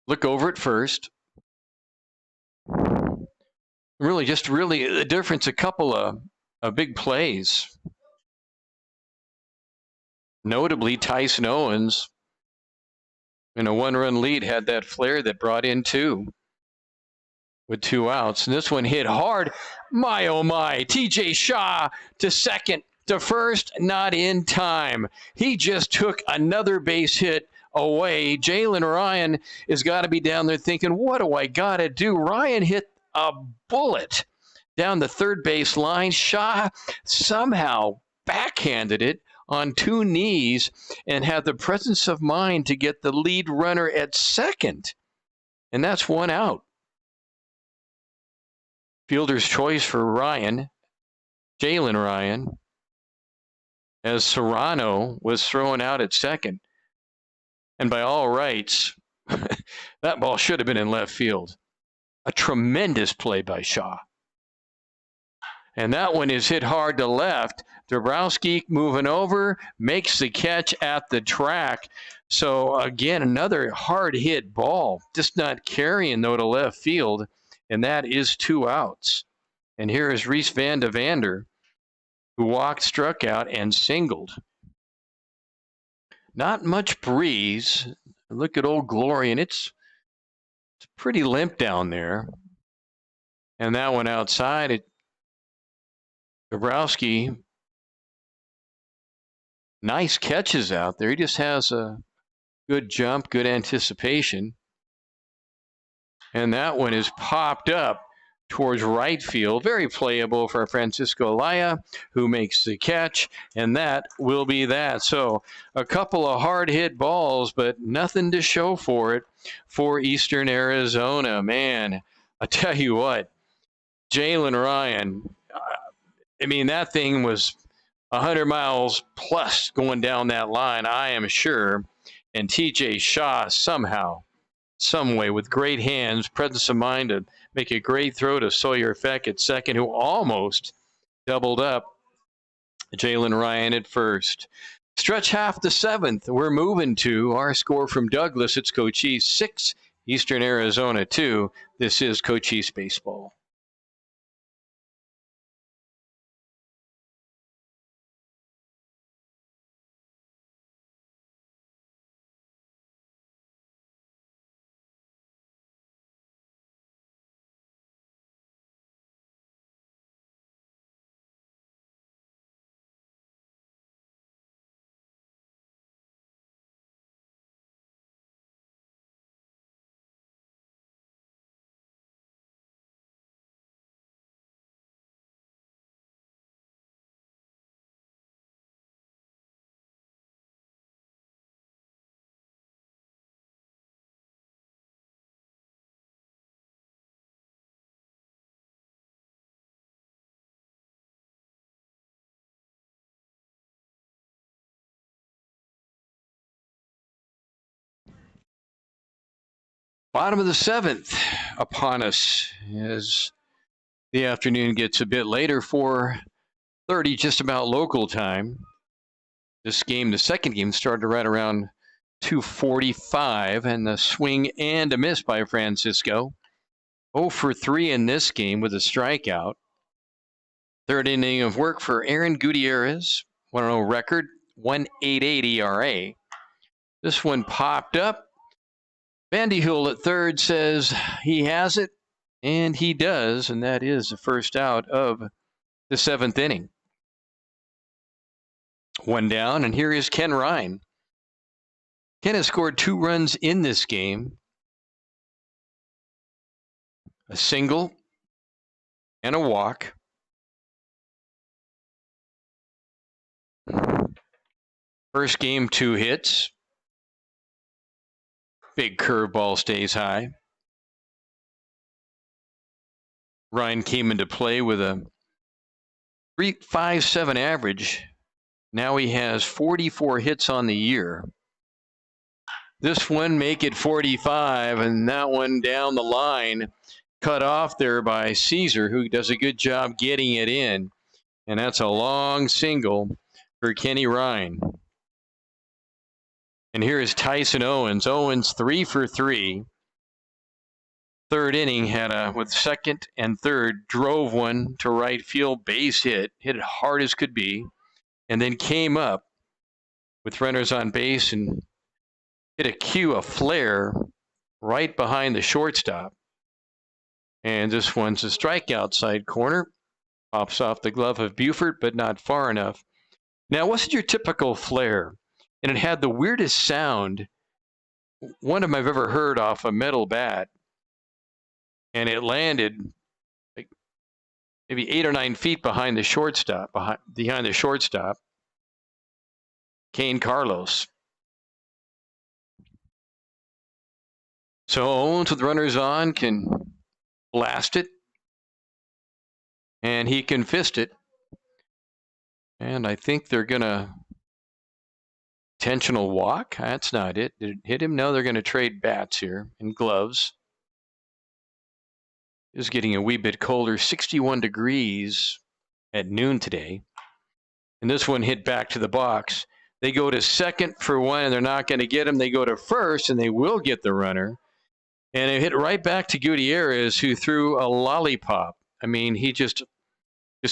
Look over at first. Really, the difference, a couple of big plays. Notably, Tyson Owens, in a 1-run lead, had that flare that brought in 2 with 2 outs. And this one hit hard. My, oh my, TJ Shaw to second, to first, not in time. He just took another base hit away. Jalen Ryan has got to be down there thinking, what do I got to do? Ryan hit a bullet down the third base line. Shaw somehow backhanded it on 2 knees and had the presence of mind to get the lead runner at second. And that's 1 out. Fielder's choice for Ryan, Jalen Ryan, as Serrano was thrown out at second. And by all rights, that ball should have been in left field. A tremendous play by Shaw. And that one is hit hard to left. Dabrowski moving over, makes the catch at the track. So again, another hard hit ball, just not carrying though to left field. And that is 2 outs. And here is Reese Van de Vander, who walked, struck out, and singled. Not much breeze. Look at Old Glory, and it's pretty limp down there. And that one outside, Dabrowski, nice catches out there. He just has a good jump, good anticipation. And that one is popped up towards right field. Very playable for Francisco Laya, who makes the catch, and that will be that. So a couple of hard-hit balls, but nothing to show for it for Eastern Arizona. Man, I tell you what, Jalen Ryan, I mean, that thing was 100 miles plus going down that line, I am sure. And TJ Shaw somehow, some way, with great hands, presence of mind to make a great throw to Sawyer Feck at second, who almost doubled up Jalen Ryan at first. Stretch half the 7th. We're moving to our score from Douglas. It's Cochise 6, Eastern Arizona 2. This is Cochise Baseball. Bottom of the 7th upon us as the afternoon gets a bit later, 4:30, just about local time. This game, the second game, started right around 2:45, and the swing and a miss by Francisco. 0 for 3 in this game with a strikeout. Third inning of work for Aaron Gutierrez. 1-0 record, 1.88 ERA. This one popped up. Vandy Hill at third says he has it, and he does, and that is the first out of the seventh inning. One down, and here is Ken Ryan. Ken has scored 2 runs in this game. A single and a walk. First game, 2 hits. Big curveball stays high. Ryan came into play with a 3.57 average. Now he has 44 hits on the year. This one make it 45, and that one down the line, cut off there by Caesar, who does a good job getting it in. And that's a long single for Kenny Ryan. And here is Tyson Owens. Owens 3 for 3. Third inning had with second and third, drove one to right field, base hit it hard as could be, and then came up with runners on base and hit a flare right behind the shortstop. And this one's a strikeout side corner. Pops off the glove of Buford, but not far enough. Now, it wasn't your typical flare, and it had the weirdest sound, one of them I've ever heard off a metal bat. And it landed like maybe 8 or 9 feet behind the shortstop, behind the shortstop, Kane Carlos. So Owens with runners on can blast it, and he can fist it. And I think they're going to intentional walk. That's not it. Did it hit him? No, they're going to trade bats here and gloves. It's getting a wee bit colder, 61 degrees at noon today. And this one hit back to the box. They go to second for one, and they're not going to get him. They go to first, and they will get the runner. And it hit right back to Gutierrez, who threw a lollipop. I mean, he just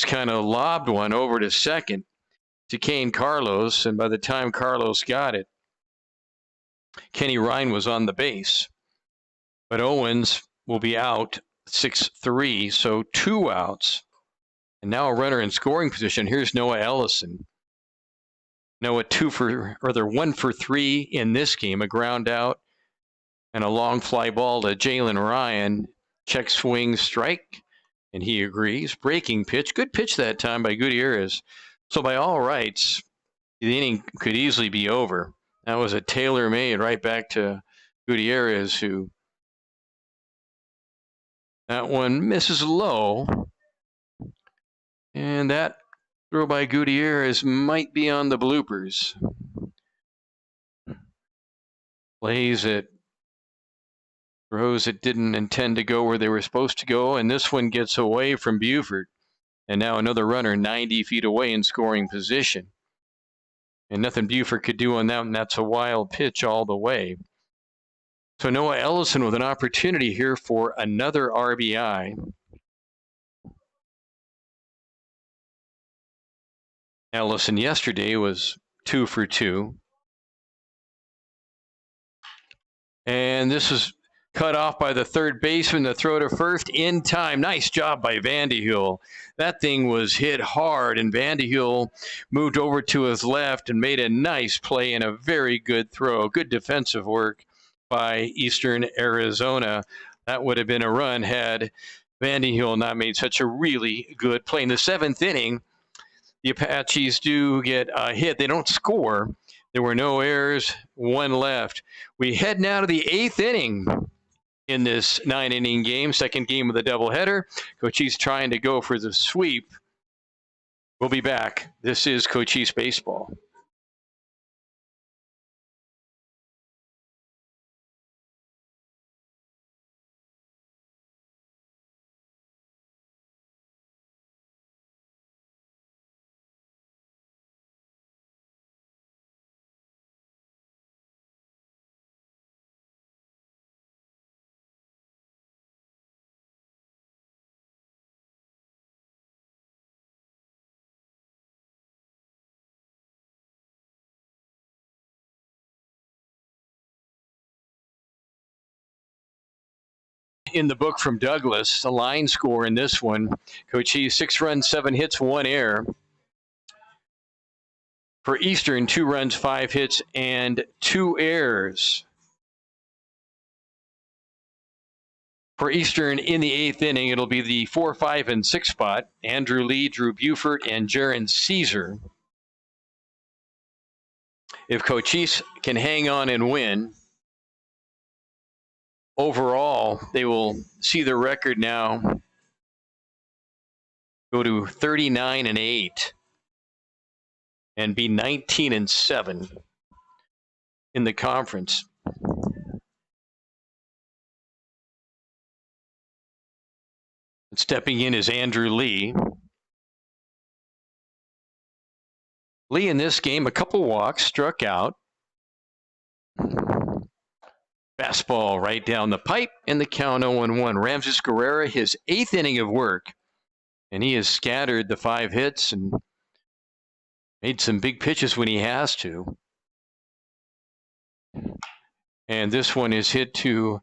kind of lobbed one over to second to Kane Carlos, and by the time Carlos got it, Kenny Ryan was on the base. But Owens will be out 6-3, so 2 outs. And now a runner in scoring position. Here's Noah Ellison. Noah 1 for 3 in this game, a ground out and a long fly ball to Jalen Ryan. Check swing strike, and he agrees. Breaking pitch, good pitch that time by Gutierrez. So by all rights, the inning could easily be over. That was a tailor-made right back to Gutierrez, who that one misses low. And that throw by Gutierrez might be on the bloopers. Plays it. Throws it didn't intend to go where they were supposed to go, and this one gets away from Buford. And now another runner 90 feet away in scoring position. And nothing Buford could do on that, and that's a wild pitch all the way. So Noah Ellison with an opportunity here for another RBI. Ellison yesterday was 2 for 2. And this is cut off by the third baseman. The throw to first in time. Nice job by Vandy Hill. That thing was hit hard, and Vandy Hill moved over to his left and made a nice play and a very good throw. Good defensive work by Eastern Arizona. That would have been a run had Vandy Hill not made such a really good play. In the 7th inning, the Apaches do get a hit. They don't score. There were no errors, 1 left. We head now to the 8th inning in this 9-inning game, second game of the doubleheader. Cochise trying to go for the sweep. We'll be back. This is Cochise Baseball. in the book from Douglas, the line score in this one. Cochise 6 runs, 7 hits, 1 error. For Eastern, 2 runs, 5 hits, and 2 errors. For Eastern in the 8th inning, it'll be the 4, 5, and 6 spot. Andrew Lee, Drew Buford, and Jaron Caesar. If Cochise can hang on and win, overall, they will see their record now go to 39-8 and be 19-7 in the conference. Stepping in is Andrew Lee. Lee in this game, a couple walks, struck out. Fastball right down the pipe, and the count 0-1. Ramses Guerrera, his 8th inning of work, and he has scattered the 5 hits and made some big pitches when he has to. And this one is hit to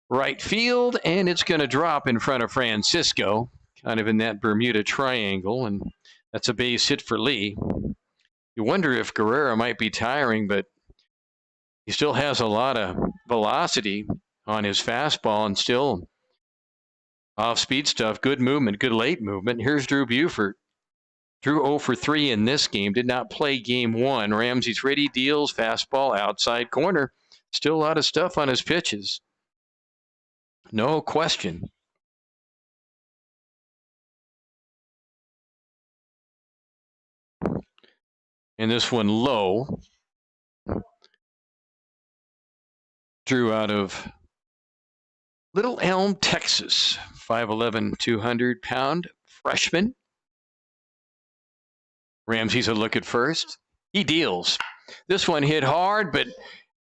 right field, and it's going to drop in front of Francisco, kind of in that Bermuda Triangle, and that's a base hit for Lee. You wonder if Guerrera might be tiring, but he still has a lot of velocity on his fastball and still off-speed stuff. Good movement, good late movement. Here's Drew Buford. Drew 0 for 3 in this game. Did not play game 1. Ramsey's ready, deals, fastball, outside corner. Still a lot of stuff on his pitches. No question. And this one low. Drew out of Little Elm, Texas. 5'11", 200-pound freshman. Ramsey's a look at first. He deals. This one hit hard, but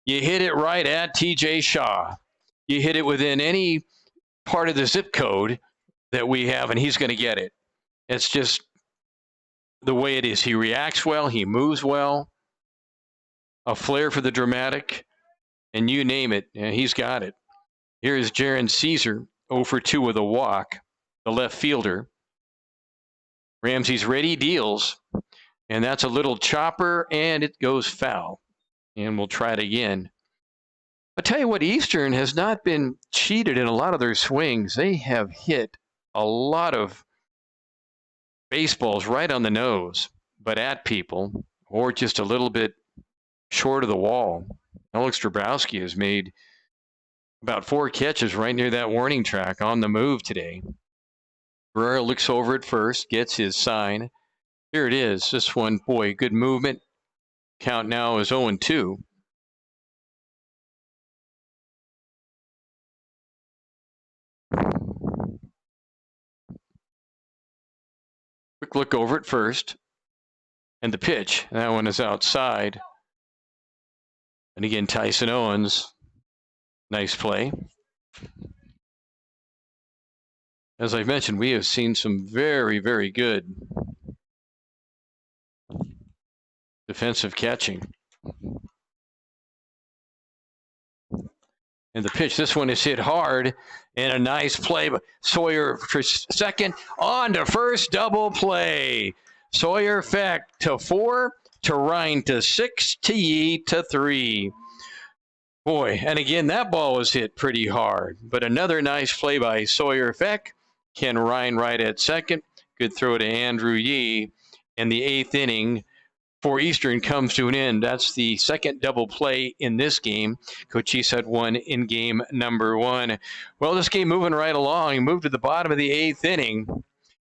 you hit it right at TJ Shaw. You hit it within any part of the zip code that we have, and he's going to get it. It's just the way it is. He reacts well. He moves well. A flair for the dramatic, and you name it, and he's got it. Here is Jaron Caesar, 0 for 2 with a walk, the left fielder. Ramsey's ready, deals, and that's a little chopper, and it goes foul. And we'll try it again. I'll tell you what, Eastern has not been cheated in a lot of their swings. They have hit a lot of baseballs right on the nose, but at people, or just a little bit short of the wall. Alex Dabrowski has made about 4 catches right near that warning track on the move today. Guerrero looks over at first, gets his sign. Here it is. This one, boy, good movement. Count now is 0-2. Quick look over at first. And the pitch. That one is outside. And again, Tyson Owens. Nice play. As I mentioned, we have seen some very, very good defensive catching. And the pitch, this one is hit hard, and a nice play. Sawyer for second, on to first, double play. Sawyer Feck to 4, to Ryan to 6, to Yee to 3. Boy, and again, that ball was hit pretty hard. But another nice play by Sawyer Feck. Ken Ryan right at second. Good throw to Andrew Yee. And the 8th inning for Eastern comes to an end. That's the second double play in this game. Cochise had one in game number 1. Well, this game moving right along. Moved to the bottom of the 8th inning.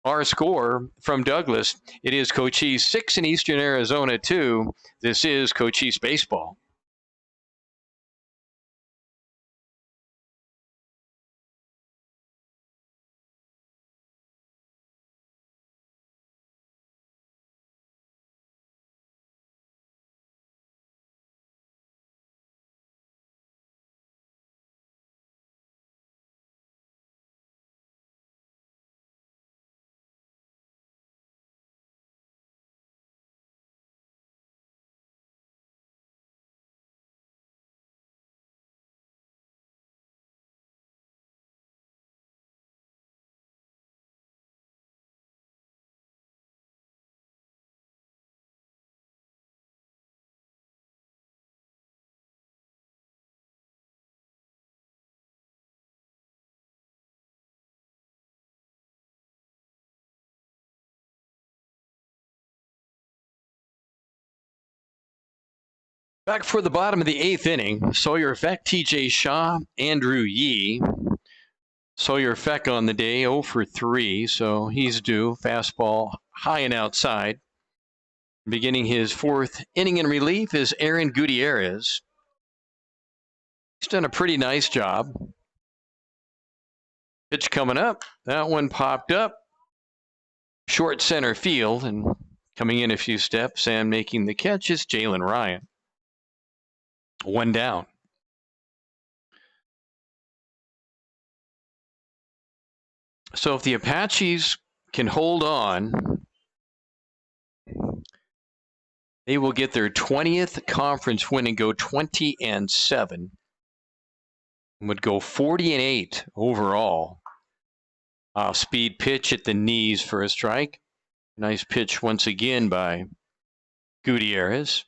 Our score from Douglas, it is Cochise 6 and Eastern Arizona 2. This is Cochise Baseball. Back for the bottom of the 8th inning, Sawyer Feck, TJ Shaw, Andrew Yee. Sawyer Feck on the day, 0 for 3, so he's due. Fastball high and outside. Beginning his 4th inning in relief is Aaron Gutierrez. He's done a pretty nice job. Pitch coming up. That one popped up. Short center field, and coming in a few steps and making the catch is Jalen Ryan. 1 down. So if the Apaches can hold on, they will get their 20th conference win and go 20-7. And would go 40-8 overall. Off-speed pitch at the knees for a strike. Nice pitch once again by Gutierrez.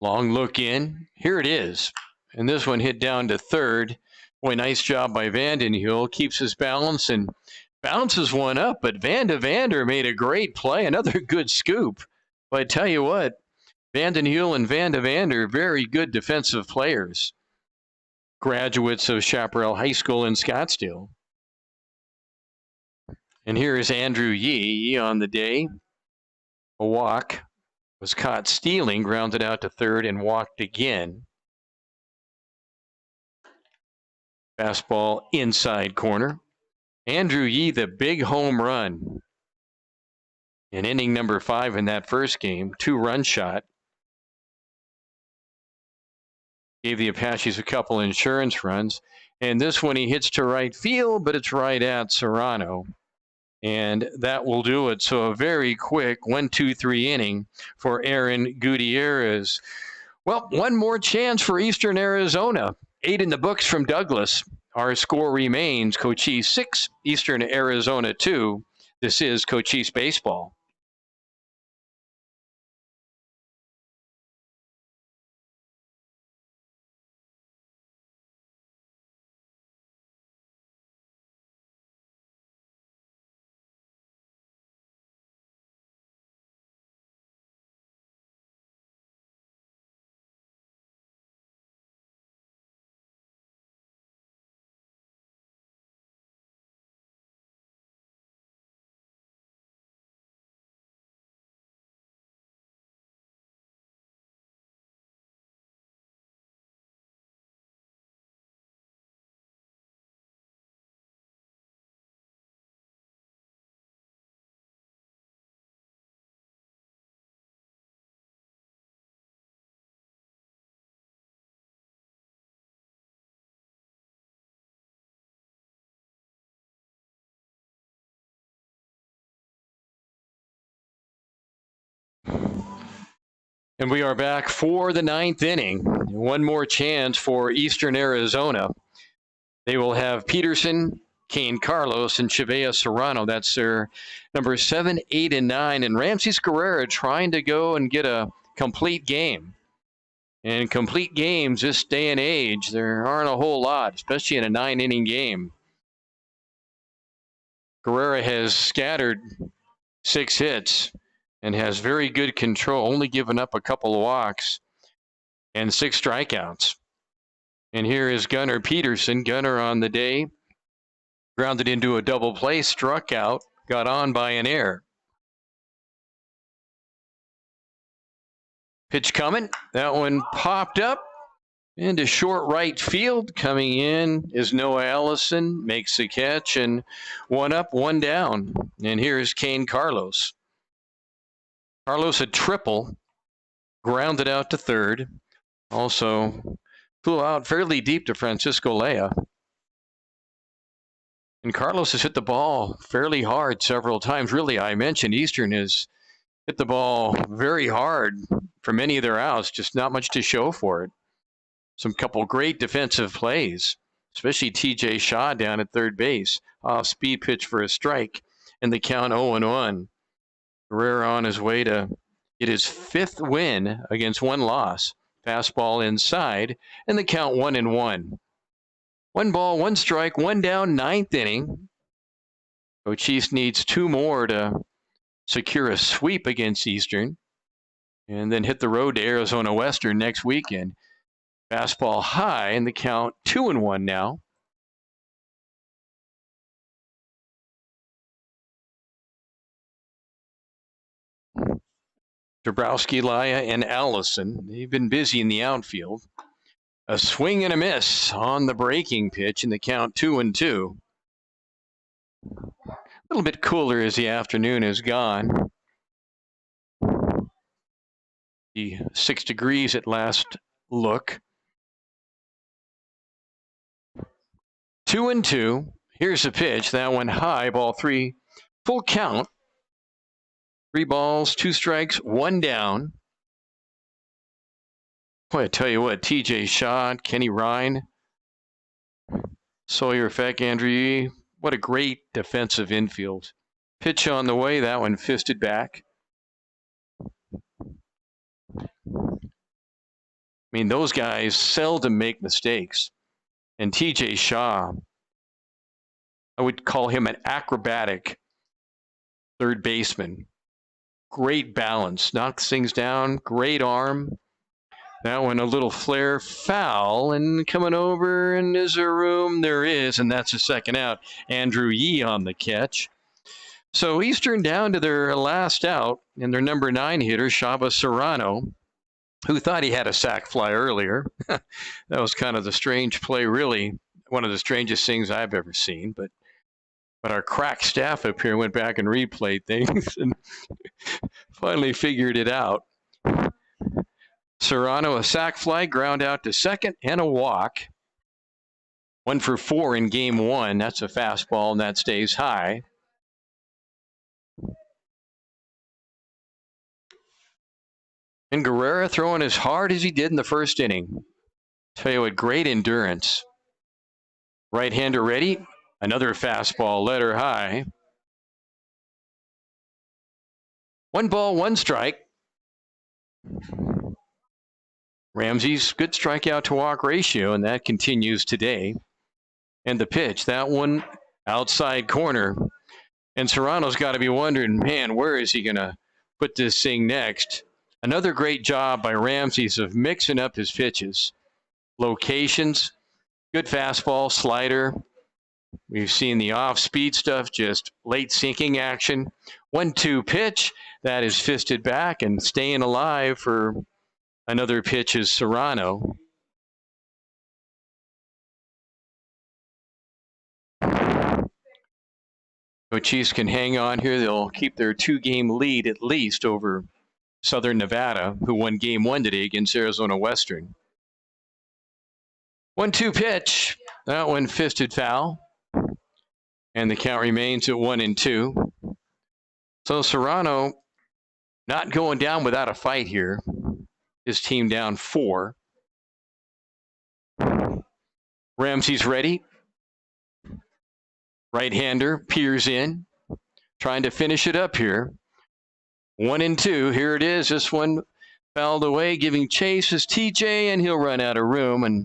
Long look in. Here it is. And this one hit down to third. Boy, nice job by Vandenhuel. Keeps his balance and bounces one up. But Vander made a great play. Another good scoop. But I tell you what, Vandenhuel and Vander, very good defensive players. Graduates of Chaparral High School in Scottsdale. And here is Andrew Yee on the day. A walk. Was caught stealing, grounded out to third, and walked again. Fastball inside corner. Andrew Yee, the big home run. In inning number 5 in that first game, 2-run shot. Gave the Apaches a couple insurance runs. And this one he hits to right field, but it's right at Serrano. And that will do it. So a very quick 1-2-3 inning for Aaron Gutierrez. Well, one more chance for Eastern Arizona. 8 in the books from Douglas. Our score remains Cochise 6, Eastern Arizona 2. This is Cochise Baseball. And we are back for the 9th inning. One more chance for Eastern Arizona. They will have Peterson, Kane Carlos, and Chivea Serrano. That's their number 7, 8, and 9. And Ramses Guerrera trying to go and get a complete game. And complete games this day and age, there aren't a whole lot, especially in a 9-inning game. Guerrera has scattered 6 hits and has very good control, only given up a couple of walks and 6 strikeouts. And here is Gunnar Peterson. Gunnar on the day, grounded into a double play, struck out, got on by an error. Pitch coming. That one popped up into short right field. Coming in is Noah Allison, makes the catch, and 1 up, 1 down. And here's Kane Carlos. Carlos a triple, grounded out to third. Also flew out fairly deep to Francisco Lea. And Carlos has hit the ball fairly hard several times. Really, I mentioned Eastern has hit the ball very hard for many of their outs, just not much to show for it. Some couple great defensive plays, especially TJ Shaw down at third base. Off-speed pitch for a strike, and the count 0-1. Guerrera on his way to get his 5th win against 1 loss. Fastball inside, and the count 1-1. 1 ball, 1 strike, 1 down, 9th inning. Cochise needs 2 more to secure a sweep against Eastern, and then hit the road to Arizona Western next weekend. Fastball high, and the count 2-1 now. Dabrowski, Laya, and Allison, they've been busy in the outfield. A swing and a miss on the breaking pitch, and the count 2-2. A little bit cooler as the afternoon is gone. 6 degrees at last look. 2-2. Here's the pitch. That one high, ball 3. Full count. 3 balls, 2 strikes, 1 down. Boy, I tell you what, TJ Shaw, Kenny Ryan, Sawyer Feck, Andrew Yee, what a great defensive infield. Pitch on the way, that one fisted back. I mean, those guys seldom make mistakes. And TJ Shaw, I would call him an acrobatic third baseman. Great balance, knocks things down, great arm. That one a little flare, foul, and coming over, and is there room? There is, and that's a second out. Andrew Yee on the catch. So Eastern down to their last out, and their number 9 hitter, Shaba Serrano, who thought he had a sac fly earlier. That was kind of the strange play, really, one of the strangest things I've ever seen. But our crack staff up here went back and replayed things and finally figured it out. Serrano, a sac fly, ground out to second, and a walk. 1 for 4 in game 1. That's a fastball, and that stays high. And Guerrera throwing as hard as he did in the first inning. Tell you what, great endurance. Right-hander ready. Another fastball, let her high. 1 ball, 1 strike. Ramsey's good strikeout to walk ratio, and that continues today. And the pitch, that one outside corner. And Serrano's got to be wondering, man, where is he going to put this thing next? Another great job by Ramsey's of mixing up his pitches. Locations, good fastball, slider. We've seen the off-speed stuff, just late sinking action. 1-2 pitch, that is fisted back and staying alive for another pitch is Serrano. Cochise can hang on here. They'll keep their 2-game lead at least over Southern Nevada, who won game 1 today against Arizona Western. 1-2 pitch. That one fisted foul. And the count remains at 1-2. So Serrano not going down without a fight here. His team down 4. Ramsey's ready. Right-hander peers in, trying to finish it up here. 1-2. Here it is. This one fouled away, giving chase is TJ, and he'll run out of room, and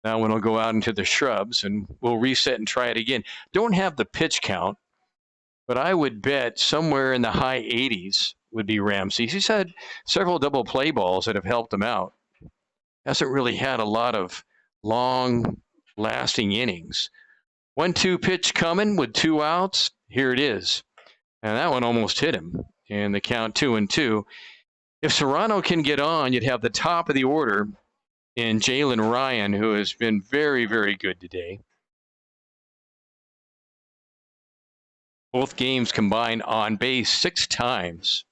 that one will go out into the shrubs, and we'll reset and try it again. Don't have the pitch count, but I would bet somewhere in the high 80s would be Ramsey. He's had several double play balls that have helped him out. Hasn't really had a lot of long-lasting innings. 1-2 pitch coming with 2 outs. Here it is. And that one almost hit him. And the count 2-2. If Serrano can get on, you'd have the top of the order in Jalen Ryan, who has been very, very good today. Both games combined on base 6 times.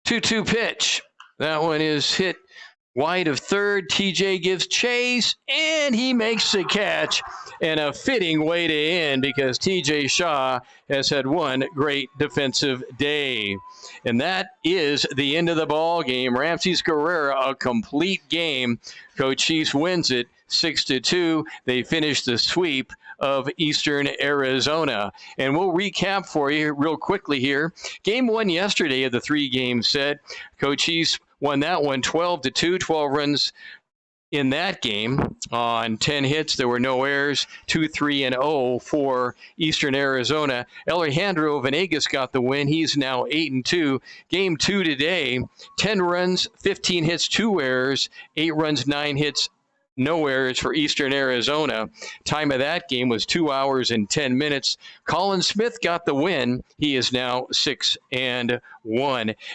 2-2 pitch. That one is hit wide of third. TJ gives chase, and he makes the catch. And a fitting way to end, because TJ Shaw has had one great defensive day. And that is the end of the ball game. Ramsey's Guerrera, a complete game. Cochise wins it 6-2. They finish the sweep of Eastern Arizona. And we'll recap for you real quickly here. Game 1 yesterday of the 3-game set. Cochise won that one 12-2, 12 runs in that game. On 10 hits, there were no errors, 2-3-0 for Eastern Arizona. Alejandro Venegas got the win. He's now 8-2. Game 2 today, 10 runs, 15 hits, 2 errors, 8 runs, 9 hits, no errors for Eastern Arizona. Time of that game was 2 hours and 10 minutes. Colin Smith got the win. He is now 6-1.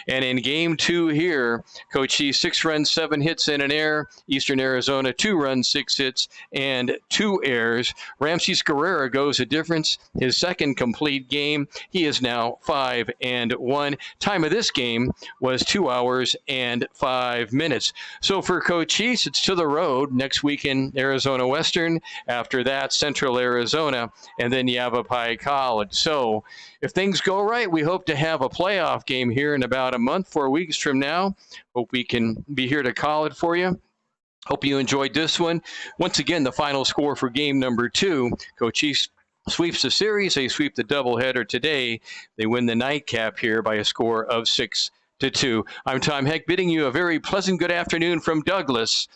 And in game 2 here, Cochise 6 runs, 7 hits, and an error. Eastern Arizona 2 runs, 6 hits, and 2 errors. Ramses Guerrera goes a difference. His second complete game. He is now 5-1. Time of this game was 2 hours and 5 minutes. So for Cochise, it's to the road next week in Arizona Western. After that, Central Arizona, and then Yavapai College. So if things go right, we hope to have a playoff game here in about a month, 4 weeks from now. Hope we can be here to call it for you. Hope you enjoyed this one. Once again, the final score for game number 2. Cochise sweeps the series. They sweep the doubleheader today. They win the nightcap here by a score of 6-2. I'm Tom Heck, bidding you a very pleasant good afternoon from Douglas.